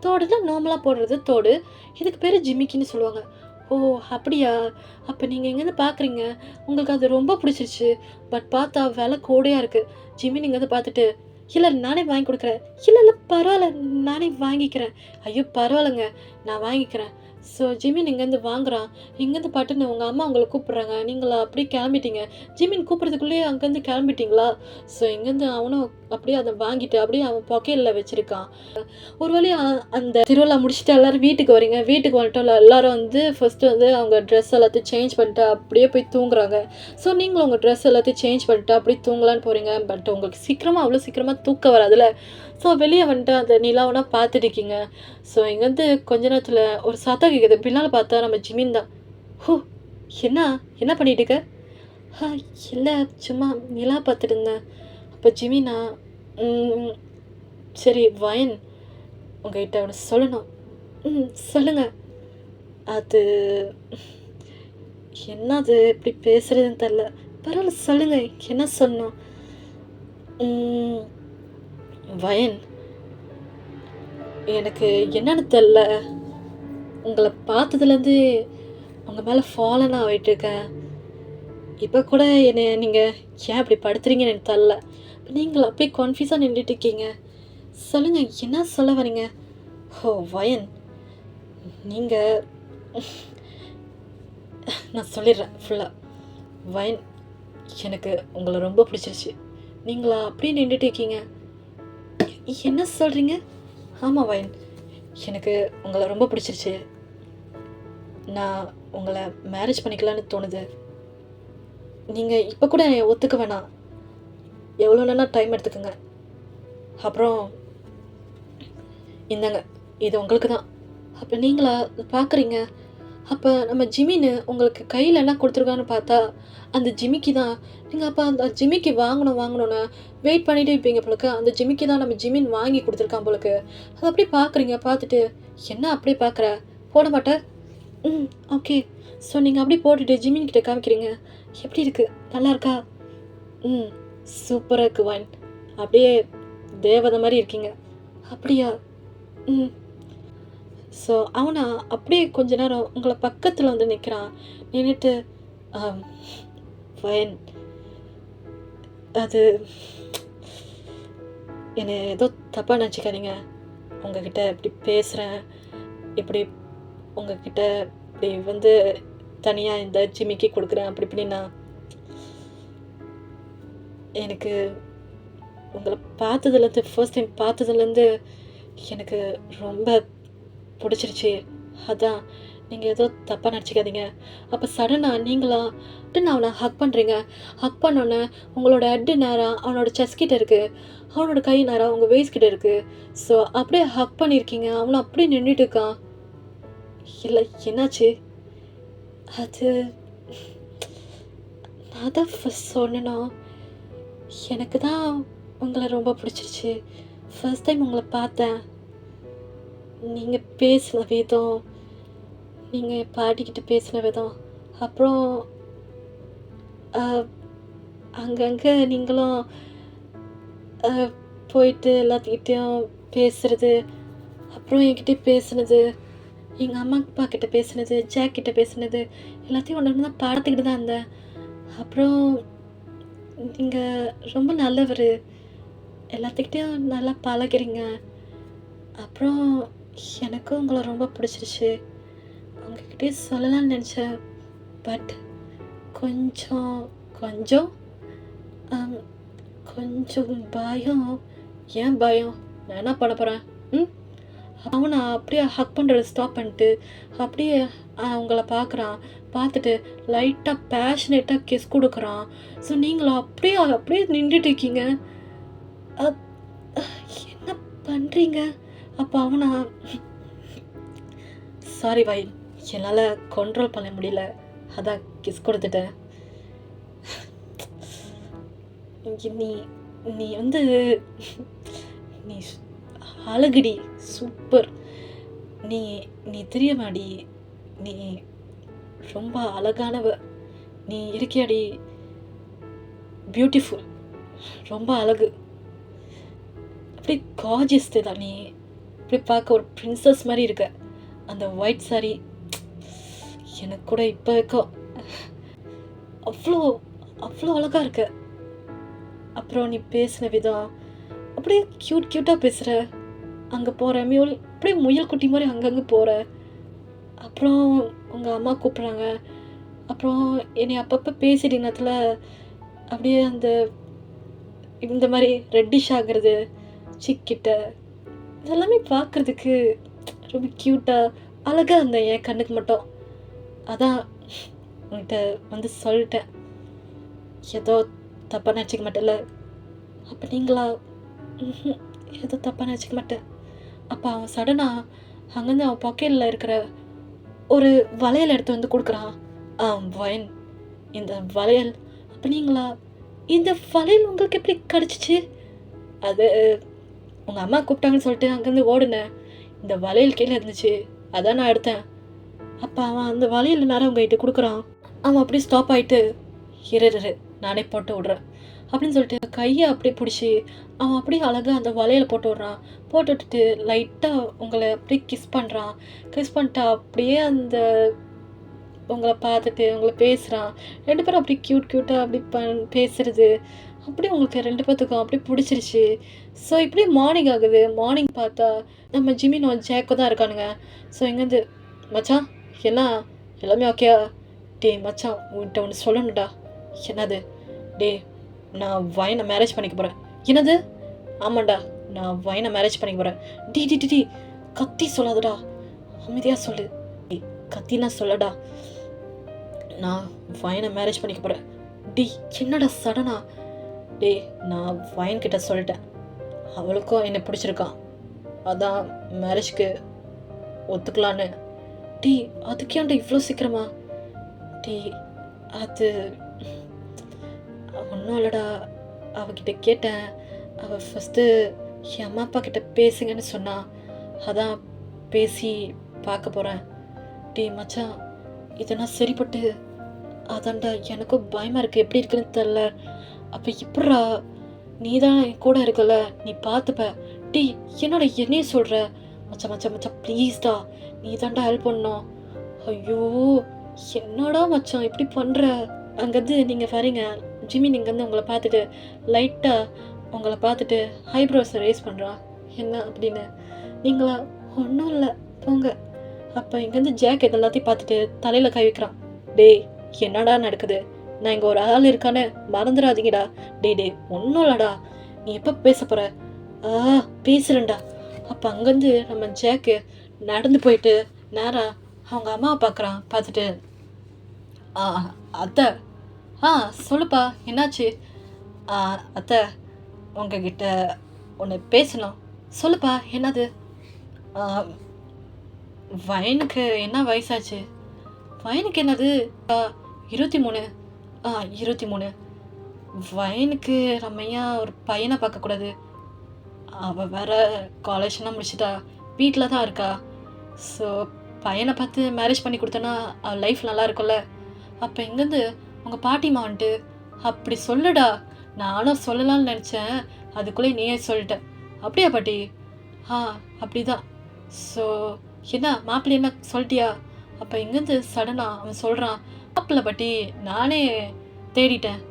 தோடுலாம் நார்மலாக போடுறது தோடு, இதுக்கு பேர் ஜிமிக்கின்னு சொல்லுவாங்க. ஓ அப்படியா? அப்போ நீங்கள் எங்கேருந்து பார்க்குறீங்க? உங்களுக்கு அது ரொம்ப பிடிச்சிருச்சு, பட் பார்த்தா விலை கோடையாக இருக்குது. ஜிம்மி நீங்கள் வந்து பார்த்துட்டு, இல்லை நானே வாங்கி கொடுக்குறேன். இல்லை இல்லை பரவாயில்ல, நானே வாங்கிக்கிறேன். ஐயோ பரவாயில்லைங்க, நான் வாங்கிக்கிறேன். ஸோ ஜிமின் இங்கேருந்து வாங்குறான். இங்கேருந்து பாட்டுன்னு உங்கள் அம்மா உங்களை கூப்பிட்றாங்க, நீங்களா அப்படியே கிளம்பிட்டீங்க. ஜிமின் கூப்பிட்றதுக்குள்ளேயே அங்கேருந்து கிளம்பிட்டீங்களா? ஸோ இங்கேருந்து அவனும் அப்படியே அத வாங்கிட்டு அப்படியே அவன் பாக்கெட்ல வச்சிருக்கான். ஒரு வழியா அந்த திருவிழா முடிச்சுட்டு எல்லாரும் வீட்டுக்கு வரீங்க. வீட்டுக்கு வந்துட்டோம் எல்லாரும் வந்து ஃபர்ஸ்ட்டு வந்து அவங்க ட்ரெஸ் எல்லாத்தையும் சேஞ்ச் பண்ணிட்டு அப்படியே போய் தூங்குறாங்க. ஸோ நீங்களும் உங்க ட்ரெஸ் எல்லாத்தையும் சேஞ்ச் பண்ணிட்டு அப்படியே தூங்கலான்னு போறீங்க. பட் உங்களுக்கு அவ்வளோ சீக்கிரமா தூக்கம் வராதுல்ல. ஸோ வெளிய வந்துட்டு அந்த நிலாவெல்லாம் பார்த்துட்டு இருக்கீங்க. ஸோ இங்கேருந்து கொஞ்ச நேரத்தில ஒரு சத்தம் கேட்குது. பின்னால பார்த்தா நம்ம ஜிமின் தான். "ஹோ! என்ன என்ன பண்ணிட்டு இருக்க?" "ஆ இல்ல சும்மா நிலா பார்த்துட்டு இருந்தேன்." அப்ப ஜிமினா, "ம் சரி வயன் உங்ககிட்ட ஒண்ணு சொல்லணும்." "ம் சொல்லுங்க." "அது என்னது இப்படி பேசுறதுன்னு தெரியல." "பரவால்ல சொல்லுங்க. என்ன சொல்லணும்?" "ம் வயன் எனக்கு என்னன்னு தெரியல. உங்கள பார்த்ததுலேருந்து உங்க மேல ஃபாலன் ஆயிட்டுருக்கேன். இப்ப கூட என்னைய நீங்க ஏன் இப்படி படுத்துறீங்கன்னு எனக்கு தெரியல. நீங்களும் அப்படியே கன்ஃப்யூஸா நின்னுட்டு இருக்கீங்க. சொல்லுங்க என்ன சொல்ல வர்றீங்க?" "ஓ! வயன் நீங்க" நான் சொல்லிடுறேன் ஃபுல்லா. "வயன் எனக்கு உங்கள ரொம்ப பிடிச்சிருச்சு. நீங்களா அப்படியே நின்னுட்டு இருக்கீங்க." "என்ன சொல்றீங்க?" "ஆமா வயன். எனக்கு உங்கள ரொம்ப பிடிச்சிருச்சு. நான் உங்கள மேரேஜ் பண்ணிக்கலான்னு தோணுது. நீங்க இப்ப கூட என்னைய ஒத்துக்க வேணாம். எவ்வளோ வேணா டைம் எடுத்துக்கங்க. அப்புறம் இந்தாங்க இது உங்களுக்கு தான்." அப்ப நீங்களா பார்க்குறீங்க. அப்ப நம்ம ஜிமின்னு உங்களுக்கு கையில என்ன குடுத்துருக்கான்னு பார்த்தா, அந்த ஜிமிக்கி தான். நீங்க அப்ப அந்த ஜிமிக்கி வாங்கணும்னு வெயிட் பண்ணிட்டே இருப்பீங்க போலருக்கு. அந்த ஜிமிக்கி தான் நம்ம ஜிமின் வாங்கி குடுத்துருக்கான் போலருக்கு. அத அப்படியே பார்க்குறீங்க. பார்த்துட்டு, "என்ன அப்படியே பார்க்குற? போட மாட்ட?" "ம் ஓகே." ஸோ நீங்க அப்படியே போட்டுட்டு ஜிமின் கிட்ட காமிக்கிறீங்க. "எப்படி இருக்கு? நல்லா இருக்கா?" "ம் சூப்பரா இருக்கு ஒயின். அப்படியே தேவதை மாரி இருக்கீங்க." "அப்படியா?" "ம்." ஸோ அவனா அப்படியே கொஞ்ச நேரம் உங்கள பக்கத்துல வந்து நிக்கிறான். நின்னுட்டு, "அம் ஃபைன். அது என்னைய ஏதோ தப்பா நெனச்சுக்காதீங்க. உங்ககிட்ட இப்படி பேசுறேன். இப்படி உங்ககிட்ட இப்படி வந்து தனியா இந்த ஜிமிக்கி குடுக்குறேன்." அப்படி இப்படின்னா, எனக்கு உங்கள பார்த்ததுலேருந்து ஃபர்ஸ்ட் டைம் பார்த்ததுலேருந்து எனக்கு ரொம்ப புடிச்சிருச்சு. அதான் நீங்க ஏதோ தப்பா நெனச்சுக்காதீங்க. அப்ப சடனா நீங்களா டக்குன்னு அவன ஹக் பண்றீங்க. ஹக் பண்ணோனே உங்களோட ஹெட் நேரா அவனோட செஸ்ட் கிட்ட இருக்கு. அவனோட கை நேரா உங்க வேஸ்ட் கிட்ட இருக்கு. ஸோ அப்படியே ஹக் பண்ணியிருக்கீங்க. அவனும் அப்படியே நின்னுட்டு இருக்கான். இல்ல என்னாச்சு? அது நான் தான் ஃபர்ஸ்ட் சொன்னேனா, எனக்கு தான் உங்கள ரொம்ப புடிச்சிருச்சு. ஃபர்ஸ்ட் டைம் உங்கள பார்த்தேன். நீங்க பேசுன விதம், நீங்க என் பாட்டிக்கிட்ட பேசின விதம், அப்புறம் அ அங்கங்க நீங்களும் அ போயிட்டு எல்லாத்துக்கிட்டயும் பேசுறது, அப்புறம் என்கிட்ட பேசுனது, எங்க அம்மா, அப்பா கிட்ட பேசுனது, ஜாக் கிட்ட பேசுனது, எல்லாத்தையும் ஒண்ணு ஒண்ணா பார்த்துக்கிட்டு தான் இருந்தேன். அப்புறம் நீங்க ரொம்ப நல்லவரு. எல்லாத்துக்கிட்டயும் நல்லா பழகுறீங்க. அப்புறம் எனக்கும் உங்கள ரொம்ப பிடிச்சிருச்சு. உங்ககிட்டயும் சொல்லலாம்னு நெனச்சேன். பட் கொஞ்சம் கொஞ்சம் அம் கொஞ்சம் பயம். ஏன் பயம்? நான் என்ன பண்ண போறேன்? ம். அவன அப்படியே ஹக் பண்றத ஸ்டாப் பண்ணிட்டு, அப்படியே உங்கள பார்க்குறான். பார்த்துட்டு லைட்டா பேஷனேட்டா கிஸ் குடுக்குறான். ஸோ நீங்களும் அப்படியே அப்படியே நின்டுட்டு இருக்கீங்க. அப் என்ன பண்றீங்க? அப்ப அவனா, "சாரி வயல். என்னால கண்ட்ரோல் பண்ண முடியல. அதான் கிஸ் குடுத்துட்டேன்." நீ நீ வந்து நீ அழகுடி. சூப்பர். நீ நீ தெரியுமாடி? நீ ரொம்ப அழகானவ. நீ இருக்கியாடி பியூட்டிஃபுல். ரொம்ப அழகு. அப்படியே கார்ஜியஸ் தான் நீ. அப்படியே பார்க்க ஒரு பிரின்சஸ் மாரி இருக்க. அந்த ஒயிட் சாரி எனக்கு கூட இப்ப வரைக்கும் அவ்ளோ அவ்ளோ அழகா இருக்க. அப்புறம் நீ பேசின விதம், அப்படியே கியூட்டா பேசுற. அங்க போற அப்படியே முயல் குட்டி மாரி அங்கங்க போற. அப்புறம் உங்க அம்மா கூப்பிடுறாங்க. அப்புறம் என்னைய அப்பப்ப பேசிட்ட நேரத்துல அப்படியே அந்த இந்த மாதிரி ரெட்டிஷ் ஆகுறது சிக்கிட்ட இதெல்லாமே பார்க்குறதுக்கு ரொம்ப க்யூட்டாக அழகாக இருந்தேன் என் கண்ணுக்கு மட்டும். அதான் உன்கிட்ட வந்து சொல்லிட்டேன். ஏதோ தப்பாக நினச்சிக்க மாட்டேல்ல? அப்போ நீங்களா? ஏதோ தப்பாக நினச்சிக்க மாட்டேன். அப்போ அவன் சடனாக அங்கேருந்து அவன் பாக்கெட்டில் இருக்கிற ஒரு வளையல் எடுத்து வந்து கொடுக்குறான். வயன், இந்த வளையல். அப்போ நீங்களா? இந்த வளையல் உங்களுக்கு எப்படி கிடச்சிச்சு? அது உங்கள் அம்மா கூப்பிட்டாங்கன்னு சொல்லிட்டு அங்கேருந்து ஓடுனேன். இந்த வளையல் கீழே இருந்துச்சு, அதான் நான் எடுத்தேன். அப்போ அவன் அந்த வளையல் நேரம் உங்ககிட்ட கொடுக்குறான். அவன் அப்படியே ஸ்டாப் ஆகிட்டு, இரு நானே போட்டு விட்றேன் அப்படின்னு சொல்லிட்டு கையை அப்படியே பிடிச்சி அவன் அப்படியே அழகாக அந்த வளையல் போட்டு விட்றான். போட்டு விட்டுட்டு லைட்டாக உங்களை அப்படியே கிஸ் பண்ணுறான். கிஸ் பண்ணிட்டா அப்படியே அந்த உங்களை பார்த்துட்டு உங்களை பேசுகிறான். 2 பேரும் அப்படி க்யூட்டாக அப்படி பேசுகிறது அப்படியே உங்களுக்கு 2 பேர்த்துக்கும் அப்படியே பிடிச்சிருச்சு. ஸோ இப்படியே மார்னிங் ஆகுது. மார்னிங் பார்த்தா நம்ம ஜிமினும் ஜேக்கோ தான் இருக்கானுங்க. ஸோ இங்கேருந்து மச்சான் எல்லாமே ஓகேயா? மச்சான் உன்கிட்ட ஒன்று சொல்லணும்டா. என்னது? நான் வயனை மேரேஜ் பண்ணிக்க போகிறேன். என்னது? ஆமாண்டா, நான் வயனை மேரேஜ் பண்ணிக்க போகிறேன். டி கத்தி சொல்லாதடா, அமைதியாக சொல்லு. கத்தினா சொல்லடா. நான் வயனை மேரேஜ் பண்ணிக்க போகிறேன். என்னடா சடனா? நான் வயன்கிட்ட சொல்லிட்டேன். அவளுக்கும் என்னை பிடிச்சிருக்கான். அதான் மேரேஜ்க்கு ஒத்துக்கலான்னு. அதுக்கேண்டா இவ்வளோ சீக்கிரமா? அது ஒன்றும் இல்லைடா. அவகிட்ட கேட்டேன். அவள் ஃபஸ்ட்டு என் அம்மா அப்பா கிட்ட பேசுங்கன்னு சொன்னான். அதான் பேசி பார்க்க போகிறேன். மச்சான், இதெல்லாம் சரிப்பட்டு? அதான்டா எனக்கும் பயமாக இருக்குது, எப்படி இருக்குன்னு தெரில. அப்போ எப்பட்றா? நீ தான் என் கூட இருக்கல, நீ பார்த்துப்ப. என்னோட என்னையே சொல்கிற? மச்சான் ப்ளீஸ்டா, நீ தான்டா ஹெல்ப் பண்ணணும். ஐயோ என்னடா மச்சான் இப்படி பண்ணுற? அங்கேருந்து நீங்கள் வரீங்க. ஜிமி இங்கேருந்து உங்களை பார்த்துட்டு லைட்டாக உங்களை பார்த்துட்டு ஐப்ரோஸை ரேஸ் பண்ணுறான். என்ன அப்படின்னு? நீங்களா? ஒன்றும் இல்லை, போங்க. அப்போ இங்கேருந்து ஜேக் எல்லாத்தையும் பார்த்துட்டு தலையில் கை வைக்கிறான். என்னடா நடக்குது? நான் இங்கே ஒரு ஆள் இருக்கானே, மறந்துடாதீங்கடா. ஒன்றும் இல்லைடா. நீ எப்போ பேச போகிற? பேசுகிறேன்டா. அப்போ அங்கேருந்து நம்ம ஜேக்கு நடந்து போயிட்டு நேராக அவங்க அம்மாவை பார்க்குறான். பார்த்துட்டு அத்தை, சொல்லுப்பா, என்னாச்சு? அத்தை, உங்ககிட்ட ஒன்று பேசணும். சொல்லுப்பா, என்னது? வயனுக்கு என்ன வயசாச்சு? வயனுக்கு என்னது? 23. 23. வயனுக்கு ரம்மையா ஒரு பையனை பார்க்கக்கூடாது. அவள் வேற காலேஜ்லாம் முடிச்சிட்டா, வீட்டில் தான் இருக்கா. ஸோ பையனை பார்த்து மேரேஜ் பண்ணி கொடுத்தோன்னா அவள் லைஃப் நல்லா இருக்கும்ல. அப்போ இங்கேருந்து உங்கள் பாட்டிமா வந்துட்டு, அப்படி சொல்லுடா, நானும் சொல்லலாம்னு நினச்சேன், அதுக்குள்ளே நீயே சொல்லிட்டேன். அப்படியா பாட்டி? அப்படிதான். ஸோ என்ன மாப்பிள்ளை என்ன சொல்லிட்டியா? அப்போ இங்கேருந்து சடனாக அவன் சொல்கிறான், மாப்பிள்ளை பாட்டி நானே தேடிட்டேன்.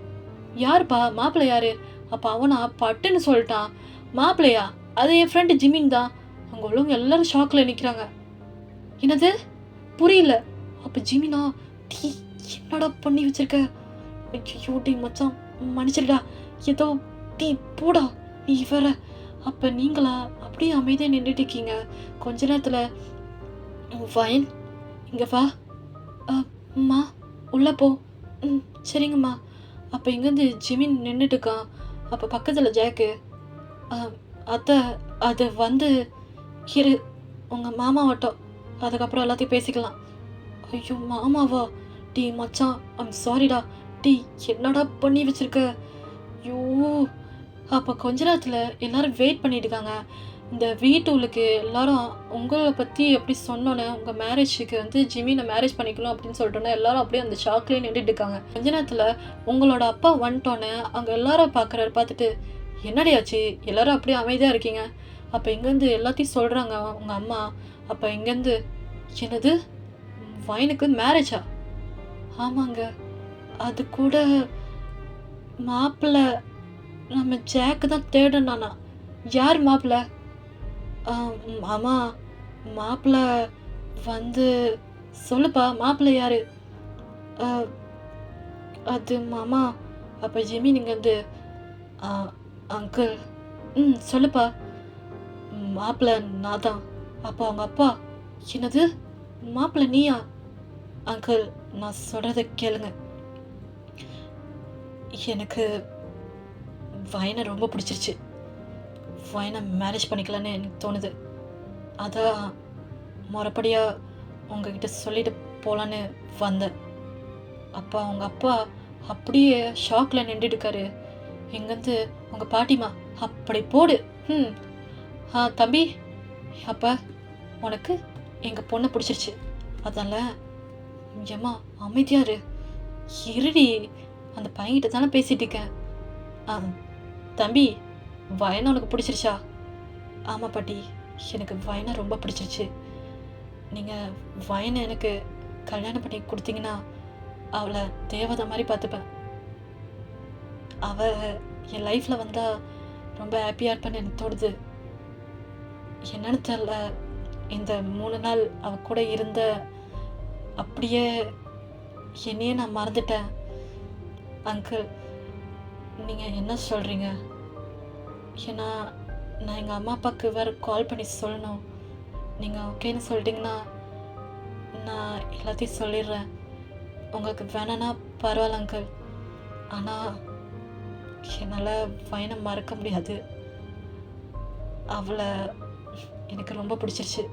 யாருப்பா மாப்பிள்ளை? யார்? அப்போ அவனா பட்டுன்னு சொல்லிட்டான். மாப்பிள்ளையா? அது என் ஃப்ரெண்டு ஜிமின் தான். அங்கே உள்ளவங்க எல்லாரும் ஷாக்கில் நிற்கிறாங்க. என்னது? புரியல. அப்போ ஜிமினா, என்னடா பண்ணி வச்சிருக்க? ஐயோ மச்சான் மன்னிச்சிருடா. ஏதோ போடா நீ வேற. அப்போ நீங்களா அப்படியே அமைதியாக நின்றுட்டு இருக்கீங்க. கொஞ்ச நேரத்தில் வயன் இங்கே வா. அம்மா உள்ளே போ. சரிங்கம்மா. அப்போ இங்கேருந்து ஜிமின் நின்றுட்டு இருக்கான். அப்போ பக்கத்தில் ஜேக்கு, அத்தை அது வந்து இரு, உங்கள் மாமா வட்டம், அதுக்கப்புறம் எல்லாத்தையும் பேசிக்கலாம். ஐயோ மாமாவா? மச்சான் சாரிடா. என்னடா பண்ணி வச்சிருக்க? ஐயோ. அப்போ கொஞ்ச நேரத்தில் எல்லாரும் வெயிட் பண்ணிட்டு இருக்காங்க. இந்த வீட்டுக்கு எல்லாரும் உங்களை பற்றி எப்படி சொன்னோன்னே, உங்கள் மேரேஜுக்கு வந்து ஜிமினை மேரேஜ் பண்ணிக்கலாம் அப்படின்னு சொல்லிட்டோன்னே எல்லாரும் அப்படியே அந்த ஷாக்லேயே நின்றுட்டு இருக்காங்க. கொஞ்ச நேரத்தில் உங்களோட அப்பா வந்துட்டோன்னே அங்கே எல்லாரும் பார்க்குறாரு. பார்த்துட்டு என்னடியாச்சு, எல்லாரும் அப்படியே அமைதியாக இருக்கீங்க. அப்போ இங்கேருந்து எல்லாத்தையும் சொல்கிறாங்க உங்கள் அம்மா. அப்போ இங்கேருந்து, என்னது வயனுக்கு மேரேஜா? ஆமாங்க, அது கூட மாப்பிள்ளை நம்ம ஜேக்கு தான் தேடனானா. யார் மாப்பிள்ளை? மாமா மாப்பிள்ளை வந்து சொல்லுப்பா, மாப்பிள்ளை யார்? அது மாமா. அப்போ ஜிமி நீங்கள் வந்து அங்கிள். சொல்லுப்பா. மாப்பிள்ளை நான் தான். அப்போ அவங்க அப்பா. என்னது? மாப்பிள்ளை நீயா? அங்கிள், நான் சொல்கிறத கேளுங்க. எனக்கு வயனை ரொம்ப பிடிச்சிருச்சு. வயனை மேரேஜ் பண்ணிக்கலான்னு எனக்கு தோணுது. அதான் முறைப்படியாக உங்ககிட்ட சொல்லிட்டு போகலான்னு வந்தேன். அப்பா அவங்க அப்பா அப்படியே ஷாக்கில் நின்றுட்டுருக்காரு. எங்கேருந்து உங்கள் பாட்டிமா அப்படி போடு. தம்பி, அப்பா உனக்கு எங்கள் பொண்ணை பிடிச்சிருச்சு. அதனால் ஏம்மா அமைதியாரு. இருடி, அந்த பையன்கிட்ட தானே பேசிகிட்டு இருக்கேன். தம்பி, வயனை உனக்கு பிடிச்சிருச்சா? ஆமாம் பாட்டி, எனக்கு வயனை ரொம்ப பிடிச்சிருச்சு. நீங்கள் வயனை எனக்கு கல்யாணம் பண்ணி கொடுத்தீங்கன்னா அவளை தேவதை மாதிரி பார்த்துப்பேன். அவள் என் லைஃப்பில் வந்தால் ரொம்ப ஹாப்பியாக இருப்பேன்னு எனக்கு தோணுது. என்னன்னு தெரில, இந்த 3 நாள் அவள் கூட இருந்த அப்படியே என்னையே நான் மறந்துட்டேன். அங்கிள், நீங்கள் என்ன சொல்கிறீங்க? ஏன்னா நான் எங்கள் அம்மா அப்பாவுக்கு வேறு கால் பண்ணி சொல்லணும். நீங்கள் ஓகேன்னு சொல்லிட்டீங்கன்னா நான் எல்லாத்தையும் சொல்லிடுறேன். உங்களுக்கு வேணான்னா பரவாயில்ல அங்கிள். ஆனால் என்னால் வயனை மறக்க முடியாது. அவளை எனக்கு ரொம்ப பிடிச்சிருச்சு.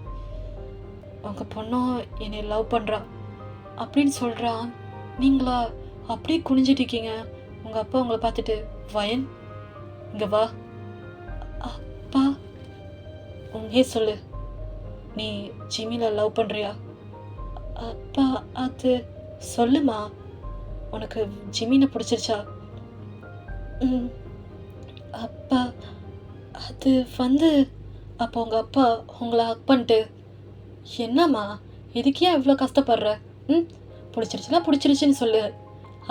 உங்கள் பொண்ணும் என்னை லவ் பண்ணுறா அப்படின்னு சொல்கிறான். நீங்களா அப்படியே குனிஞ்சிட்டு இருக்கீங்க. உங்கள் அப்பா உங்களை பார்த்துட்டு, வயன் இங்கே வா. அப்பா, உன்னே சொல்லு, நீ ஜிமில லவ் பண்ணுறியா? அப்பா, அது சொல்லுமா, உனக்கு ஜிமினை பிடிச்சிருச்சா? அப்பா, அது அப்போ உங்கள் அப்பா உங்களை ஹக் பண்ணிட்டு, என்னம்மா இதுக்கு ஏன் இவ்வளோ கஷ்டப்படுற? பிடிச்சிருச்சுன்னா பிடிச்சிருச்சுன்னு சொல்லு.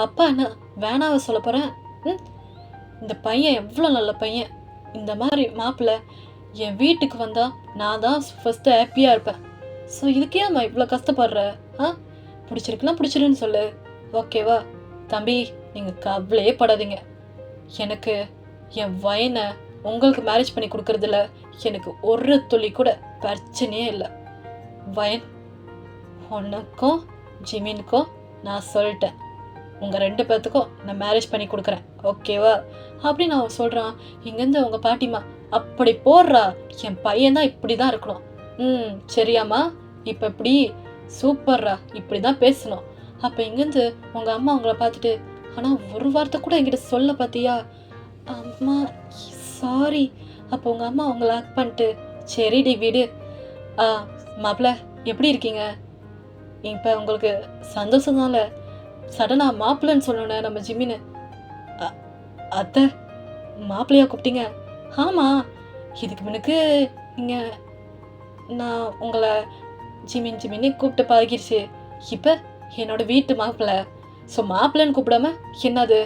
அப்பா என்ன வேணாவ சொல்ல போகிறேன்? இந்த பையன் எவ்வளோ நல்ல பையன். இந்த மாதிரி மாப்பிள்ளை என் வீட்டுக்கு வந்தால் நான் தான் ஃபஸ்ட்டு ஹாப்பியாக இருப்பேன். ஸோ இதுக்கே அம்மா இவ்வளோ கஷ்டப்படுற? பிடிச்சிருக்குன்னா பிடிச்சிருன்னு சொல்லு. ஓகேவா? தம்பி, நீங்கள் கவலையே படாதீங்க. எனக்கு என் வயனை உங்களுக்கு மேரேஜ் பண்ணி கொடுக்கறதுல எனக்கு ஒரு துளி கூட பிரச்சனையே இல்லை. வயன், உனக்கும் ஜிமினுக்கும் நான் சொல்லிட்டேன், உங்கள் 2 பேர்த்துக்கும் நான் மேரேஜ் பண்ணி கொடுக்குறேன். ஓகேவா? அப்படின்னு அவன் சொல்கிறான். இங்கேருந்து உங்கள் பாட்டிமா அப்படி போடுறா, என் பையன் இப்படி தான் இருக்கணும். சரியாம்மா, இப்போ இப்படி சூப்பர்ரா, இப்படி தான் பேசணும். அப்போ இங்கேருந்து உங்கள் அம்மா உங்களை பார்த்துட்டு, ஆனால் ஒரு வார்த்தை கூட என்கிட்ட சொல்ல பார்த்தியா? அம்மா சாரி. அப்போ உங்கள் அம்மா உங்களை ஹக் பண்ணிட்டு, சரிடி வீடு. மாப்பிள்ள எப்படி இருக்கீங்க? இப்போ உங்களுக்கு சந்தோஷம்தான்ல? சடனாக மாப்பிள்ளைன்னு சொல்லணுண்ணே நம்ம ஜிமின்னு. அத்தை, மாப்பிள்ளையா கூப்பிட்டீங்க? ஆமாம், இதுக்கு முன்னுக்கு நீங்கள் நான் உங்களை ஜிமின்னு கூப்பிட்டு பழகிருச்சு. இப்போ என்னோட வீட்டு மாப்பிள்ளை. ஸோ மாப்பிள்ளைன்னு கூப்பிடாம என்னது?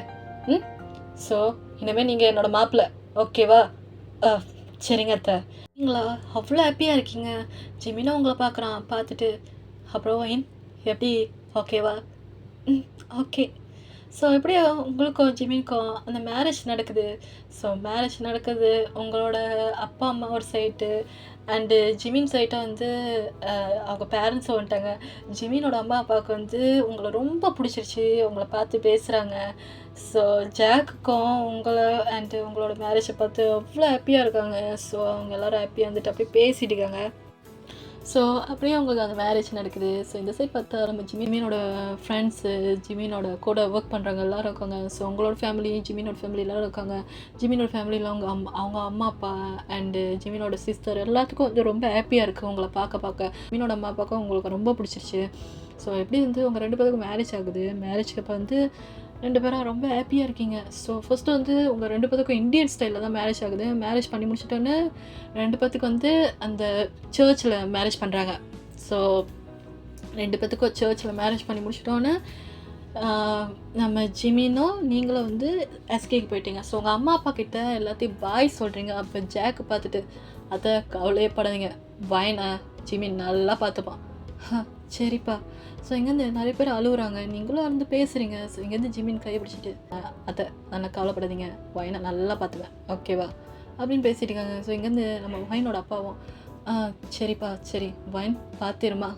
ஸோ இனிமேல் நீங்கள் என்னோட மாப்பிள்ளை. ஓகேவா? சரிங்க அத்தை. நீங்களா அவ்வளோ ஹாப்பியாக இருக்கீங்க? ஜிமினா உங்களை பார்க்குறான். பார்த்துட்டு, அப்புறம் வயன் எப்படி? ஓகேவா? ஓகே. ஸோ எப்படியோ உங்களுக்கும் ஜிமினுக்கும் அந்த மேரேஜ் நடக்குது. ஸோ மேரேஜ் நடக்குது. உங்களோட அப்பா அம்மா ஒரு சைட்டு அண்டு ஜிமின் சைட்டை அவங்க பேரண்ட்ஸும் வந்துட்டாங்க. ஜிமினோட அம்மா அப்பாவுக்கு உங்களை ரொம்ப பிடிச்சிருச்சு. உங்களை பார்த்து பேசுகிறாங்க. ஸோ ஜாக்குக்கும் உங்களை அண்டு உங்களோட மேரேஜை பார்த்து அவ்வளோ ஹாப்பியாக இருக்காங்க. ஸோ அவங்க எல்லோரும் ஹாப்பியாக அப்படியே பேசிட்டு இருக்காங்க. ஸோ அப்படியே அவங்களுக்கு அந்த மேரேஜ் நடக்குது. ஸோ இந்த சைட் பார்த்தா நம்ம ஜிமினோட ஃப்ரெண்ட்ஸு, ஜிமினோட கூட ஒர்க் பண்ணுறாங்க எல்லோரும் இருக்காங்க. ஸோ உங்களோட ஃபேமிலி, ஜிமினோட ஃபேமிலி எல்லோரும் இருக்காங்க. ஜிமினோட ஃபேமிலியில் அவங்க அம்மா அப்பா அண்டு ஜிமினோட சிஸ்டர் எல்லாத்துக்கும் ரொம்ப ஹாப்பியாக இருக்குது உங்களை பார்க்க. ஜிமினோட அம்மா அப்பாவுக்கும் உங்களுக்கு ரொம்ப பிடிச்சிருச்சு. ஸோ எப்படி உங்கள் 2 பேருக்கும் மேரேஜ் ஆகுது. மேரேஜ்க்கு அப்போ 2 பேரும் ரொம்ப ஹாப்பியாக இருக்கீங்க. ஸோ ஃபஸ்ட்டு உங்கள் 2 பேருக்கும் இந்தியன் ஸ்டைலில் தான் மேரேஜ் ஆகுது. மேரேஜ் பண்ணி முடிச்சிட்டோன்னு 2 பேத்துக்கு அந்த சர்ச்சில் மேரேஜ் பண்ணுறாங்க. ஸோ 2 பேத்துக்கும் சர்ச்சில் மேரேஜ் பண்ணி முடிச்சிட்டோன்னு நம்ம ஜிமினும் நீங்களும் எஸ்கேக்கு போயிட்டீங்க. ஸோ உங்கள் அம்மா அப்பா கிட்ட எல்லாத்தையும் பாய் சொல்கிறீங்க. அப்போ ஜாக்கு பார்த்துட்டு, அதை கவலையே படாதீங்க, வயனை ஜிமின் நல்லா பார்த்துப்பான். "ஆ சரிப்பா." ஸோ இங்கேருந்து நெறைய பேர் அழுவுறாங்க. நீங்களும் அழுந்து பேசுறீங்க. ஸோ இங்கேருந்து ஜிமின் கைய பிடிச்சிட்டு, அத்தை நல்லா கவலைப்படாதீங்க. வயன நல்லா பார்த்துப்பேன். ஓகேவா?" அப்படின்னு பேசிட்டு இருக்காங்க. ஸோ இங்கேருந்து நம்ம வயனோட அப்பாவும், "ஆ சரிப்பா, சரி. வயன் பார்த்திருமா."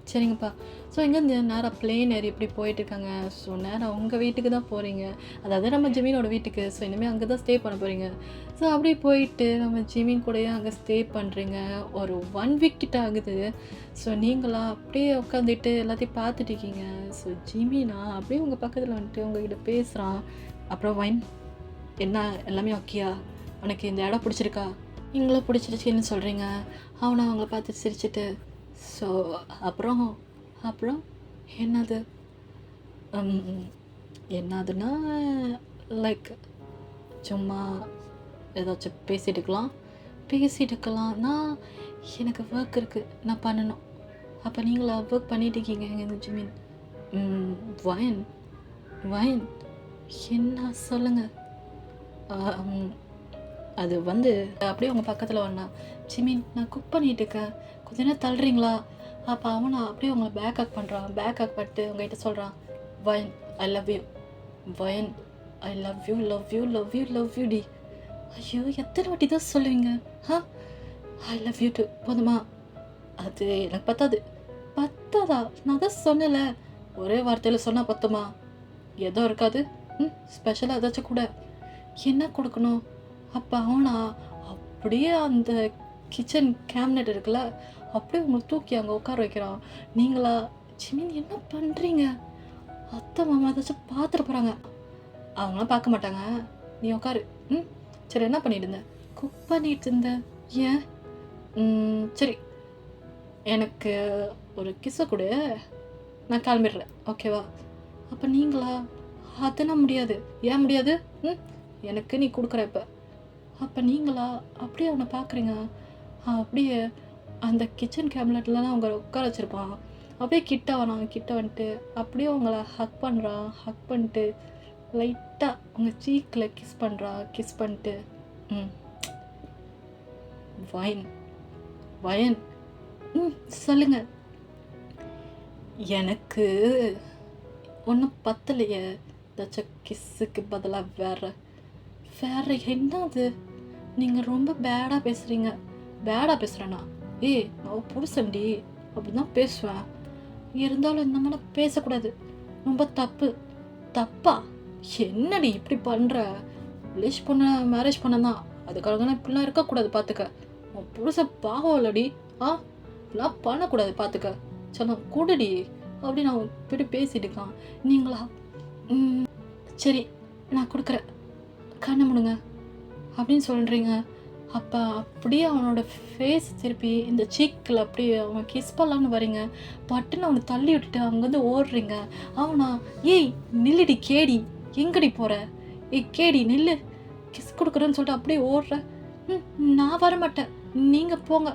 சரிங்கப்பா." ஸோ இங்கேருந்து நேரா பிளேன் ஏறி இப்படி போயிட்டுருக்காங்க. ஸோ நேரா உங்கள் வீட்டுக்கு தான் போகிறீங்க. அதாவது நம்ம ஜிமினோட வீட்டுக்கு. ஸோ இனிமேல் அங்கே தான் ஸ்டே பண்ண போகிறீங்க. ஸோ அப்படியே போயிட்டு நம்ம ஜிமின் கூடயே அங்கே ஸ்டே பண்ணுறீங்க. ஒரு 1 வீக் கிட்ட ஆகுது. ஸோ நீங்களா அப்படியே உட்காந்துட்டு எல்லாத்தையும் பார்த்துட்டு இருக்கீங்க. ஸோ ஜிமினா அப்படியே உங்கள் பக்கத்தில் வந்துட்டு உங்ககிட்ட பேசுகிறான். அப்புறம் வைன், என்ன எல்லாமே ஓகேயா? உனக்கு இந்த இடம் பிடிச்சிருக்கா? நீங்களும் பிடிச்சிருச்சுன்னு சொல்கிறீங்க. அவங்கள பார்த்து சிரிச்சிட்டு, ஸோ அப்புறம் அப்புறம் என்னது? என்னதுன்னா லைக் சும்மா ஏதாச்சும் பேசிட்டுக்கலாம்னா எனக்கு ஒர்க் இருக்குது, நான் பண்ணணும். அப்போ நீங்களா ஒர்க் பண்ணிட்டு இருக்கீங்க எங்கள் ஜிமின்? வயன் வயன் என்ன சொல்லுங்கள். அது வந்து அப்படியே உங்கள் பக்கத்தில் வந்தான். ஜிமின், நான் குக் பண்ணிட்டு இருக்கேன், கொஞ்ச நேரம் தள்ளுறீங்களா? அப்போ அவனை அப்படியே உங்களை பேக் ஹக் பண்ணுறான். பேக் ஹக் பண்ணிட்டு உங்ககிட்ட சொல்கிறான், வயன் ஐ லவ் யூ. வயன் I love you love you love you love you டி. ஐயோ, எத்தனை வாட்டி தான் சொல்லுவீங்க? ஐ லவ் யூ டு போதுமா? அது எனக்கு பத்தாதா? நான் தான் சொன்னல, ஒரே வார்த்தையில் சொன்னால் பத்துமா? ஏதோ இருக்காது. ஸ்பெஷலாக ஏதாச்சும் கூட. என்ன கொடுக்கணும்? அப்போ அவனா அப்படியே அந்த கிச்சன் கேபினட் இருக்குல்ல, அப்படியே உங்களை தூக்கி அங்கே உட்கார வைக்கிறான். நீங்களா, ஜிமின் என்ன பண்ணுறீங்க? அத்தை மாமா ஏதாச்சும் பார்த்துட்டு போகிறாங்க. அவங்களாம் பார்க்க மாட்டாங்க, நீ உட்காரு. சரி, என்ன பண்ணிட்டு இருந்தேன்? குக் பண்ணிட்டு இருந்தேன். ஏன்? சரி, எனக்கு ஒரு கிஸ்ஸை கொடு, நான் கிளம்பிடுறேன், ஓகேவா? அப்போ நீங்களா, அதெல்லாம் முடியாது. ஏன் முடியாது? எனக்கு நீ கொடுக்குற இப்போ. அப்போ நீங்களா அப்படியே அவனை பார்க்குறீங்க. அப்படியே அந்த கிச்சன் கேபினட்லாம் அவங்க உட்கார வச்சுருப்பான். அப்படியே கிட்ட வந்துட்டு அப்படியே உங்களை ஹக் பண்ணுறான். ஹக் பண்ணிட்டு லைட்டாக உங்கள் சீக்கில் கிஸ் பண்ணுறான். கிஸ் பண்ணிட்டு, வயன் வயன் சொல்லுங்க. எனக்கு ஒன்றும் பத்தலையே. ஏதாச்சும் கிஸ்ஸுக்கு பதிலாக வேற என்னது? நீங்கள் ரொம்ப பேடாக பேசுகிறீங்க. பேடாக பேசுகிறேன்னா? நான் புருஷன்டி, அப்படி தான் பேசுவேன். இருந்தாலும் இந்த மாதிரி பேசக்கூடாது, ரொம்ப தப்பா? என்னடி இப்படி பண்ணுற? மேரேஜ் பண்ணதான், அதுக்காக இப்படிலாம் இருக்கக்கூடாது, பார்த்துக்க. உன் புருஷன் பாவம் இல்லடி. இப்படிலாம் பண்ணக்கூடாது, பார்த்துக்க. சொன்ன கூடடி அப்படின்னு அவன் இப்படி பேசிட்டு இருக்கான். நீங்களா, சரி நான் கொடுக்குறேன், கண்ணை முடுங்க அப்படின்னு சொல்கிறீங்க. அப்போ அப்படியே அவனோட ஃபேஸ் திருப்பி இந்த சீக்கில் அப்படியே அவன் கிஸ் பண்ணலான்னு வரீங்க. பட்டுன்னு அவனை தள்ளி விட்டுட்டு அங்கேருந்து ஓடுறீங்க. அவனா, ஏய் நில்லுடி கேடி, எங்கடி போகிற? கேடி நில்லு, கிஸ் கொடுக்குறேன்னு சொல்லிட்டு அப்படியே ஓடுற. நான் வரமாட்டேன், நீங்கள் போங்க.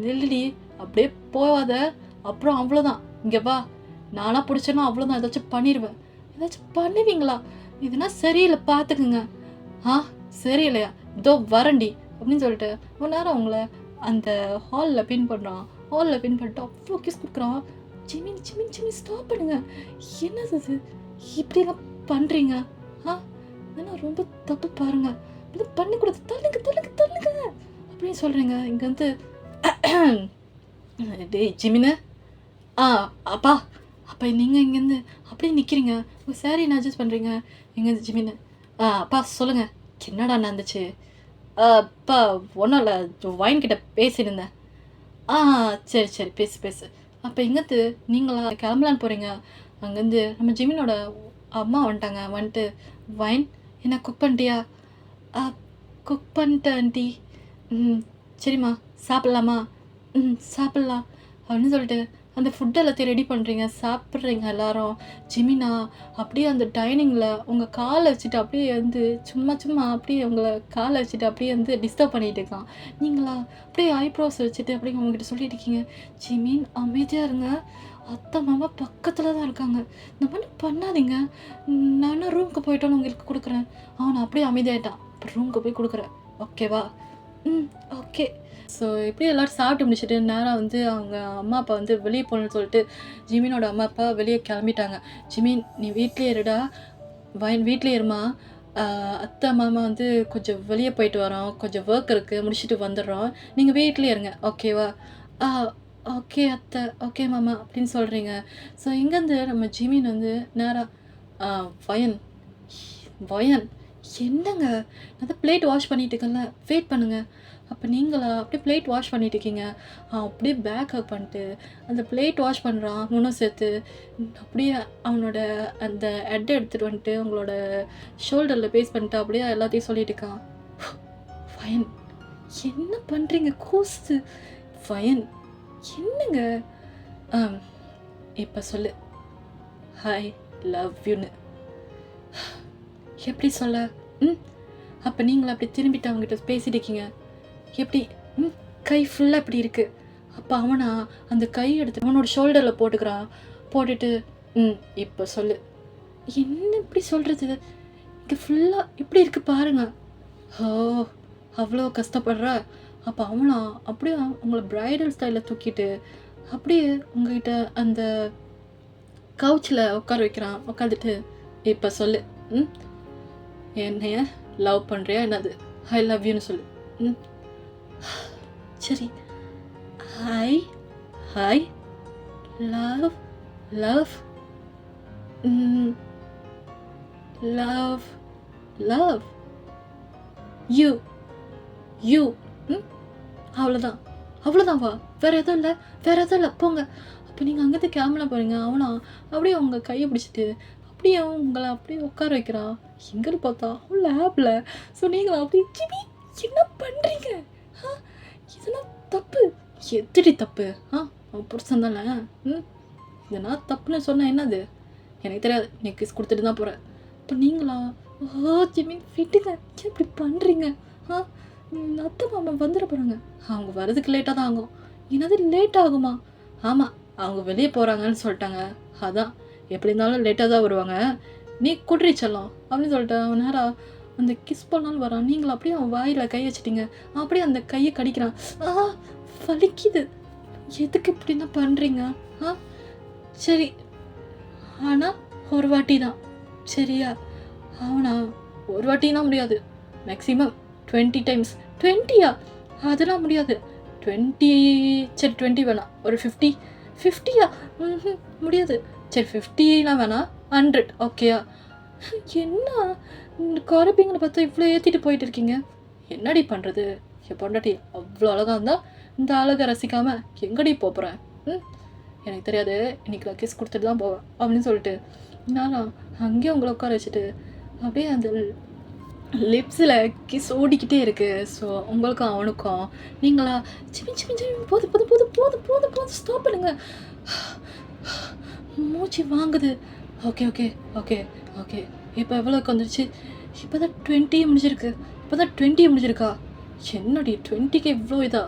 நில்லுடி, அப்படியே போவாத, அப்புறம் அவ்வளோதான். இங்கே வா, நானாக பிடிச்சேன்னா அவ்வளோதான், ஏதாச்சும் பண்ணிடுவேன். ஏதாச்சும் பண்ணுவீங்களா? இதுனா சரியில்லை, பார்த்துக்குங்க. சரியில்லையா? இதோ வரண்டி அப்படின்னு சொல்லிட்டு ஒரு நேரம் அவங்கள அந்த ஹாலில் பின் பண்ணுறான். ஹாலில் பின் பண்ணிட்டு அவ்வளோ கிஸ் கொடுக்குறான். ஜிமின் ஸ்டாப் பண்ணுங்க. என்னது இது, இப்படிலாம் பண்ணுறீங்க? இதெல்லாம் ரொம்ப தப்பு பாருங்க, இது பண்ணிக்கூடாது, தள்ளுங்க அப்படின்னு சொல்கிறீங்க. இங்கே வந்து டேய் ஜிமினு, அப்பா நீங்கள் இங்கேருந்து அப்படியே நிற்கிறீங்க, உங்கள் சாரி என்ன அட்ஜஸ்ட் பண்ணுறீங்க? எங்கேருந்து ஜிமினு, அப்பா சொல்லுங்கள், என்னடா நடந்துச்சு? அப்பா ஒன்றும் இல்லை, வைன்கிட்ட பேசியிருந்தேன். சரி பேசு. அப்போ எங்கேருந்து நீங்களா கிளம்பலான்னு போகிறீங்க? அங்கேருந்து நம்ம ஜிமினோட அம்மா வந்துட்டு, வைன் என்ன குக் பண்ணிட்டியா? குக் பண்ணிட்டேன் ஆண்டி. சரிம்மா, சாப்பிட்லாமா? சாப்பிட்லாம் அப்படின்னு சொல்லிட்டு அந்த ஃபுட் எல்லாத்தையும் ரெடி பண்ணுறீங்க, சாப்பிட்றீங்க எல்லாரும். ஜிமினா அப்படியே அந்த டைனிங்கில் உங்கள் காலை வச்சுட்டு அப்படியே வந்து சும்மா அப்படியே உங்களை காலை வச்சுட்டு அப்படியே வந்து டிஸ்டர்ப் பண்ணிகிட்டு இருக்கான். நீங்களா அப்படியே ஐப்ரோஸ் வச்சுட்டு அப்படியே உங்ககிட்ட சொல்லிட்டு இருக்கீங்க, ஜிமின் அமைதியாக இருங்க, அத்தை மாமா பக்கத்தில் தான் இருக்காங்க, இந்த மாதிரி பண்ணாதீங்க, நான் ரூமுக்கு போயிட்டோன்னு உங்களுக்கு கொடுக்குறேன். அவனை அப்படியே அமைதியாகிட்டான். இப்போ ரூமுக்கு போய் கொடுக்குறேன், ஓகேவா? ஓகே. ஸோ எப்படி எல்லோரும் சாப்பிட்டு முடிச்சுட்டு நேராக வந்து அவங்க அம்மா அப்பா வந்து வெளியே போகணுன்னு சொல்லிட்டு ஜிமினோட அம்மா அப்பா வெளியே கிளம்பிட்டாங்க. ஜிமின் நீ வீட்லேயே இருடா, வீட்லேயே இருமா, அத்தை மாமா வந்து கொஞ்சம் வெளியே போயிட்டு வரோம், கொஞ்சம் ஒர்க் இருக்குது, முடிச்சுட்டு வந்துடுறோம், நீங்கள் வீட்லேயே இருங்க ஓகேவா? ஆ ஓகே அத்தை, ஓகே மாமா அப்படின்னு சொல்கிறீங்க. ஸோ இங்கேருந்து நம்ம ஜிமின் வந்து நேராக வயன் வயன் என்னங்க நான் தான் பிளேட் வாஷ் பண்ணிட்டு இருக்கேன்ல, வெயிட் பண்ணுங்கள். அப்போ நீங்களா அப்படியே பிளேட் வாஷ் பண்ணிட்டு இருக்கீங்க. அப்படியே பேக் ஹக் பண்ணிட்டு அந்த பிளேட் வாஷ் பண்ணுறான் முன்னும் சேர்த்து. அப்படியே அவனோட அந்த ஹெட்டை எடுத்துகிட்டு வந்துட்டு உங்களோட ஷோல்டரில் பேஸ் பண்ணிட்டு அப்படியே எல்லாத்தையும் சொல்லிட்டு இருக்கான். வயன் என்ன பண்ணுறீங்க கூசு? வயன் என்னங்க? இப்போ சொல்லு, ஹாய் லவ் யூன்னு. எப்படி சொல்ல? அப்போ நீங்களும் அப்படி திரும்பிட்டு அவங்ககிட்ட பேசிட்டு இருக்கீங்க. எப்படி? கை ஃபுல்லாக இப்படி இருக்குது. அப்போ அவனா அந்த கை எடுத்து அவனோட ஷோல்டரில் போட்டுக்கிறான். போட்டுட்டு இப்போ சொல்லு. என்ன இப்படி சொல்கிறது? இங்கே ஃபுல்லாக இப்படி இருக்குது பாருங்க. ஓ அவ்வளோ கஷ்டப்படுறா. அப்போ அவனா அப்படியே உங்களை ப்ரைடல் ஸ்டைலில் தூக்கிட்டு அப்படியே உங்ககிட்ட அந்த கவுச்சில் உட்கார வைக்கிறான். உட்காந்துட்டு இப்போ சொல்லு, என்னைய லவ் பண்ணுறியா என்னது? ஐ லவ் யூன்னு சொல்லு. சரி, hi hi love love love love you you. அவ்வளோதான், அவ்வளோதான்வா, வேறு எதுவும் இல்லை, வேறு எதுவும் இல்லை, போங்க. அப்போ நீங்கள் அங்கேருந்து கேமரா போகிறீங்க. அவனா அப்படியே உங்கள் கையை பிடிச்சிட்டு அப்படியே உங்களை அப்படியே உட்கார வைக்கிறான். எங்கன்னு பார்த்தா அவன் லேபில். ஸோ நீங்கள் அப்படி ஜிமி என்ன பண்ணுறீங்க? இதெல்லாம் தப்பு. எத்தடி தப்பு? அவன் புருஷன் தானே. இதெல்லாம் தப்புன்னு சொன்னால் என்னது எனக்கு தெரியாது. நீ கிஸ் கொடுத்துட்டு தான் போகிறேன். இப்போ நீங்களா? ஜிமி விட்டுங்க, ஏன் இப்படி பண்ணுறீங்க? அத்தை மாமா வந்துட போகிறாங்க. அவங்க வர்றதுக்கு லேட்டாக தான் ஆகும். என்னது லேட் ஆகுமா? ஆமாம், அவங்க வெளியே போகிறாங்கன்னு சொல்லிட்டாங்க. அதான் எப்படி இருந்தாலும் லேட்டாக தான் வருவாங்க. நீ குட்ரிச்சலாம் அப்படின்னு சொல்லிட்டு அவன் நேரம் அந்த கிஸ் பண்ணாலும் வரான். நீங்களும் அப்படியே அவன் வாயில் கை வச்சிட்டிங்க. அப்படியே அந்த கையை கடிக்கிறான். வலிக்குது. எதுக்கு இப்படின்னா பண்ணுறீங்க? சரி, ஆனால் ஒரு வாட்டி தான் சரியா? அவனா ஒரு வாட்டினா முடியாது, மேக்ஸிமம் 20 டைம்ஸ். 20யா? அதெல்லாம் முடியாது. 20 சரி 20 வேணாம், ஒரு 50யா? முடியாது. சரி 50லாம் வேணாம், 100 ஓகேயா? என்ன குறைப்பீங்கன்னு பார்த்தா இவ்வளோ ஏற்றிட்டு போயிட்டு இருக்கீங்க. என்னடி பண்ணுறது? என் பொண்டாட்டி அவ்வளோ அழகாக இருந்தால் இந்த அழகை ரசிக்காமல் எங்கடி போகிறேன்? எனக்கு தெரியாது, இன்றைக்கி நான் கிஸ் கொடுத்துட்டு தான் போவேன் அப்படின்னு சொல்லிட்டு நானும் அங்கேயே உங்களை உட்கார வச்சுட்டு அப்படியே அந்த லிப்ஸில் கிஸ் ஓடிக்கிட்டே இருக்குது. ஸோ உங்களுக்கும் அவனுக்கும் நீங்களா சிமி சிமி சிமி போது போது போது போது போது போது ஸ்டாப் பண்ணுங்க. மூச்சு வாங்குது. ஓகே ஓகே ஓகே ஓகே இப்போ எவ்வளோக்கு வந்துருச்சு? இப்போ தான் 20 முடிஞ்சிருக்கு. இப்போ தான் 20 முடிஞ்சிருக்கா? என்னடி 20க்கு இவ்வளோ இதா?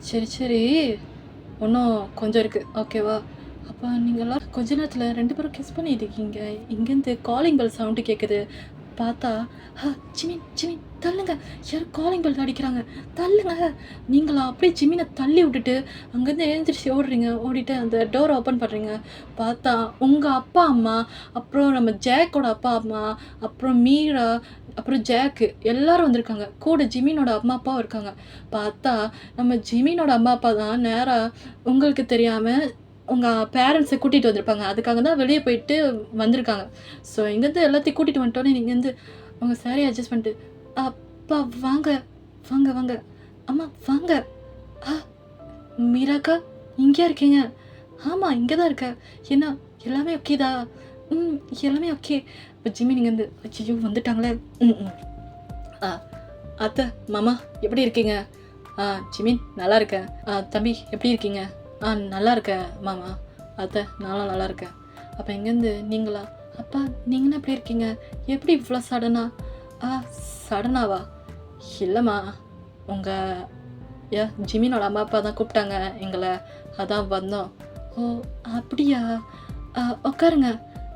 சரி சரி, இன்னும் கொஞ்சம் இருக்குது ஓகேவா? அப்போ நீங்கள்லாம் கொஞ்ச நேரத்தில் 2 பேரும் கிஸ் பண்ணிட்டு இருக்கீங்க. இங்கேருந்து காலிங் பெல் சவுண்டு கேட்குது. பார்த்தா ஜிமின் ஜிமின் தள்ளுங்க, யாரும் காலிங் பெல் அடிக்கிறாங்க, தள்ளுங்க. நீங்களா அப்படியே ஜிமினை தள்ளி விட்டுட்டு அங்கேருந்து எழுந்திரிச்சு ஓடுறீங்க. ஓடிட்டு அந்த டோரை ஓப்பன் பண்ணுறீங்க. பார்த்தா உங்கள் அப்பா அம்மா, அப்புறம் நம்ம ஜேக்கோட அப்பா அம்மா, அப்புறம் மீரா, அப்புறம் ஜேக்கு எல்லோரும் வந்திருக்காங்க. கூட ஜிமினோட அம்மா அப்பாவும் இருக்காங்க. பார்த்தா நம்ம ஜிமினோட அம்மா அப்பா தான் நேராக உங்களுக்கு தெரியாமல் உங்கள் பேரண்ட்ஸை கூட்டிகிட்டு வந்திருப்பாங்க. அதுக்காக தான் வெளியே போயிட்டு வந்திருக்காங்க. ஸோ இங்கேருந்து எல்லாத்தையும் கூட்டிகிட்டு வந்துட்டோன்னே நீங்கள் வந்து உங்கள் சாரி அட்ஜஸ்ட் பண்ணிட்டு அப்பா வாங்க வாங்க வாங்க, அம்மா வாங்க. மீராக்கா இங்கே இருக்கீங்க? ஆமாம் இங்கே தான் இருக்க. என்ன எல்லாமே ஓகேதா? எல்லாமே ஓகே. இப்போ ஜிம்மி நீங்கள் வந்து ஐயோ வந்துட்டாங்களே. அத்தை மாமா எப்படி இருக்கீங்க? ஜிமின் நல்லா இருக்கேன். தம்பி எப்படி இருக்கீங்க? நல்லா இருக்கேன் மாமா. அத்தை நானும் நல்லா இருக்கேன். அப்போ எங்கேருந்து நீங்களா? அப்பா நீங்களும் எப்படி இருக்கீங்க? எப்படி இவ்வளோ சடனா? சடனாவா? இல்லைம்மா, உங்கள் ஜிமினோட அம்மா அப்பா தான் கூப்பிட்டாங்க எங்களை, அதான் வந்தோம். ஓ அப்படியா? உட்காருங்க.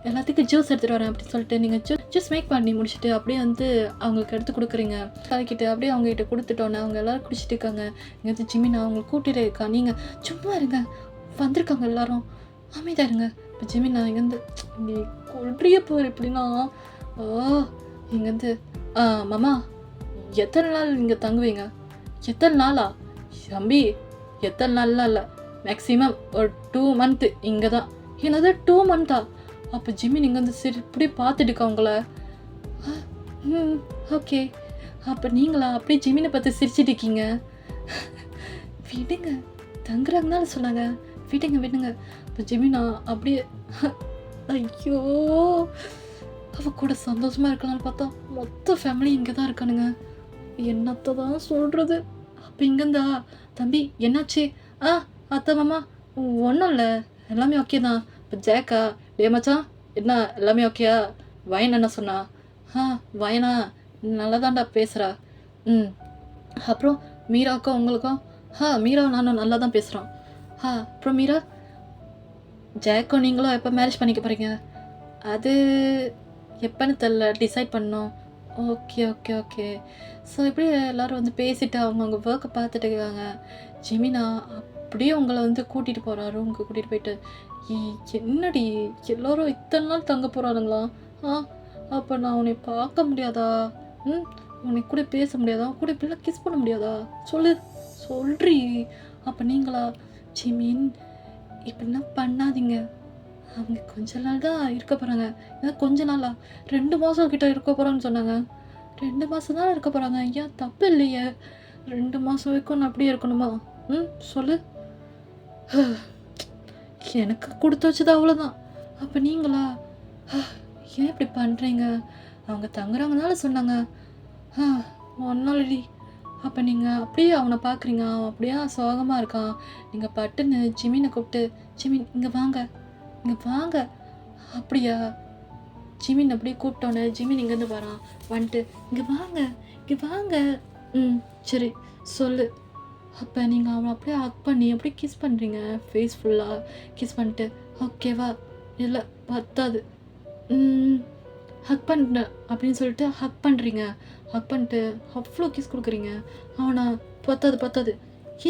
எல்லாத்துக்கும் ஜூஸ் எடுத்துகிட்டு வரேன் அப்படின்னு சொல்லிட்டு நீங்கள் ஜூஸ் மேக் பண்ணி முடிச்சுட்டு அப்படியே வந்து அவங்களுக்கு எடுத்து கொடுக்குறீங்க. கலக்கிட்டு அப்படியே அவங்ககிட்ட கொடுத்துட்டோன்னே அவங்க எல்லோரும் குடிச்சிட்டு இருக்காங்க. இங்கே வந்து ஜிமினா அவங்களை கூட்டிகிட்டு இருக்கா. நீங்கள் சும்மா இருங்க, வந்திருக்காங்க எல்லாரும், அமைதியாக இருங்க. இப்போ ஜிமினா இங்கேருந்து நீ கொள்றிய போகிற எப்படின்னா இங்கேருந்து மாமா எத்தனை நாள் இங்கே தங்குவீங்க? எத்தனை நாளா தம்பி? எத்தனை நாள்லாம் இல்லை, மேக்ஸிமம் ஒரு 2 month இங்கே தான். என்னது 2 monthா? அப்போ ஜிமின் இங்கே வந்து சரி இப்படி பார்த்துட்டுக்கா அவங்கள. ஓகே, அப்போ நீங்களா அப்படியே ஜிமினை பார்த்து சிரிச்சிட்டு இருக்கீங்க? விடுங்க, தங்குறாங்கனால சொன்னாங்க, விடுங்க. இப்போ ஜிமினா அப்படியே ஐயோ அவ கூட சந்தோஷமாக இருக்கலாம்னு பார்த்தா மொத்த ஃபேமிலி இங்கே தான் இருக்கானுங்க. என்னத்தை தான் சொல்கிறது. அப்போ இங்கேருந்தா தம்பி என்னாச்சு? அத்தை மாமா ஒன்றும் இல்லை, எல்லாமே ஓகே தான். இப்போ ஜேக்கா டே மச்சான் என்ன எல்லாமே ஓகேயா? வயன் என்ன சொன்னா? வயனா நல்லா தான்டா பேசுகிறா. அப்புறம் மீராவுக்கும் உங்களுக்கும்? மீரா நானும் நல்லா தான் பேசுகிறோம். அப்புறம் மீரா ஜேக்கும் நீங்களும் எப்போ மேரேஜ் பண்ணிக்க போகிறீங்க? அது எப்போன்னு தெரில, டிசைட் பண்ணோம். ஓகே. ஸோ இப்படி எல்லோரும் வந்து பேசிவிட்டு அவங்க ஒர்க்கை பார்த்துட்டு இருக்காங்க. ஜிமினா அப்படியே உங்களை வந்து கூட்டிகிட்டு போகிறா, ரூமுக்கு கூட்டிகிட்டு போயிட்டு. என்னடி எல்லோரும் இத்தனை நாள் தங்க போகிறானுங்களா? அப்போ நான் உன்னை பார்க்க முடியாதா? உன்னை கூட பேச முடியாதா? கூட இப்படிலாம் கிஸ் பண்ண முடியாதா? சொல்றி. அப்போ நீங்களா? ஜிமின் இப்படிலாம் பண்ணாதீங்க, அவங்க கொஞ்ச நாள் தான் இருக்க போகிறாங்க. ஏன்னா கொஞ்ச நாளா 2 மாதம் கிட்ட இருக்க போகிறான்னு சொன்னாங்க. 2 மாதம் தான் இருக்க போகிறாங்க. ஐயா தப்பு இல்லையே, 2 மாதம் வரைக்கும் நான் அப்படியே இருக்கணுமா? சொல்லு. எனக்கு கொடுத்து வச்சது அவ்வளோதான். அப்போ நீங்களா? ஏன் இப்படி பண்ணுறீங்க? அவங்க தங்குறாங்கனால சொன்னாங்க. ஒன்னாலடி. அப்போ நீங்கள் அப்படியே அவனை பார்க்குறீங்க, அவன் அப்படியே சோகமாக இருக்கான். நீங்கள் பட்டுன்னு ஜிமினை கூப்பிட்டு ஜிமின் இங்கே வாங்க. அப்படியா? ஜிமின் அப்படியே கூப்பிட்டோன்னே ஜிமின் இங்கேருந்து வரான். வந்துட்டு இங்கே வாங்க. சரி சொல்லு. அப்போ நீங்கள் அவனை அப்படியே ஹக் பண்ணி அப்படியே கிஸ் பண்ணுறீங்க, ஃபேஸ் ஃபுல்லாக கிஸ் பண்ணிட்டு. ஓகேவா? இல்லை பத்தாது, ஹக் பண்ணுறேன் அப்படின்னு சொல்லிட்டு ஹக் பண்ணுறீங்க. ஹக் பண்ணிட்டு அவ்வளோ கிஸ் கொடுக்குறீங்க. அவனா பத்தாது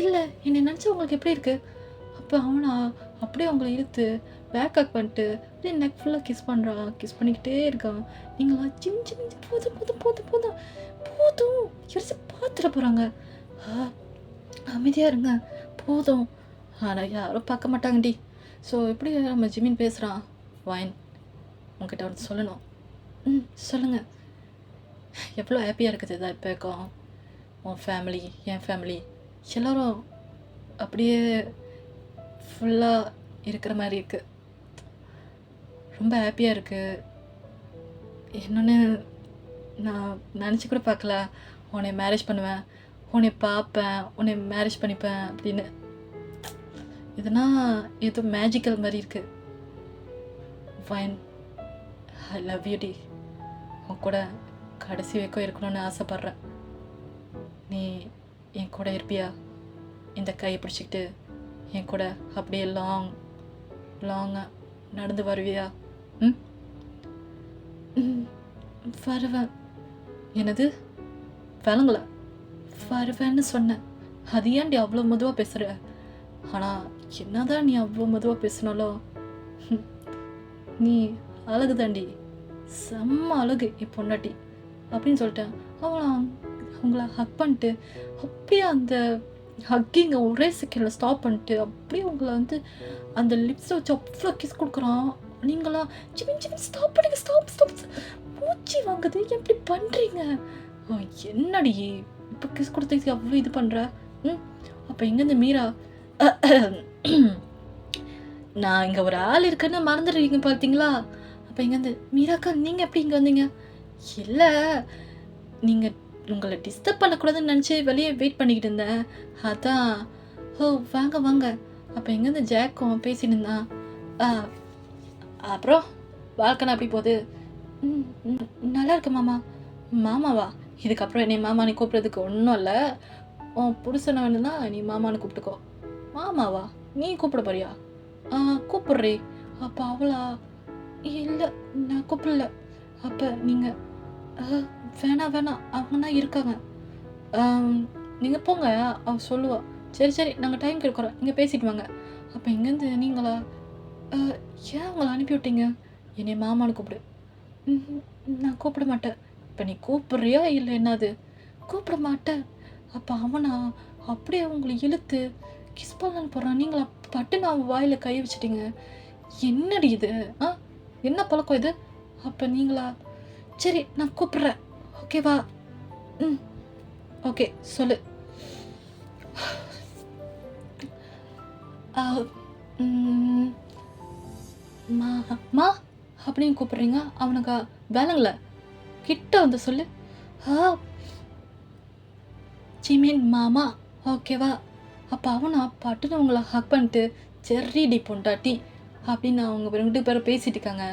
இல்லை என்னை நினச்சா உங்களுக்கு எப்படி இருக்குது? அப்போ அவனா அப்படியே அவங்கள இழுத்து பேக் ஹக் பண்ணிட்டு அப்படியே நெக் ஃபுல்லாக கிஸ் பண்ணுறான், கிஸ் பண்ணிக்கிட்டே இருக்கான். நீங்களா ஜிம் போதும் யோசிச்சு பார்த்துட போகிறாங்க. அமைதியாக இருங்க போதும். ஆனால் யாரும் பார்க்க மாட்டாங்கடி. ஸோ எப்படி நம்ம ஜிமின் பேசுகிறான். வைன் உங்ககிட்ட வந்து சொல்லணும். சொல்லுங்கள். எவ்வளோ ஹாப்பியாக இருக்குது இதான் இப்போ இருக்கும். உன் ஃபேமிலி, என் ஃபேமிலி எல்லோரும் அப்படியே ஃபுல்லாக இருக்கிற மாதிரி இருக்குது. ரொம்ப ஹாப்பியாக இருக்குது. என்னொன்று நான் நினச்சி கூட பார்க்கல, உன்னை மேரேஜ் பண்ணுவேன், உன்னை பார்ப்பேன், உன்னை மேரேஜ் பண்ணிப்பேன் அப்படின்னு. இதுனா ஏதோ மேஜிக்கல் மாதிரி இருக்குது. ஃபைன், ஐ லவ் யூ டி. உன் கூட கடைசி வரைக்கும் இருக்கணும்னு ஆசைப்பட்றேன். நீ என் கூட இருப்பியா? இந்த கையை பிடிச்சிக்கிட்டு என் கூட அப்படியே லாங்காக நடந்து வருவியா? வருவேன். என்னது விளங்கல? வருவேன்னு சொன்னேன். அது ஏன்டி அவ்வளோ மெதுவாக பேசுகிற? ஆனால் என்னதான் நீ அவ்வளோ மெதுவாக பேசினாலும் நீ அழகு தாண்டி, செம்ம அழகு என் பொண்டாட்டி அப்படின்னு சொல்லிட்டேன். அவங்கள ஹக் பண்ணிட்டு அப்படியே அந்த ஹக்கிங்க ஒரே செகண்டில் ஸ்டாப் பண்ணிட்டு அப்படியே உங்களை வந்து அந்த லிப்ஸை வச்சு அவ்வளோ கிஸ் கொடுக்குறான். நீங்களா ஜிமின் ஸ்டாப் பண்ணுங்க, ஸ்டாப் பூச்சி வாங்குது, எப்படி பண்ணுறீங்க? என்னடி இப்போ கிஸ் கொடுத்ததுக்கு அவ்வளோ இது பண்ணுற? அப்போ எங்கேருந்து மீரா? நான் இங்கே ஒரு ஆள் இருக்கேன்னு மறந்துடுறீங்க பார்த்தீங்களா? அப்போ எங்கேருந்து மீராக்கா நீங்கள் எப்படி இங்கே வந்தீங்க? இல்லை, நீங்கள் உங்களை டிஸ்டர்ப் பண்ணக்கூடாதுன்னு நினச்சி வெளியே வெயிட் பண்ணிக்கிட்டு இருந்தேன், அதான். வாங்க. அப்போ எங்கேருந்து ஜேக்கும் பேசிட்டு இருந்தான். அப்புறம் வாழ்க்கைனா எப்படி போகுது? நல்லா இருக்கு மாமாவா? இதுக்கப்புறம் என்னை மாமானு கூப்பிட்றதுக்கு ஒன்றும் இல்லை. உன் புருஷனை வேணும்னா நீ மாமானு கூப்பிட்டுக்கோ. மாமாவா? நீ கூப்பிட போறியா? கூப்பிட்றே. அப்போ அவளா? இல்ல நான் கூப்பிடல. அப்ப நீங்க அ வேணாம், வேணாம். அவங்க தான் இருக்காங்க. அம் நீங்க போங்க. அவ சொல்லுவா. சரி, சரி நாங்க டைம்க்கு இருக்கிறோம். நீங்க பேசிட்டு வாங்க. அப்ப இங்கேருந்து நீங்களா? அ ஏன் அவங்கள அனுப்பி விட்டீங்க? என்னைய மாமான்னு கூப்பிடு. ம்ஹ்ம். நான் கூப்பிட மாட்டேன். இப்ப நீ கூப்பிடுறியா? இல்ல என்னது? கூப்பிட மாட்டேன். அப்ப அவனா? அப்படியே அவங்கள இழுத்து கிஸ் பண்ணலான்னு போறான். நீங்களா பட்டுன்னு அவன் வாயில கை வச்சுட்டீங்க. என்னடி இது? ஆ? என்ன பழக்கம் இது? அப்ப நீங்களா? சரி நான் கூப்பிடுறேன். ஓகேவா? ம். ஓகே. சொல்லு. அ ம் மா மா அப்படின்னு கூப்பிடுறீங்க. அவனுக்கு வேணாங்கள. கிட்ட வந்து சொல்லு. ஆ ஜிமின் மாமா. ஓகேவா? அப்ப அவனா பட்டுன்னு உங்கள ஹக் பண்ணிட்டு, "சரிடி பொண்டாட்டி" அப்படின்னு அவங்க 2 பேரும் பேசிட்டு இருக்காங்க.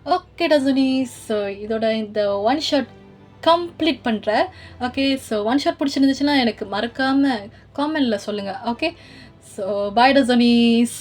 ஓகே டசுனி. ஸோ இதோட இந்த ஒன் ஷாட் கம்ப்ளீட் பண்றேன். ஓகே. ஸோ ஒன் ஷாட் பிடிச்சிருந்துச்சுன்னா எனக்கு மறக்காம காமெண்ட்ல சொல்லுங்க. ஓகே. So bye டசுனீஸ்.